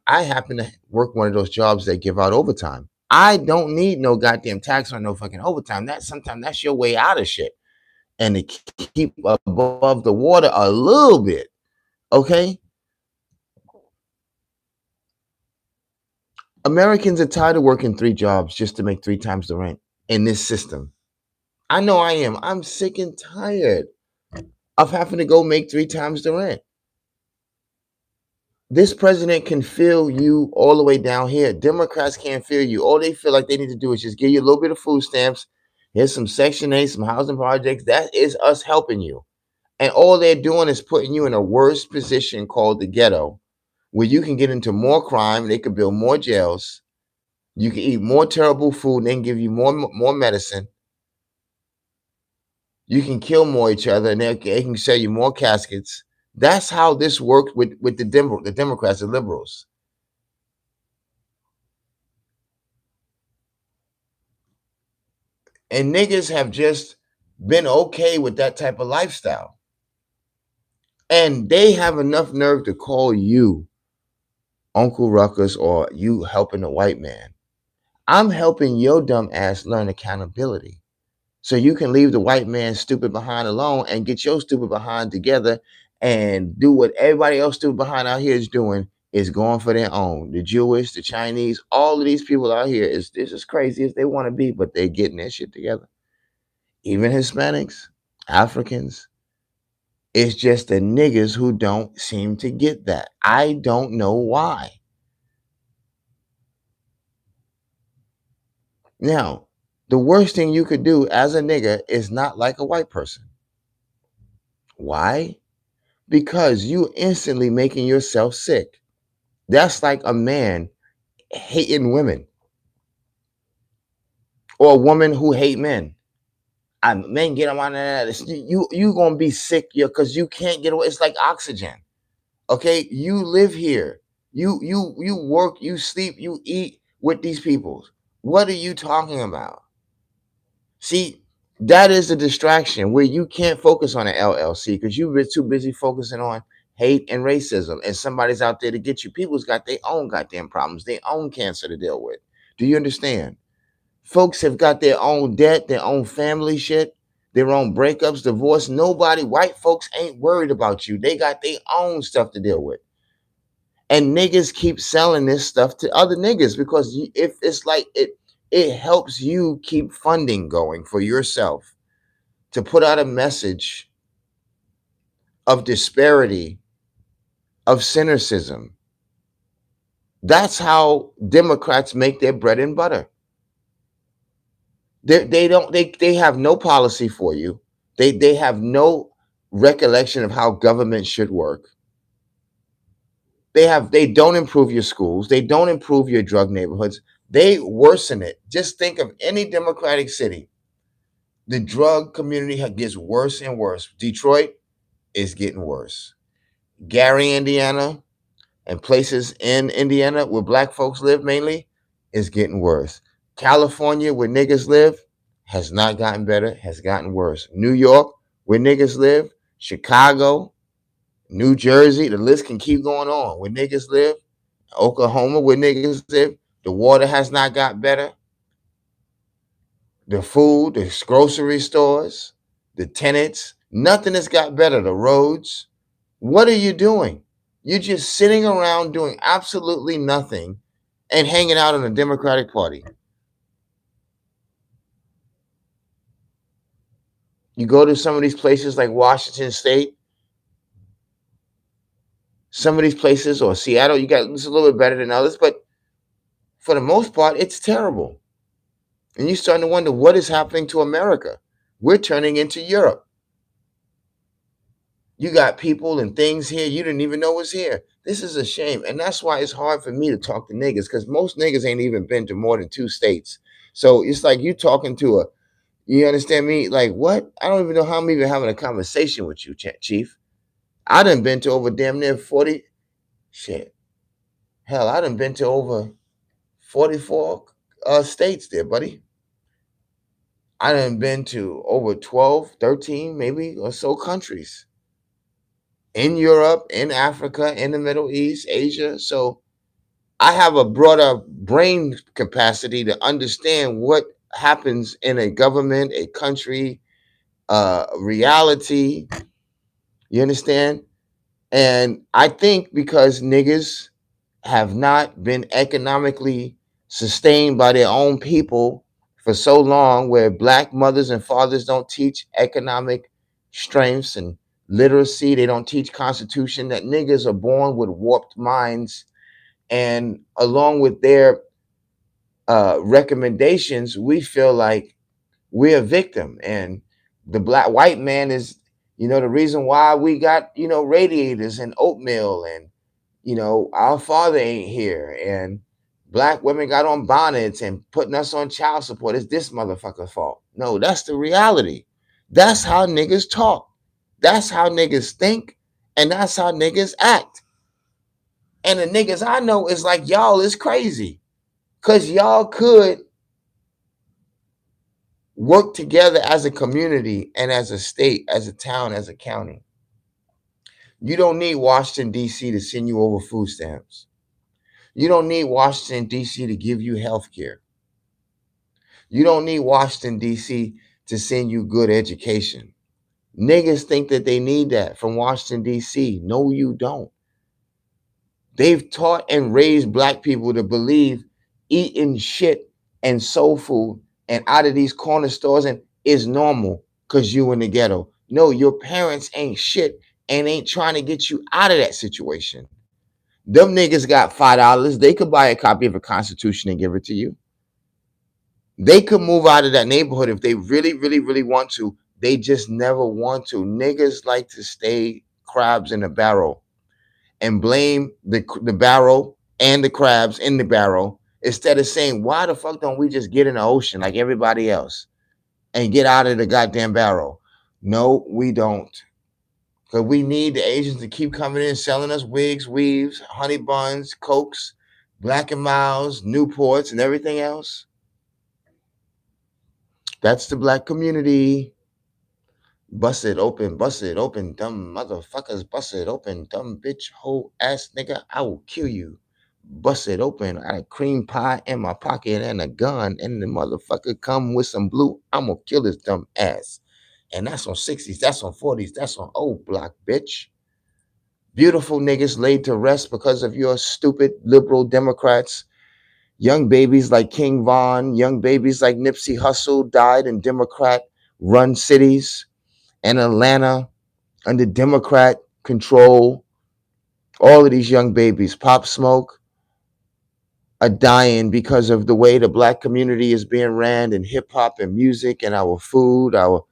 happen to work one of those jobs that give out overtime. I don't need no goddamn tax or no fucking overtime. That sometimes that's your way out of shit, and to keep above the water a little bit. Okay, Americans are tired of working 3 jobs just to make 3 times the rent in this system. I know I am. I'm sick and tired of having to go make 3 times the rent. This president can feel you all the way down here. Democrats can't feel you. All they feel like they need to do is just give you a little bit of food stamps. Here's some Section 8, some housing projects. That is us helping you. And all they're doing is putting you in a worse position called the ghetto, where you can get into more crime. They could build more jails. You can eat more terrible food and then give you more medicine. You can kill more each other, and they can sell you more caskets. That's how this works with the Democrats, the liberals. And niggas have just been okay with that type of lifestyle. And they have enough nerve to call you Uncle Ruckus or you helping a white man. I'm helping your dumb ass learn accountability, so you can leave the white man's stupid behind alone and get your stupid behind together and do what everybody else stupid behind out here is doing, is going for their own. The Jewish, the Chinese, all of these people out here is this as crazy as they want to be, but they're getting their shit together. Even Hispanics, Africans. It's just the niggas who don't seem to get that. I don't know why. Now, the worst thing you could do as a nigga is not like a white person. Why? Because you instantly making yourself sick. That's like a man hating women or a woman who hate men. Men get them on that. You gonna be sick, because you can't get away. It's like oxygen. Okay, you live here. You work, you sleep, you eat with these people. What are you talking about? See, that is the distraction where you can't focus on an LLC because you're too busy focusing on hate and racism, and somebody's out there to get you. People's got their own goddamn problems, their own cancer to deal with. Do you understand? Folks have got their own debt, their own family shit, their own breakups, divorce. Nobody, white folks ain't worried about you. They got their own stuff to deal with. And niggas keep selling this stuff to other niggas because if it's like it helps you keep funding going for yourself to put out a message of disparity, of cynicism. That's how Democrats make their bread and butter. They have no policy for you. They have no recollection of how government should work. They don't improve your schools. They don't improve your drug neighborhoods. They worsen it. Just think of any Democratic city. The drug community gets worse and worse. Detroit is getting worse. Gary, Indiana, and places in Indiana where black folks live mainly is getting worse. California, where niggas live, has not gotten better, has gotten worse. New York, where niggas live, Chicago, New Jersey, the list can keep going on. Where niggas live, Oklahoma, where niggas live, the water has not got better. The food, the grocery stores, the tenants, nothing has got better. The roads. What are you doing? You're just sitting around doing absolutely nothing and hanging out in the Democratic Party. You go to some of these places like Washington State, some of these places, or Seattle, you got it's a little bit better than others, but for the most part, it's terrible. And you're starting to wonder what is happening to America. We're turning into Europe. You got people and things here you didn't even know was here. This is a shame. And that's why it's hard for me to talk to niggas because most niggas ain't even been to more than 2 states. So it's like you talking to a, you understand me? Like, what? I don't even know how I'm even having a conversation with you, Chief. I done been to over damn near 40, shit. Hell, I done been to over 44 states there, buddy. I done been to over 12, 13, maybe or so countries in Europe, in Africa, in the Middle East, Asia. So I have a broader brain capacity to understand what happens in a government, a country, reality. You understand? And I think because niggas have not been economically sustained by their own people for so long, where black mothers and fathers don't teach economic strengths and literacy, they don't teach constitution, that niggas are born with warped minds. And along with their recommendations, we feel like we're a victim. And the black white man is, the reason why we got, radiators and oatmeal and, our father ain't here. And black women got on bonnets and putting us on child support. It's this motherfucker's fault. No, that's the reality. That's how niggas talk. That's how niggas think. And that's how niggas act. And the niggas I know is like, y'all is crazy. Because y'all could work together as a community and as a state, as a town, as a county. You don't need Washington, D.C. to send you over food stamps. You don't need Washington, D.C. to give you health care. You don't need Washington, D.C. to send you good education. Niggas think that they need that from Washington, D.C. No, you don't. They've taught and raised black people to believe eating shit and soul food and out of these corner stores and is normal because you in the ghetto. No, your parents ain't shit and ain't trying to get you out of that situation. Them niggas got $5. They could buy a copy of a constitution and give it to you. They could move out of that neighborhood if they really, really, really want to. They just never want to. Niggas like to stay crabs in a barrel and blame the barrel and the crabs in the barrel instead of saying, why the fuck don't we just get in the ocean like everybody else and get out of the goddamn barrel? No, we don't. Because we need the Asians to keep coming in selling us wigs, weaves, honey buns, cokes, Black and Miles, Newports, and everything else. That's the black community. Bust it open, dumb motherfuckers, bust it open, dumb bitch, hoe ass nigga, I will kill you. Bust it open. I had cream pie in my pocket and a gun, and the motherfucker come with some blue. I'm gonna kill his dumb ass. And that's on 60s, that's on 40s, that's on old block, bitch. Beautiful niggas laid to rest because of your stupid liberal Democrats. Young babies like King Von, young babies like Nipsey Hussle died in Democrat run cities and Atlanta under Democrat control. All of these young babies, Pop Smoke, are dying because of the way the black community is being ran in hip hop and music and our food, our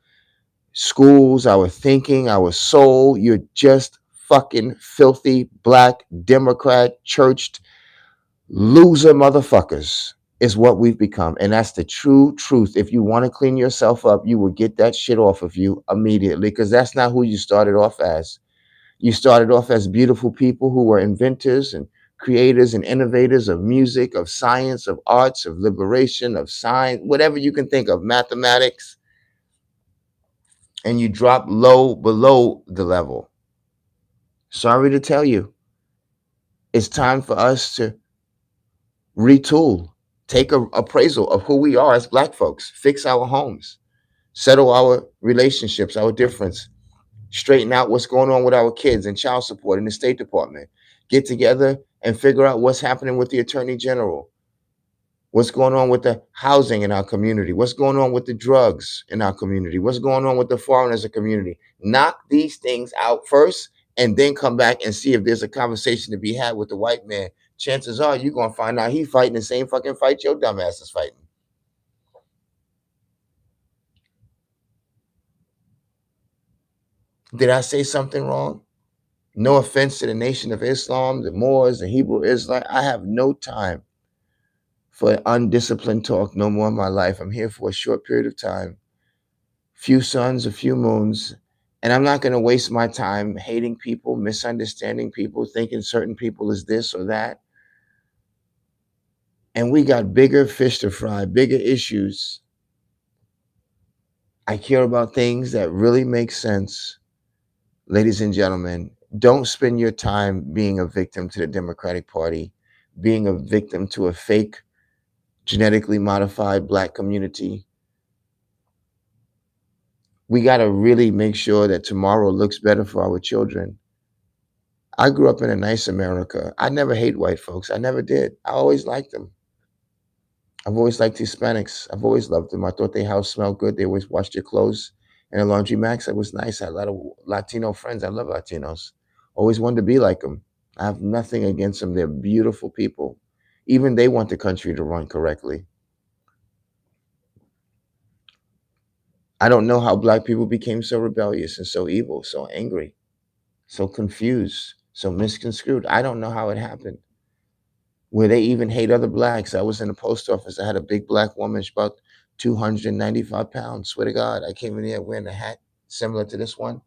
schools, our thinking, our soul. You're just fucking filthy black Democrat churched loser motherfuckers is what we've become. And that's the true truth. If you want to clean yourself up, you will get that shit off of you immediately because that's not who you started off as. You started off as beautiful people who were inventors and creators and innovators of music, of science, of arts, of liberation, of science, whatever you can think of, mathematics, and you drop low below the level. Sorry to tell you, it's time for us to retool, take a appraisal of who we are as black folks, fix our homes, settle our relationships, our difference, straighten out what's going on with our kids and child support in the State Department, get together and figure out what's happening with the Attorney General, what's going on with the housing in our community, what's going on with the drugs in our community, what's going on with the foreigners in community. Knock these things out first and then come back and see if there's a conversation to be had with the white man. Chances are you're going to find out he's fighting the same fucking fight your dumb ass is fighting. Did I say something wrong? No offense to the Nation of Islam, the Moors, the Hebrew Israelite. I have no time for undisciplined talk no more in my life. I'm here for a short period of time, few suns, a few moons, and I'm not going to waste my time hating people, misunderstanding people, thinking certain people is this or that. And we got bigger fish to fry, bigger issues. I care about things that really make sense. Ladies and gentlemen, don't spend your time being a victim to the Democratic Party, being a victim to a fake, genetically modified black community. We got to really make sure that tomorrow looks better for our children. I grew up in a nice America. I never hate white folks. I never did. I always liked them. I've always liked Hispanics. I've always loved them. I thought their house smelled good. They always washed their clothes in a laundry max. It was nice. I had a lot of Latino friends. I love Latinos. Always wanted to be like them. I have nothing against them. They're beautiful people. Even they want the country to run correctly. I don't know how black people became so rebellious and so evil, so angry, so confused, so misconstrued. I don't know how it happened. Where they even hate other blacks. I was in the post office. I had a big black woman. She's about 295 pounds. Swear to God, I came in there wearing a hat similar to this one.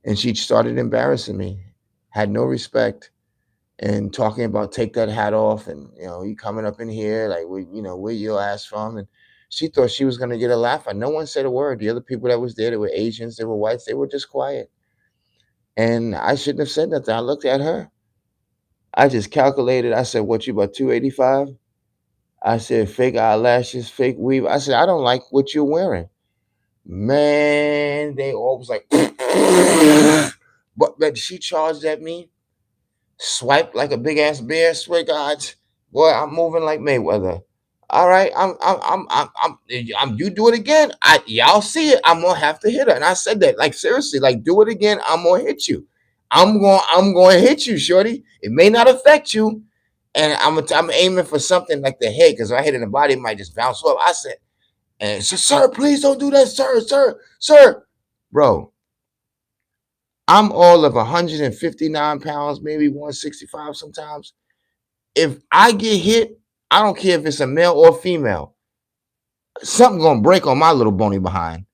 And she started embarrassing me, had no respect, and talking about take that hat off and, you coming up in here, like, where your ass from? And she thought she was going to get a laugh. And no one said a word. The other people that was there, they were Asians, they were whites, they were just quiet. And I shouldn't have said nothing. I looked at her. I just calculated. I said, what, you about 285? I said, fake eyelashes, fake weave. I said, I don't like what you're wearing. Man, they all was like, but she charged at me, swiped like a big ass bear. Swear God, boy, I'm moving like Mayweather. All right, you do it again. Y'all see it. I'm gonna have to hit her. And I said that, like, seriously, like, do it again. I'm gonna hit you. I'm going to hit you, shorty. It may not affect you, and I'm aiming for something like the head because if I hit in the body, it might just bounce off. I said, and she said, sir, please don't do that, sir. Bro, I'm all of 159 pounds, maybe 165 sometimes. If I get hit, I don't care if it's a male or female, something gonna break on my little bony behind.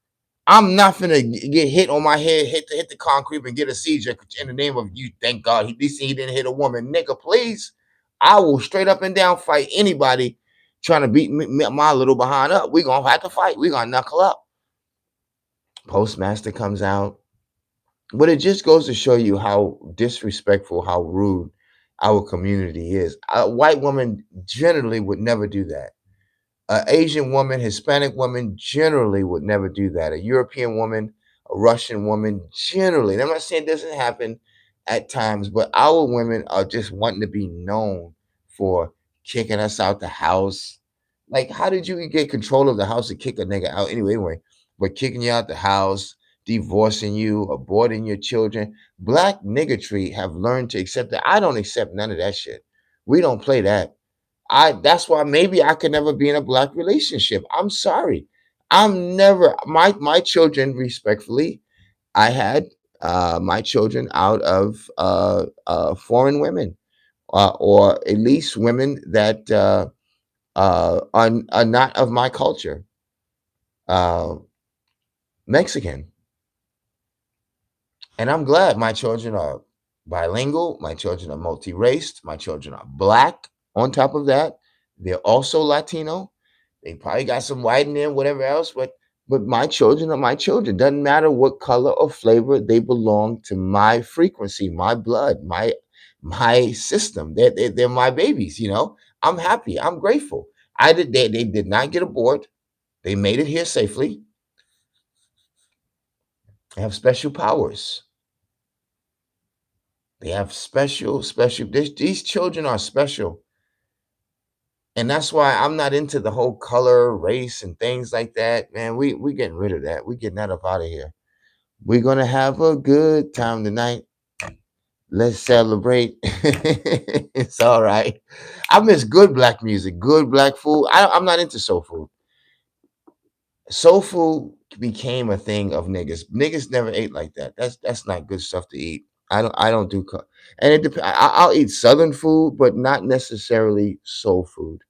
I'm not finna get hit on my head, hit the concrete and get a seizure in the name of you. Thank God he didn't hit a woman. Nigga, please. I will straight up and down fight anybody trying to beat my little behind up. We're going to have to fight. We're going to knuckle up. Postmaster comes out. But it just goes to show you how disrespectful, how rude our community is. A white woman generally would never do that. An Asian woman, Hispanic woman generally would never do that. A European woman, a Russian woman generally. And I'm not saying it doesn't happen at times, but our women are just wanting to be known for kicking us out the house. Like, how did you get control of the house to kick a nigga out? Anyway, but kicking you out the house, divorcing you, aborting your children. Black niggatry have learned to accept that. I don't accept none of that shit. We don't play that. That's why maybe I could never be in a black relationship. I'm sorry. I'm never my children, respectfully, I had my children out of foreign women, or at least women that are not of my culture. Uh, Mexican. And I'm glad my children are bilingual, my children are multi-raced, my children are black. On top of that, they're also Latino. They probably got some white in there, whatever else, but my children are my children. Doesn't matter what color or flavor, they belong to my frequency, my blood, my system. They're my babies, you know. I'm happy. I'm grateful. They did not get aboard. They made it here safely. They have special powers. They have special. These children are special. And that's why I'm not into the whole color, race, and things like that. Man, we getting rid of that. We getting that up out of here. We're gonna have a good time tonight. Let's celebrate. It's all right. I miss good black music, good black food. I'm not into soul food. Soul food became a thing of niggas. Niggas never ate like that. That's not good stuff to eat. I don't do and it depends. I'll eat southern food, but not necessarily soul food.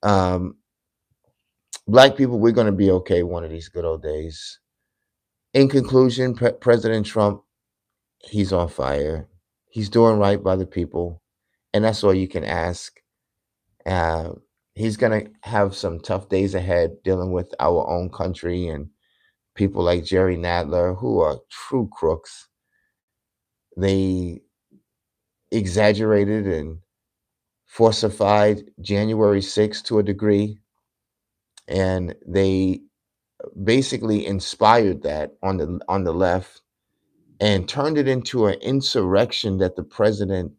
Um, Black people, we're gonna be okay one of these good old days. In conclusion, President Trump, he's on fire. He's doing right by the people, and that's all you can ask. Uh, he's gonna have some tough days ahead dealing with our own country and people like Jerry Nadler, who are true crooks. They exaggerated and falsified January 6th to a degree, and they basically inspired that on the left and turned it into an insurrection that the president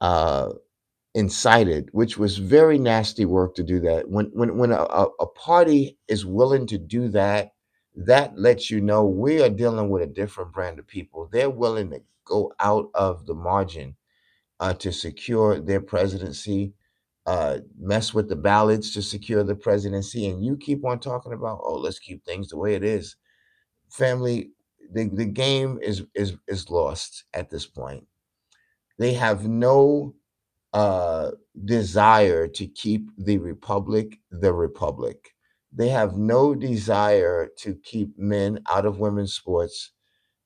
uh, incited, which was very nasty work to do that. When a party is willing to do that, that lets you know we are dealing with a different brand of people. They're willing to go out of the margin to secure their presidency, mess with the ballots to secure the presidency, and you keep on talking about, oh, let's keep things the way it is. Family, the game is lost at this point. They have no uh, desire to keep the republic the republic. They have no desire to keep men out of women's sports,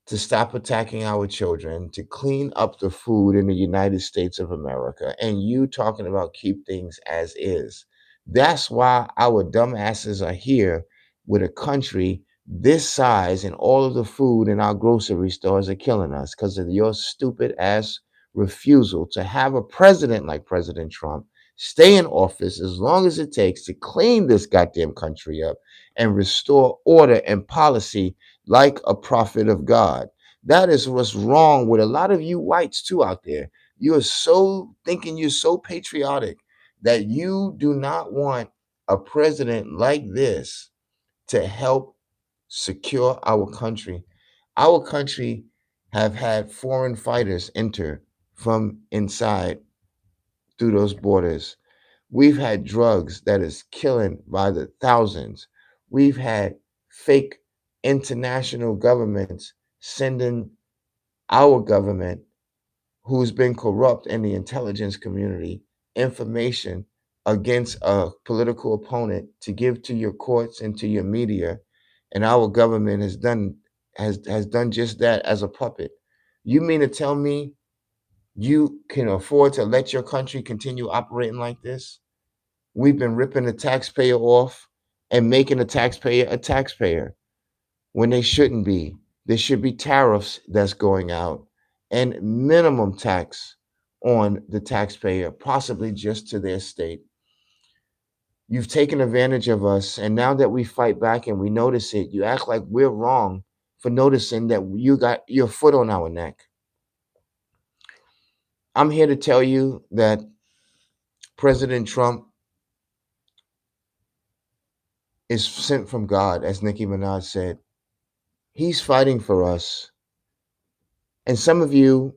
to stop attacking our children, to clean up the food in the United States of America, and you talking about keep things as is. That's why our dumbasses are here with a country this size, and all of the food in our grocery stores are killing us because of your stupid ass refusal to have a president like President Trump stay in office as long as it takes to clean this goddamn country up and restore order and policy like a prophet of God. That is what's wrong with a lot of you whites too out there. You are so thinking you're so patriotic that you do not want a president like this to help secure our country. Our country have had foreign fighters enter from inside through those borders. We've had drugs that is killing by the thousands. We've had fake international governments sending our government, who's been corrupt in the intelligence community, information against a political opponent to give to your courts and to your media. And our government has done just that as a puppet. You mean to tell me you can afford to let your country continue operating like this? We've been ripping the taxpayer off and making the taxpayer a taxpayer when they shouldn't be. There should be tariffs that's going out and minimum tax on the taxpayer, possibly just to their state. You've taken advantage of us, and now that we fight back and we notice it, you act like we're wrong for noticing that you got your foot on our neck. I'm here to tell you that President Trump is sent from God, as Nicki Minaj said. He's fighting for us. And some of you,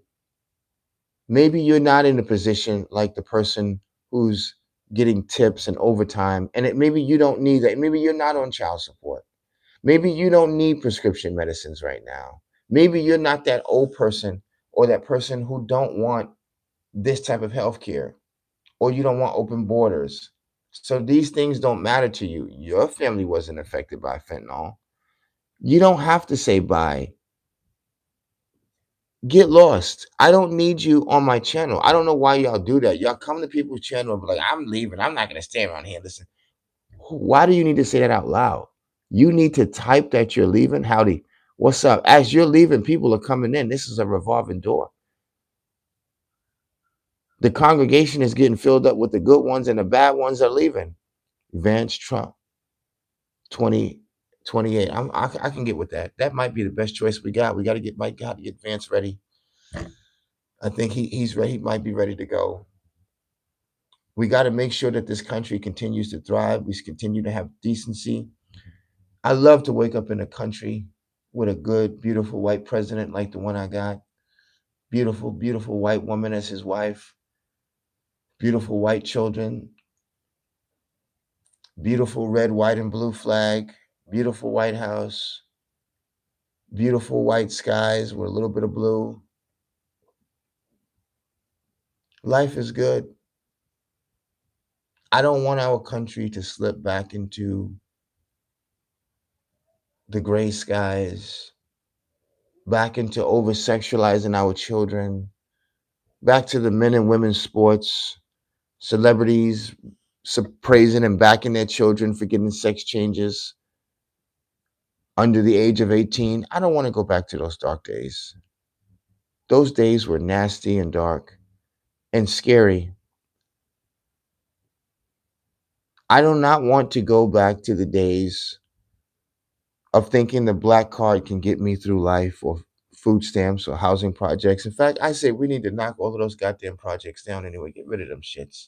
maybe you're not in a position like the person who's getting tips and overtime, and maybe you don't need that. Maybe you're not on child support. Maybe you don't need prescription medicines right now. Maybe you're not that old person or that person who don't want this type of health care, or you don't want open borders. So these things don't matter to you. Your family wasn't affected by fentanyl. You don't have to say bye. Get lost. I don't need you on my channel. I don't know why y'all do that. Y'all come to people's channel and be like, I'm leaving. I'm not going to stay around here. Listen, why do you need to say that out loud? You need to type that you're leaving. Howdy. What's up? As you're leaving, people are coming in. This is a revolving door. The congregation is getting filled up with the good ones, and the bad ones are leaving. Vance Trump, 2028. I can get with that. That might be the best choice we got. We got to get Mike got to get Vance ready. I think he's ready. He might be ready to go. We got to make sure that this country continues to thrive. We continue to have decency. I love to wake up in a country with a good, beautiful white president like the one I got. Beautiful, beautiful white woman as his wife. Beautiful white children. Beautiful red, white, and blue flag. Beautiful White House. Beautiful white skies with a little bit of blue. Life is good. I don't want our country to slip back into the gray skies, back into over sexualizing our children, back to the men and women's sports, celebrities praising and backing their children for getting sex changes under the age of 18. I don't want to go back to those dark days. Those days were nasty and dark and scary. I do not want to go back to the days of thinking the black card can get me through life, or food stamps or housing projects. In fact, I say we need to knock all of those goddamn projects down anyway. Get rid of them shits.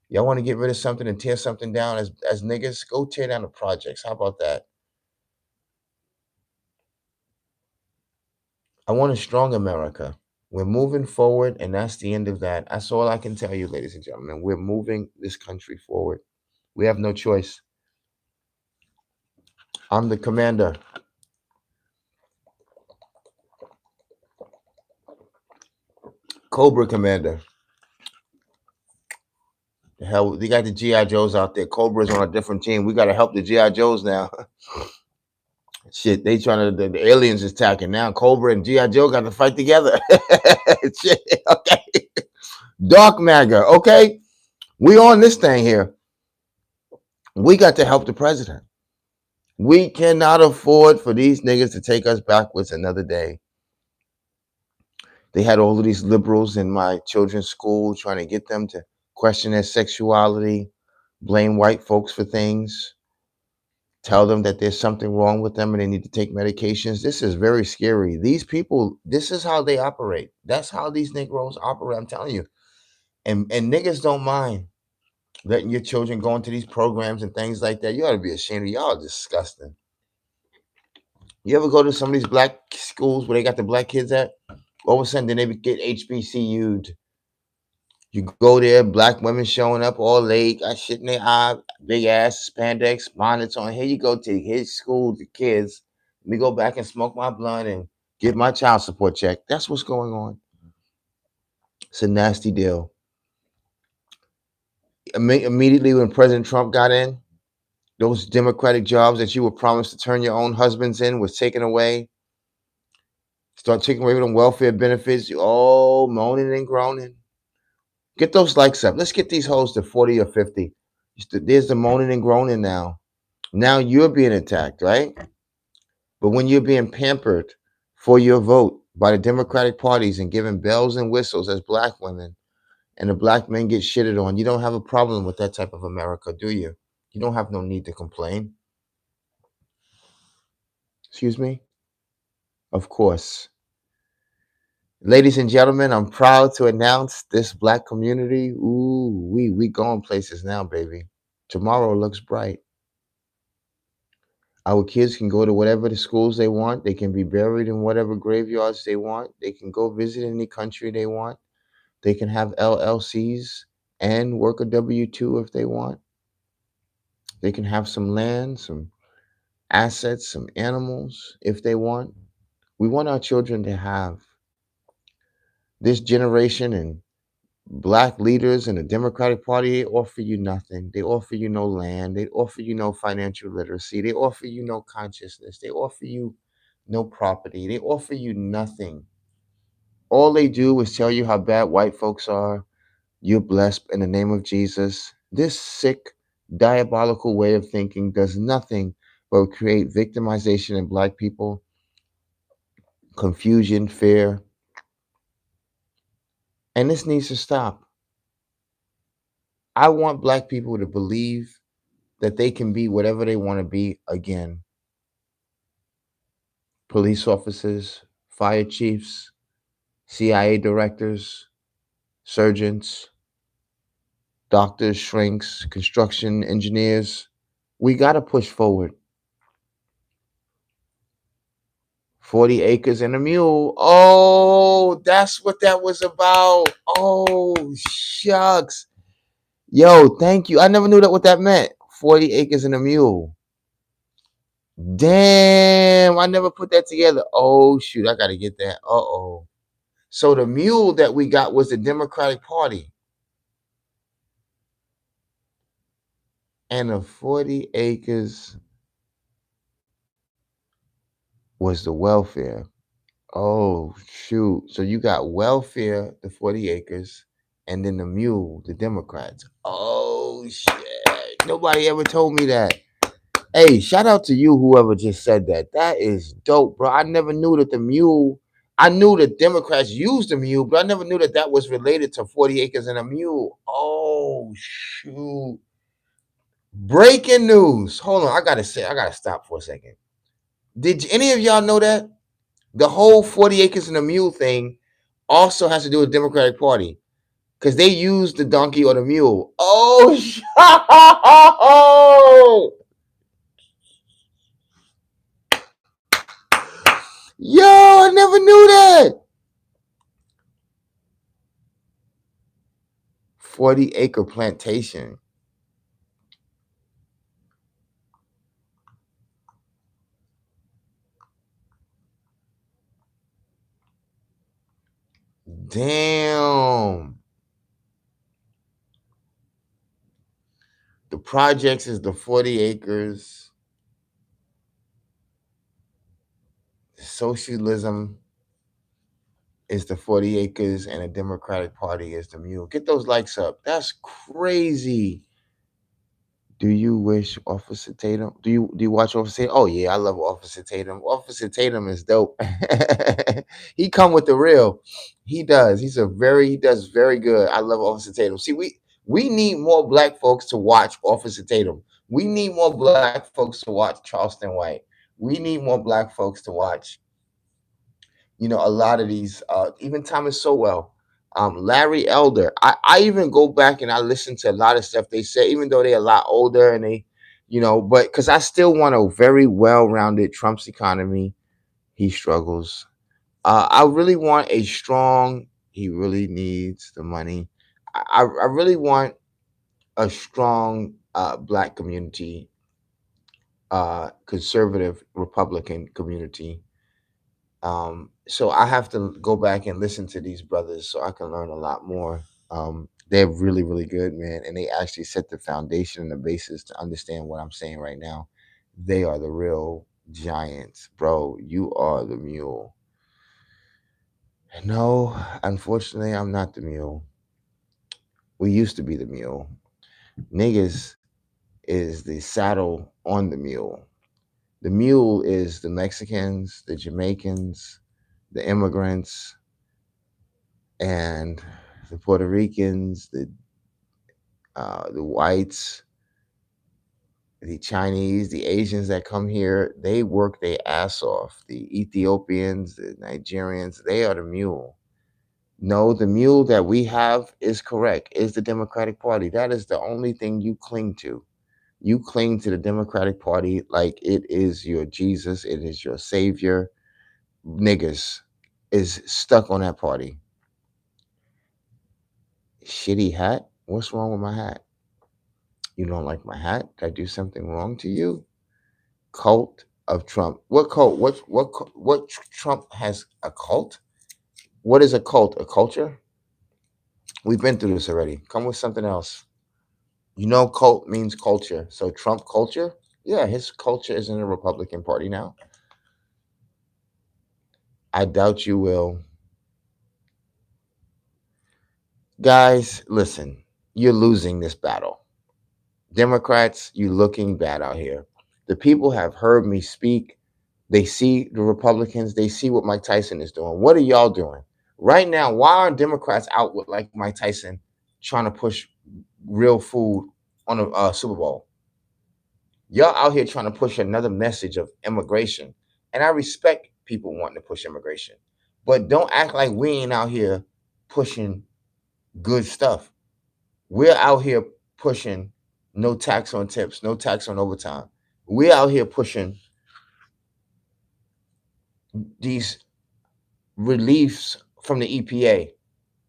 Y'all want to get rid of something and tear something down as niggas? Go tear down the projects. How about that? I want a strong America. We're moving forward, and that's the end of that. That's all I can tell you, ladies and gentlemen. We're moving this country forward. We have no choice. I'm the commander. Cobra Commander. The hell, they got the GI Joes out there. Cobra's on a different team. We got to help the GI Joes now. Shit, they trying to. The aliens is attacking now. Cobra and GI Joe got to fight together. Shit, okay. Dark Maga. Okay, we on this thing here. We got to help the president. We cannot afford for these niggas to take us backwards another day. They had all of these liberals in my children's school trying to get them to question their sexuality, blame white folks for things, tell them that there's something wrong with them and they need to take medications. This is very scary. These people, this is how they operate. That's how these Negroes operate, I'm telling you. And niggas don't mind letting your children go into these programs and things like that. You ought to be ashamed of y'all. Disgusting. You ever go to some of these black schools where they got the black kids at? All of a sudden, then they get HBCU'd. You go there, black women showing up all late, got shit in their eye, big ass spandex bonnets on. Here you go to his school, the kids. Let me go back and smoke my blunt and get my child support check. That's what's going on. It's a nasty deal. Immediately when President Trump got in, those Democratic jobs that you were promised to turn your own husbands in was taken away. Start taking away them welfare benefits. You all moaning and groaning. Get those likes up. Let's get these hoes to 40 or 50. There's the moaning and groaning now. Now you're being attacked, right? But when you're being pampered for your vote by the Democratic parties and given bells and whistles as black women, and the black men get shitted on, you don't have a problem with that type of America, do you? You don't have no need to complain. Excuse me? Of course. Ladies and gentlemen, I'm proud to announce this black community. Ooh, we going places now, baby. Tomorrow looks bright. Our kids can go to whatever the schools they want. They can be buried in whatever graveyards they want. They can go visit any country they want. They can have LLCs and work a W-2 if they want. They can have some land, some assets, some animals if they want. We want our children to have this generation, and black leaders in the Democratic Party, they offer you nothing. They offer you no land. They offer you no financial literacy. They offer you no consciousness. They offer you no property. They offer you nothing. All they do is tell you how bad white folks are. You're blessed in the name of Jesus. This sick, diabolical way of thinking does nothing but create victimization in black people, confusion, fear, and this needs to stop. I want black people to believe that they can be whatever they want to be again. Police officers, fire chiefs, CIA directors, surgeons, doctors, shrinks, construction engineers. We got to push forward. 40 acres and a mule. Oh, that's what that was about. Oh, shucks. Yo, thank you. I never knew that what that meant. 40 acres and a mule. Damn, I never put that together. Oh, shoot, I got to get that. Uh-oh. So the mule that we got was the Democratic Party. And the 40 acres was the welfare. Oh, shoot. So you got welfare, the 40 acres, and then the mule, the Democrats. Oh, shit. Nobody ever told me that. Hey, shout out to you, whoever just said that. That is dope, bro. I never knew that the mule, I knew the Democrats used the mule, but I never knew that that was related to 40 acres and a mule. Oh, shoot. Breaking news. Hold on. I got to stop for a second. Did any of y'all know that? The whole 40 acres and a mule thing also has to do with the Democratic Party because they used the donkey or the mule. Oh, yo, I never knew that. 40-acre plantation. Damn. The projects is the 40 acres. Socialism is the 40 acres, and the Democratic Party is the mule. Get those likes up. That's crazy. Do you wish Officer Tatum? Do you watch Officer Tatum? Oh yeah, I love Officer Tatum. Officer Tatum is dope. He come with the real. He does. He does very good. I love Officer Tatum. See, we need more black folks to watch Officer Tatum. We need more black folks to watch Charleston White. We need more black folks to watch, a lot of these, even Thomas Sowell, Larry Elder. I even go back and I listen to a lot of stuff they say, even though they're a lot older and they, but because I still want a very well-rounded Trump's economy. He struggles. I really want a strong, he really needs the money. I really want a strong black community, conservative Republican community. So I have to go back and listen to these brothers so I can learn a lot more. They're really, really good, man, and they actually set the foundation and the basis to understand what I'm saying right now. They are the real giants, bro. You are the mule. No, unfortunately, I'm not the mule. We used to be the mule. Niggas is the saddle on the mule. The mule is the Mexicans, the Jamaicans, the immigrants, and the Puerto Ricans, the whites, the Chinese, the Asians that come here. They work their ass off. The Ethiopians, the Nigerians, they are the mule. No, the mule that we have is correct, is the Democratic Party. That is the only thing you cling to. You cling to the Democratic Party like it is your Jesus, it is your savior. Niggas is stuck on that party. Shitty hat? What's wrong with my hat? You don't like my hat? Did I do something wrong to you? Cult of Trump. What cult? What Trump has a cult? What is a cult? A culture? We've been through this already. Come with something else. You know, cult means culture. So Trump culture? Yeah, his culture is in the Republican Party now. I doubt you will. Guys, listen, you're losing this battle. Democrats, you looking bad out here. The people have heard me speak. They see the Republicans. They see what Mike Tyson is doing. What are y'all doing? Right now, why aren't Democrats out with like Mike Tyson trying to push real food on a Super Bowl? Y'all out here trying to push another message of immigration. And I respect people wanting to push immigration. But don't act like we ain't out here pushing good stuff. We're out here pushing no tax on tips, no tax on overtime. We're out here pushing these reliefs from the EPA.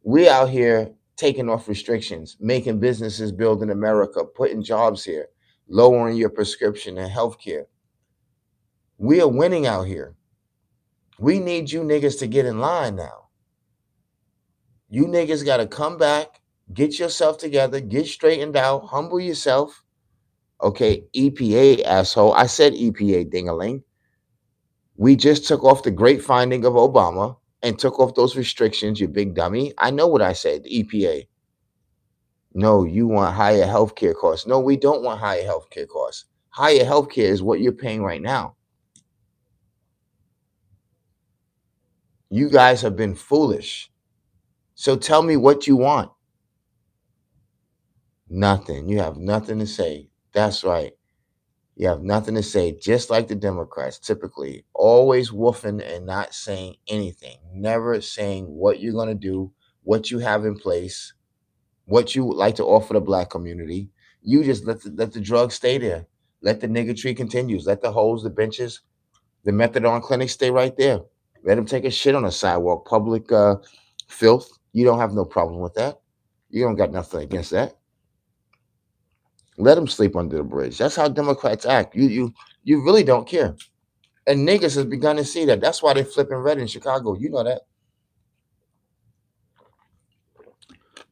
We're out here taking off restrictions, making businesses build in America, putting jobs here, lowering your prescription and healthcare. We are winning out here. We need you niggas to get in line now. You niggas got to come back, get yourself together, get straightened out, humble yourself. Okay, EPA, asshole. I said EPA, dingaling. We just took off the great finding of Obama and took off those restrictions, you big dummy. I know what I said, the EPA. No, you want higher healthcare costs. No, we don't want higher healthcare costs. Higher healthcare is what you're paying right now. You guys have been foolish. So tell me what you want. Nothing. You have nothing to say. That's right. You have nothing to say, just like the Democrats, typically, always woofing and not saying anything, never saying what you're going to do, what you have in place, what you would like to offer the black community. You just let the drugs stay there. Let the niggatry continues. Let the holes, the benches, the methadone clinics stay right there. Let them take a shit on the sidewalk, public filth. You don't have no problem with that. You don't got nothing against that. Let them sleep under the bridge. That's how Democrats act. You really don't care. And niggas has begun to see that. That's why they're flipping red in Chicago. You know that.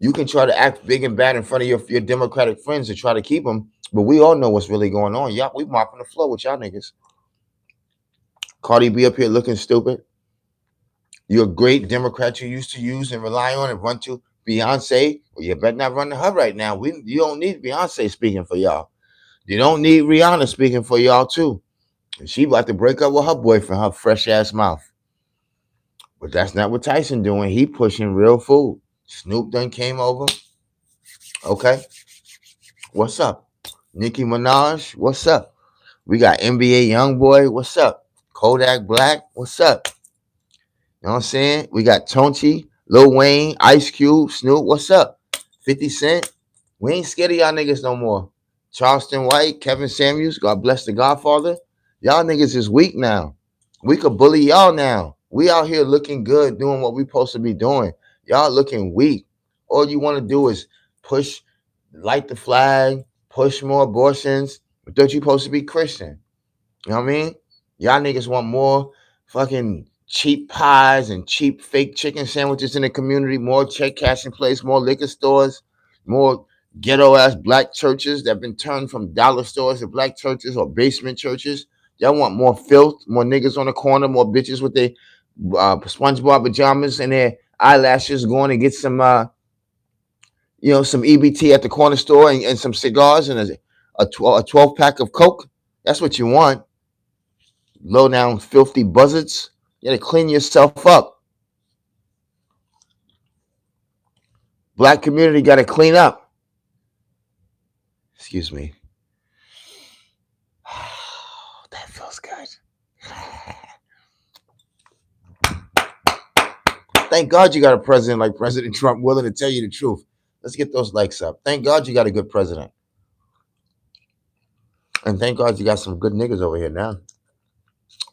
You can try to act big and bad in front of your Democratic friends to try to keep them, but we all know what's really going on. Y'all, we mopping the floor with y'all niggas. Cardi B up here looking stupid. You're a great Democrat you used to use and rely on and run to. Beyonce, well, you better not run to her right now. You don't need Beyonce speaking for y'all. You don't need Rihanna speaking for y'all too. And she about to break up with her boyfriend, her fresh ass mouth. But that's not what Tyson doing. He pushing real food. Snoop done came over. Okay. What's up? Nicki Minaj, what's up? We got NBA Youngboy, what's up? Kodak Black, what's up? You know what I'm saying? We got Tonchi, Lil Wayne, Ice Cube, Snoop, what's up? 50 Cent. We ain't scared of y'all niggas no more. Charleston White, Kevin Samuels, God bless the Godfather. Y'all niggas is weak now. We could bully y'all now. We out here looking good, doing what we supposed to be doing. Y'all looking weak. All you want to do is push, light the flag, push more abortions. But don't you supposed to be Christian? You know what I mean? Y'all niggas want more fucking cheap pies and cheap fake chicken sandwiches in the community, more check cashing place, more liquor stores, more ghetto ass black churches that have been turned from dollar stores to black churches or basement churches. Y'all want more filth, more niggas on the corner, more bitches with their SpongeBob pajamas and their eyelashes going to get some some EBT at the corner store and some cigars and A 12 pack of Coke. That's what you want. Low down, filthy buzzards. You gotta clean yourself up. Black community gotta clean up. Excuse me. That feels good. Thank God you got a president like President Trump willing to tell you the truth. Let's get those likes up. Thank God you got a good president. And thank God you got some good niggas over here now.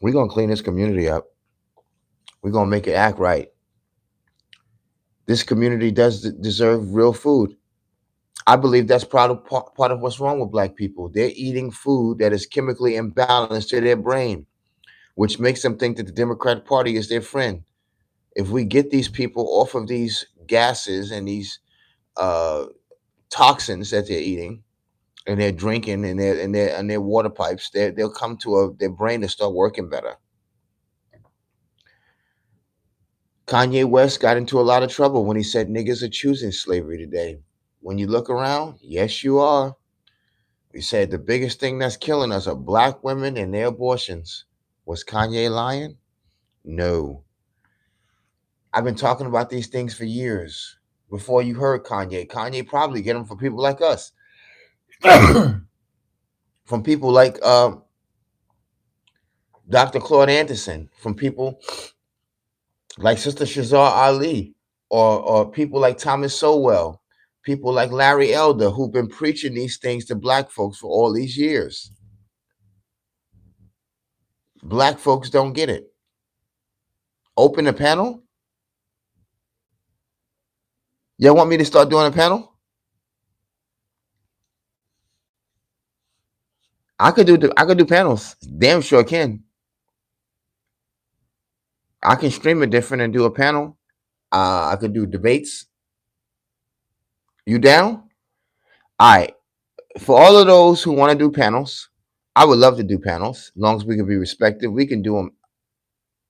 We're going to clean this community up. We're going to make it act right. This community does deserve real food. I believe that's part of what's wrong with black people. They're eating food that is chemically imbalanced to their brain, which makes them think that the Democratic Party is their friend. If we get these people off of these gases and these uh, toxins that they're eating and they're drinking and their water pipes, they'll come to their brain to start working better. Kanye West got into a lot of trouble when he said niggas are choosing slavery today. When you look around, yes, you are. He said the biggest thing that's killing us are black women and their abortions. Was Kanye lying? No. I've been talking about these things for years. Before you heard Kanye, Kanye probably get them from people like us, from people like Dr. Claude Anderson, from people like Sister Shazar Ali, or people like Thomas Sowell, people like Larry Elder, who've been preaching these things to black folks for all these years. Black folks don't get it. Open a panel? Y'all want me to start doing a panel? I could do panels. Damn sure can. I can stream it different and do a panel. I could do debates. You down? All right. For all of those who want to do panels, I would love to do panels. As long as we can be respected, we can do them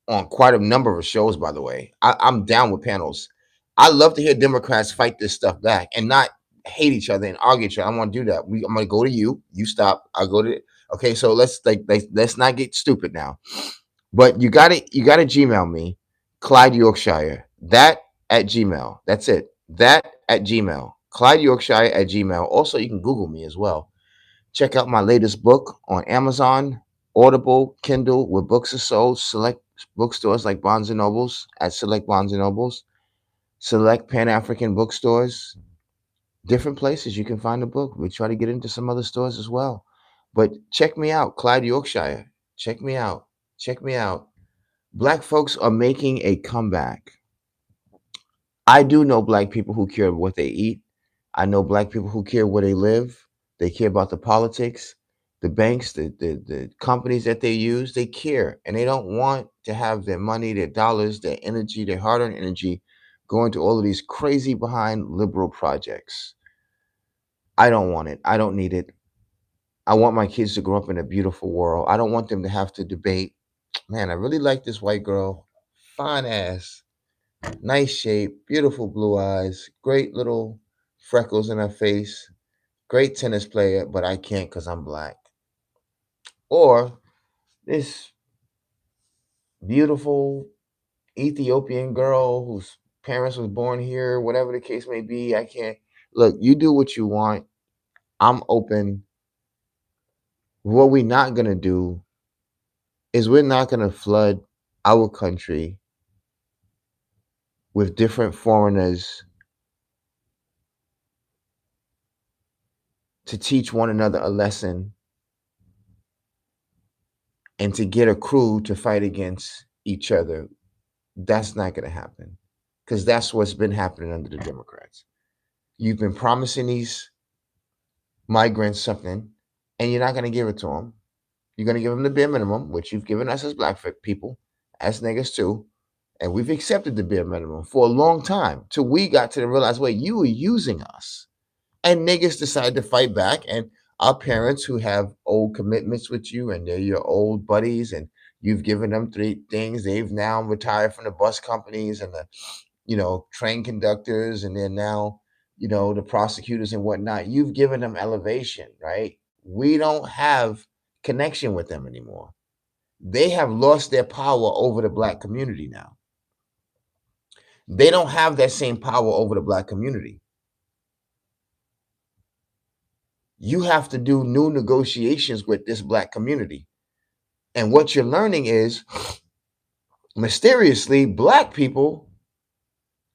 on quite a number of shows, by the way. I'm down with panels. I love to hear Democrats fight this stuff back and not hate each other and argue each other. I want to do that. I'm gonna go to you. You stop. I'll go to. Okay, so let's not get stupid now. But you gotta Gmail me, Clyde Yorkshire. That at Gmail. That's it. That at Gmail. Clyde Yorkshire at Gmail. Also, you can Google me as well. Check out my latest book on Amazon, Audible, Kindle, where books are sold. Select bookstores like Barnes and Nobles at select Barnes and Nobles, select Pan African bookstores, different places you can find a book. We try to get into some other stores as well. But check me out, Clyde Yorkshire. Check me out. Check me out. Black folks are making a comeback. I do know black people who care what they eat. I know black people who care where they live. They care about the politics, the banks, the companies that they use. They care and they don't want to have their money, their dollars, their energy, their hard earned energy going to all of these crazy behind liberal projects. I don't want it. I don't need it. I want my kids to grow up in a beautiful world. I don't want them to have to debate. Man, I really like this white girl. Fine ass. Nice shape, beautiful blue eyes, great little freckles in her face, great tennis player, but I can't because I'm black. Or this beautiful Ethiopian girl whose parents was born here, whatever the case may be, I can't. Look, you do what you want. I'm open. What we're not going to do is we're not going to flood our country with different foreigners to teach one another a lesson and to get a crew to fight against each other. That's not going to happen because that's what's been happening under the Democrats. You've been promising these migrants something and you're not going to give it to them. You're going to give them the bare minimum, which you've given us as black people, as niggas too. And we've accepted the bare minimum for a long time till we got to realize, wait, you were using us. And niggas decided to fight back. And our parents who have old commitments with you and they're your old buddies and you've given them three things. They've now retired from the bus companies and the, train conductors, and they're now, the prosecutors and whatnot. You've given them elevation, right? We don't have connection with them anymore. They have lost their power over the black community now. They don't have that same power over the black community. You have to do new negotiations with this black community. And what you're learning is mysteriously, black people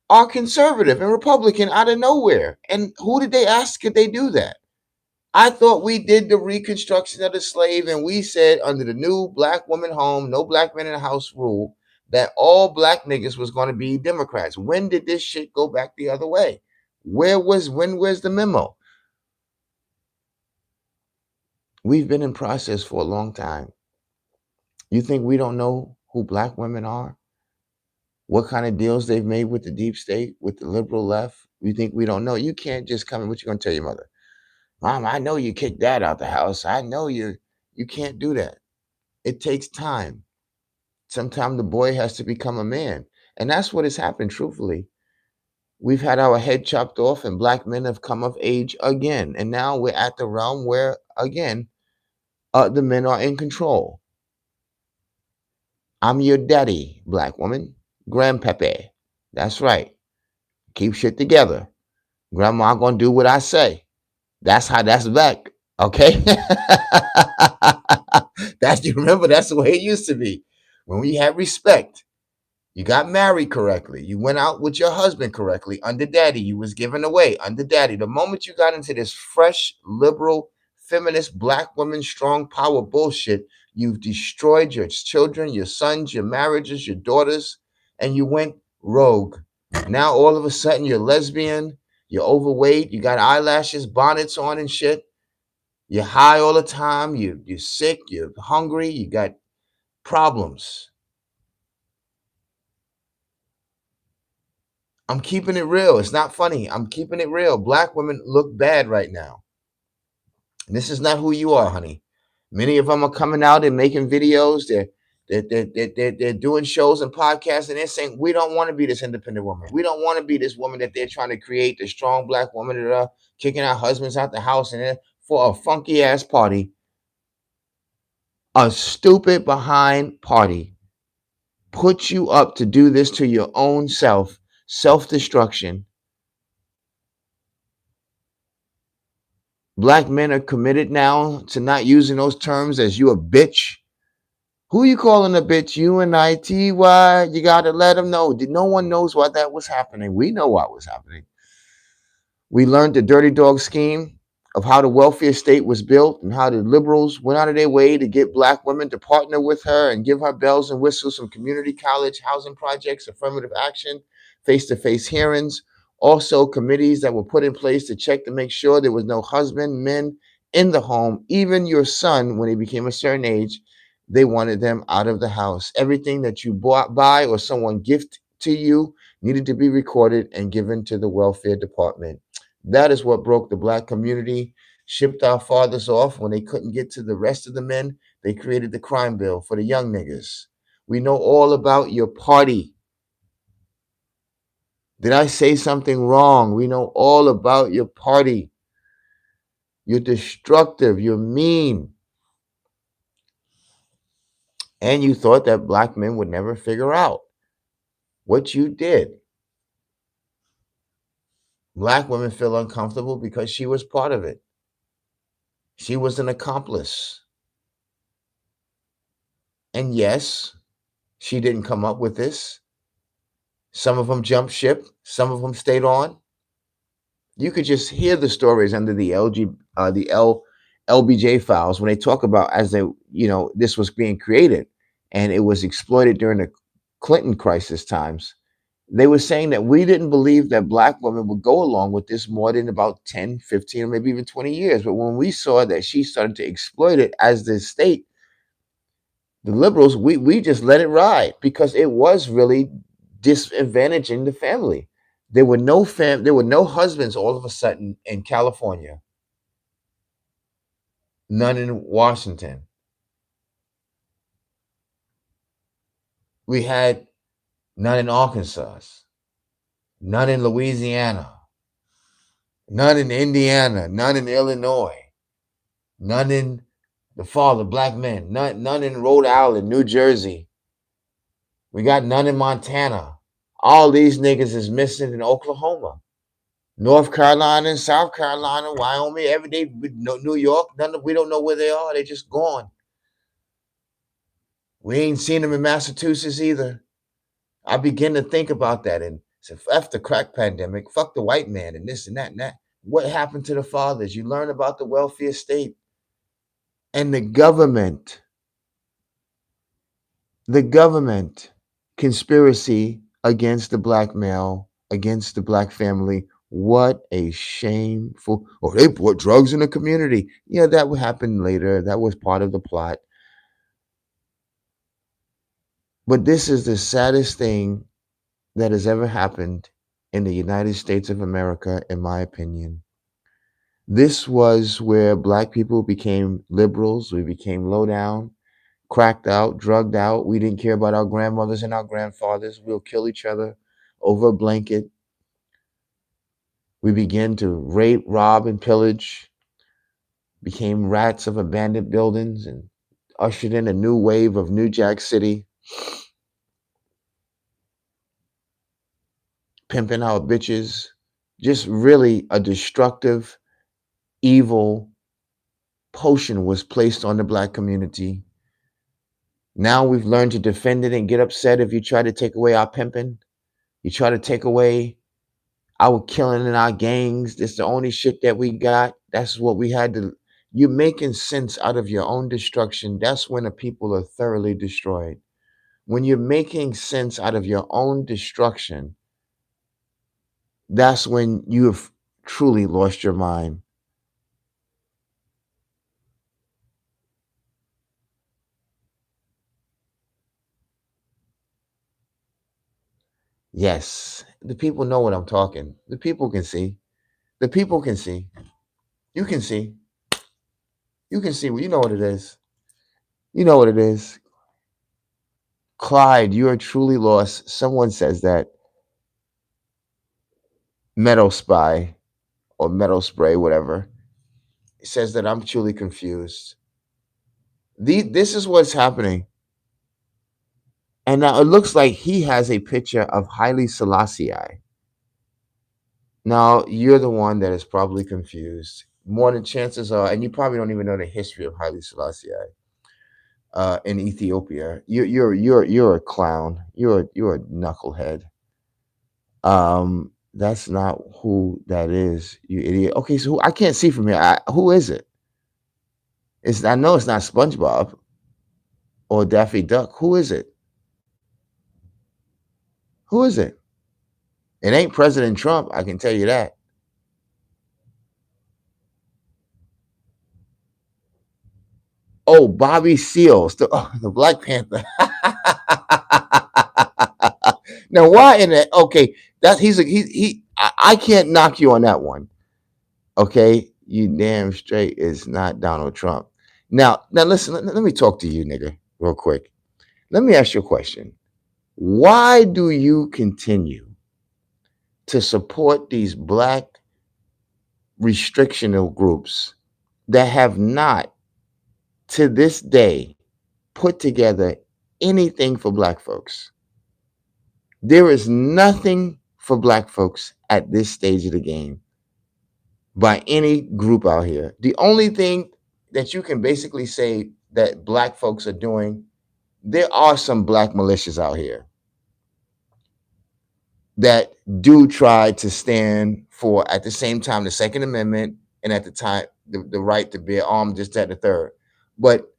are conservative and Republican out of nowhere. And who did they ask could they do that? I thought we did the reconstruction of the slave and we said under the new black woman home, no black men in the house rule, that all black niggas was going to be Democrats. When did this shit go back the other way? Where's the memo? We've been in process for a long time. You think we don't know who black women are? What kind of deals they've made with the deep state, with the liberal left? You think we don't know? You can't just come in. What you gonna tell your mother? Mom, I know you kicked dad out the house. I know you can't do that. It takes time. Sometimes the boy has to become a man. And that's what has happened, truthfully. We've had our head chopped off and black men have come of age again. And now we're at the realm where, again, the men are in control. I'm your daddy, black woman. Grandpappy. That's right. Keep shit together. Grandma gonna do what I say. That's how that's back. Okay. You remember that's the way it used to be. When we had respect, you got married correctly. You went out with your husband correctly. Under daddy, you was given away. Under daddy. The moment you got into this fresh, liberal, feminist, black woman, strong power bullshit, you've destroyed your children, your sons, your marriages, your daughters, and you went rogue. Now all of a sudden you're lesbian, you're overweight, you got eyelashes, bonnets on and shit. You're high all the time, you're sick, you're hungry, you got problems. I'm keeping it real. It's not funny. I'm keeping it real. Black women look bad right now. This is not who you are, honey. Many of them are coming out and making videos. They're doing shows and podcasts, and they're saying, we don't want to be this independent woman. We don't want to be this woman that they're trying to create, the strong black woman that are kicking our husbands out the house and for a funky ass party, a stupid behind party. Put you up to do this to your own self-destruction. Black men are committed now to not using those terms as you a bitch. Who you calling a bitch? U-N-I-T-Y. You got to let them know. No one knows why that was happening. We know what was happening. We learned the dirty dog scheme of how the welfare state was built and how the liberals went out of their way to get black women to partner with her and give her bells and whistles from community college, housing projects, affirmative action, face-to-face hearings, also committees that were put in place to check to make sure there was no husband, men in the home, even your son, when he became a certain age, they wanted them out of the house. Everything that you bought, buy, or someone gift to you needed to be recorded and given to the welfare department. That is what broke the black community, shipped our fathers off when they couldn't get to the rest of the men. They created the crime bill for the young niggas. We know all about your party. Did I say something wrong? We know all about your party. You're destructive. You're mean. And you thought that black men would never figure out what you did. Black women feel uncomfortable because she was part of it. She was an accomplice. And yes, she didn't come up with this. Some of them jumped ship. Some of them stayed on. You could just hear the stories under the LBJ files when they talk about as they, this was being created and it was exploited during the Clinton crisis times. They were saying that we didn't believe that black women would go along with this more than about 10, 15, or maybe even 20 years. But when we saw that she started to exploit it as the state, the liberals, we just let it ride because it was really disadvantaging the family. There were no husbands all of a sudden in California, none in Washington. We had none in Arkansas, none in Louisiana, none in Indiana, none in Illinois, none in the fall of black men, none in Rhode Island, New Jersey. We got none in Montana. All these niggas is missing in Oklahoma, North Carolina, and South Carolina, Wyoming, every day, New York. We don't know where they are. They just gone. We ain't seen them in Massachusetts either. I begin to think about that and say, F the crack pandemic, fuck the white man and this and that and that. What happened to the fathers? You learn about the welfare state and the government conspiracy against the black male, against the black family. What a shameful, oh, they put drugs in the community. Yeah, that would happen later. That was part of the plot. But this is the saddest thing that has ever happened in the United States of America, in my opinion. This was where black people became liberals. We became low down, cracked out, drugged out. We didn't care about our grandmothers and our grandfathers. We'll kill each other over a blanket. We began to rape, rob, and pillage, became rats of abandoned buildings, and ushered in a new wave of New Jack City, pimping out bitches. Just really a destructive, evil potion was placed on the black community. Now we've learned to defend it and get upset if you try to take away our pimping. You try to take away our killing in our gangs. That's the only shit that we got. That's what we had to. You're making sense out of your own destruction. That's when the people are thoroughly destroyed. When you're making sense out of your own destruction, that's when you have truly lost your mind. Yes, the people know what I'm talking. The people can see. The people can see. You can see. You can see. Well, you know what it is. You know what it is. Clyde, you are truly lost. Someone says that metal spy or metal spray, whatever, says that I'm truly confused. This is what's happening. And now it looks like he has a picture of Haile Selassie. Now you're the one that is probably confused. More than chances are, and you probably don't even know the history of Haile Selassie in Ethiopia. You're a clown. You're a knucklehead. That's not who that is, you idiot. Okay, so I can't see from here. Who is it? I know it's not SpongeBob or Daffy Duck. Who is it? Who is it? It ain't President Trump. I can tell you that. Oh, Bobby Seals, the Black Panther. Now, why in the okay? That I can't knock you on that one. Okay, you damn straight is not Donald Trump. Now listen. Let me talk to you, nigga, real quick. Let me ask you a question. Why do you continue to support these black restrictional groups that have not, to this day, put together anything for black folks? There is nothing for black folks at this stage of the game by any group out here. The only thing that you can basically say that black folks are doing, there are some black militias out here that do try to stand for, at the same time, the Second Amendment, and at the time the right to bear arms, just that, the third. But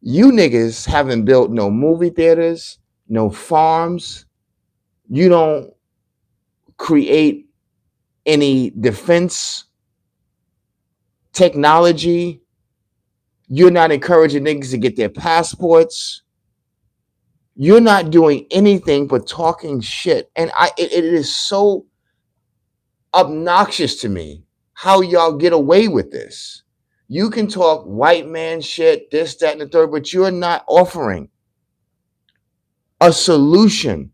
you niggas haven't built no movie theaters, no farms. You don't create any defense technology. You're not encouraging niggas to get their passports. You're not doing anything but talking shit. And it is so obnoxious to me how y'all get away with this. You can talk white man shit, this, that, and the third, but you're not offering a solution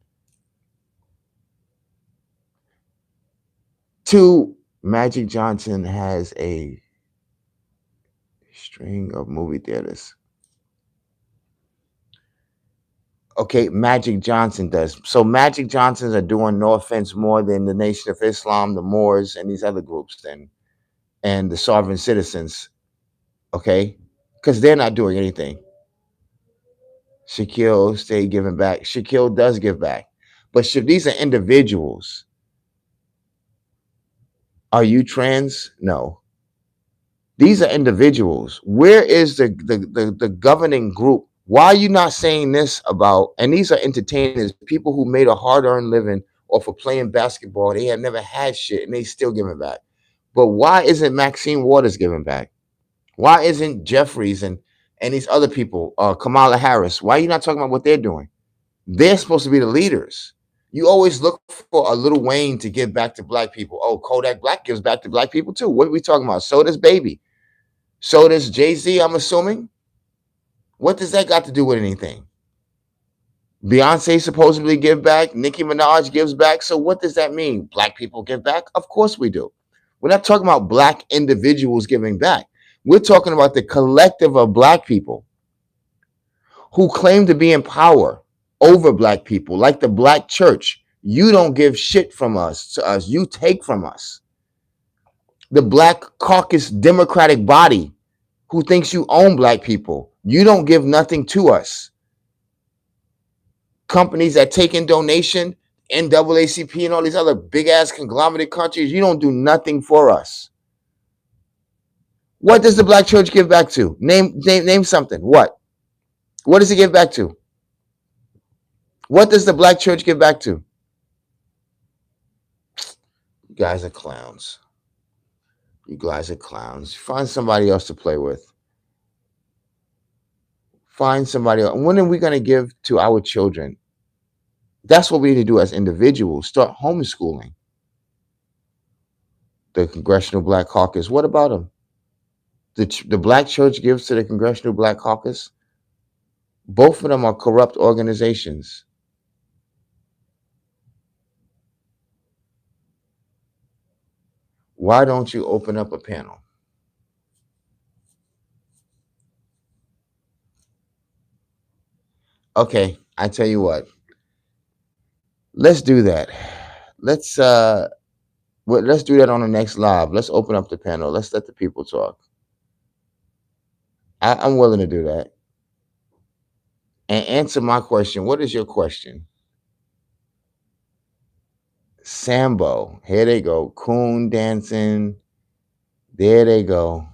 to. Magic Johnson has a String of movie theaters. Okay, Magic Johnson does. So Magic Johnsons are doing, no offense, more than the Nation of Islam, the Moors, and these other groups, then, and the sovereign citizens. Okay, because they're not doing anything. Shaquille stay giving back. Shaquille does give back, but these are individuals. Are you trans? No. These are individuals. Where is the governing group? Why are you not saying this about? And these are entertainers, people who made a hard-earned living off of playing basketball. They have never had shit, and they still giving back. But why isn't Maxine Waters giving back? Why isn't Jeffries and these other people, Kamala Harris? Why are you not talking about what they're doing? They're supposed to be the leaders. You always look for a Little Wayne to give back to black people. Oh, Kodak Black gives back to black people too. What are we talking about? So does Baby. So does Jay-Z, I'm assuming. What does that got to do with anything? Beyonce supposedly give back. Nicki Minaj gives back. So what does that mean? Black people give back? Of course we do. We're not talking about black individuals giving back. We're talking about the collective of black people who claim to be in power over black people, like the black church. You don't give shit from us to us. You take from us. The Black Caucus Democratic body who thinks you own black people. You don't give nothing to us. Companies that take in donation, NAACP and all these other big ass conglomerate countries, you don't do nothing for us. What does the black church give back to? Name something. What? What does it give back to? What does the black church give back to? You guys are clowns. You guys are clowns. Find somebody else to play with. Find somebody else. When are we going to give to our children? That's what we need to do as individuals. Start homeschooling. The Congressional Black Caucus. What about them? The Black Church gives to the Congressional Black Caucus. Both of them are corrupt organizations. Why don't you open up a panel? Okay, I tell you what. Let's do that. Let's let's do that on the next live. Let's open up the panel. Let's let the people talk. I'm willing to do that. And answer my question. What is your question? Sambo. Here they go. Coon dancing. There they go.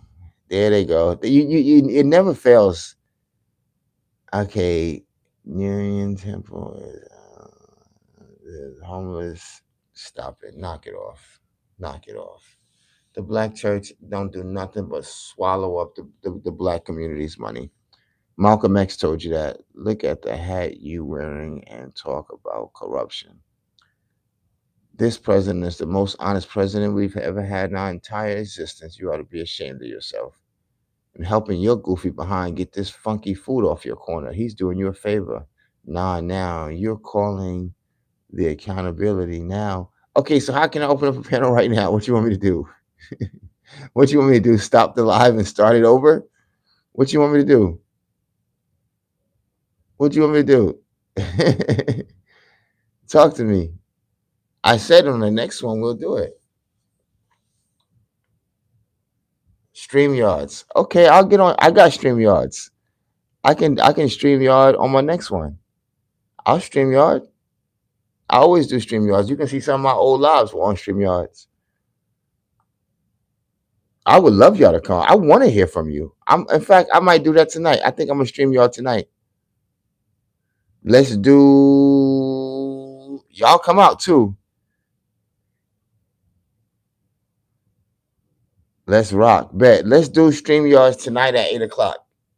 There they go. It never fails. Okay. Union Temple is homeless. Stop it. Knock it off. Knock it off. The black church don't do nothing but swallow up the black community's money. Malcolm X told you that. Look at the hat you wearing and talk about corruption. This president is the most honest president we've ever had in our entire existence. You ought to be ashamed of yourself. And helping your goofy behind get this funky food off your corner. He's doing you a favor. Nah, now you're calling the accountability now. Okay, so how can I open up a panel right now? What you want me to do? What you want me to do? Stop the live and start it over? What you want me to do? What you want me to do? Talk to me. I said on the next one we'll do it. StreamYards. Okay, I'll get on. I got StreamYards. I can StreamYard on my next one. I'll StreamYard. I always do StreamYards. You can see some of my old lives on StreamYards. I would love y'all to come. I want to hear from you. In fact, I might do that tonight. I think I'm gonna StreamYard tonight. Let's do. Y'all come out too. Let's rock. Bet. Let's do StreamYards tonight at 8 o'clock.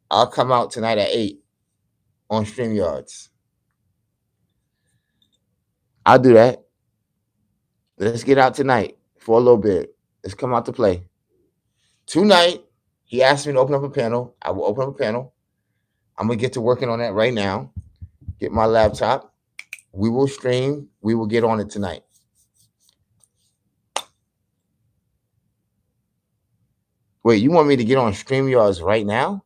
I'll come out tonight at 8 on StreamYards. I'll do that. Let's get out tonight for a little bit. Let's come out to play. Tonight, he asked me to open up a panel. I will open up a panel. I'm gonna get to working on that right now. Get my laptop. We will stream. We will get on it tonight. Wait, you want me to get on StreamYards right now?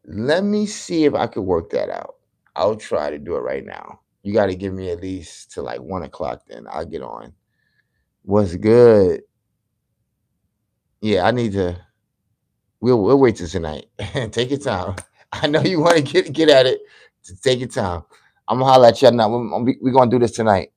Let me see if I could work that out. I'll try to do it right now. You got to give me at least to like 1 o'clock, then I'll get on. What's good? Yeah, I need to. We'll wait till tonight. Take your time. I know you want to get at it. Take your time. I'm gonna holler at you now. We're gonna do this tonight.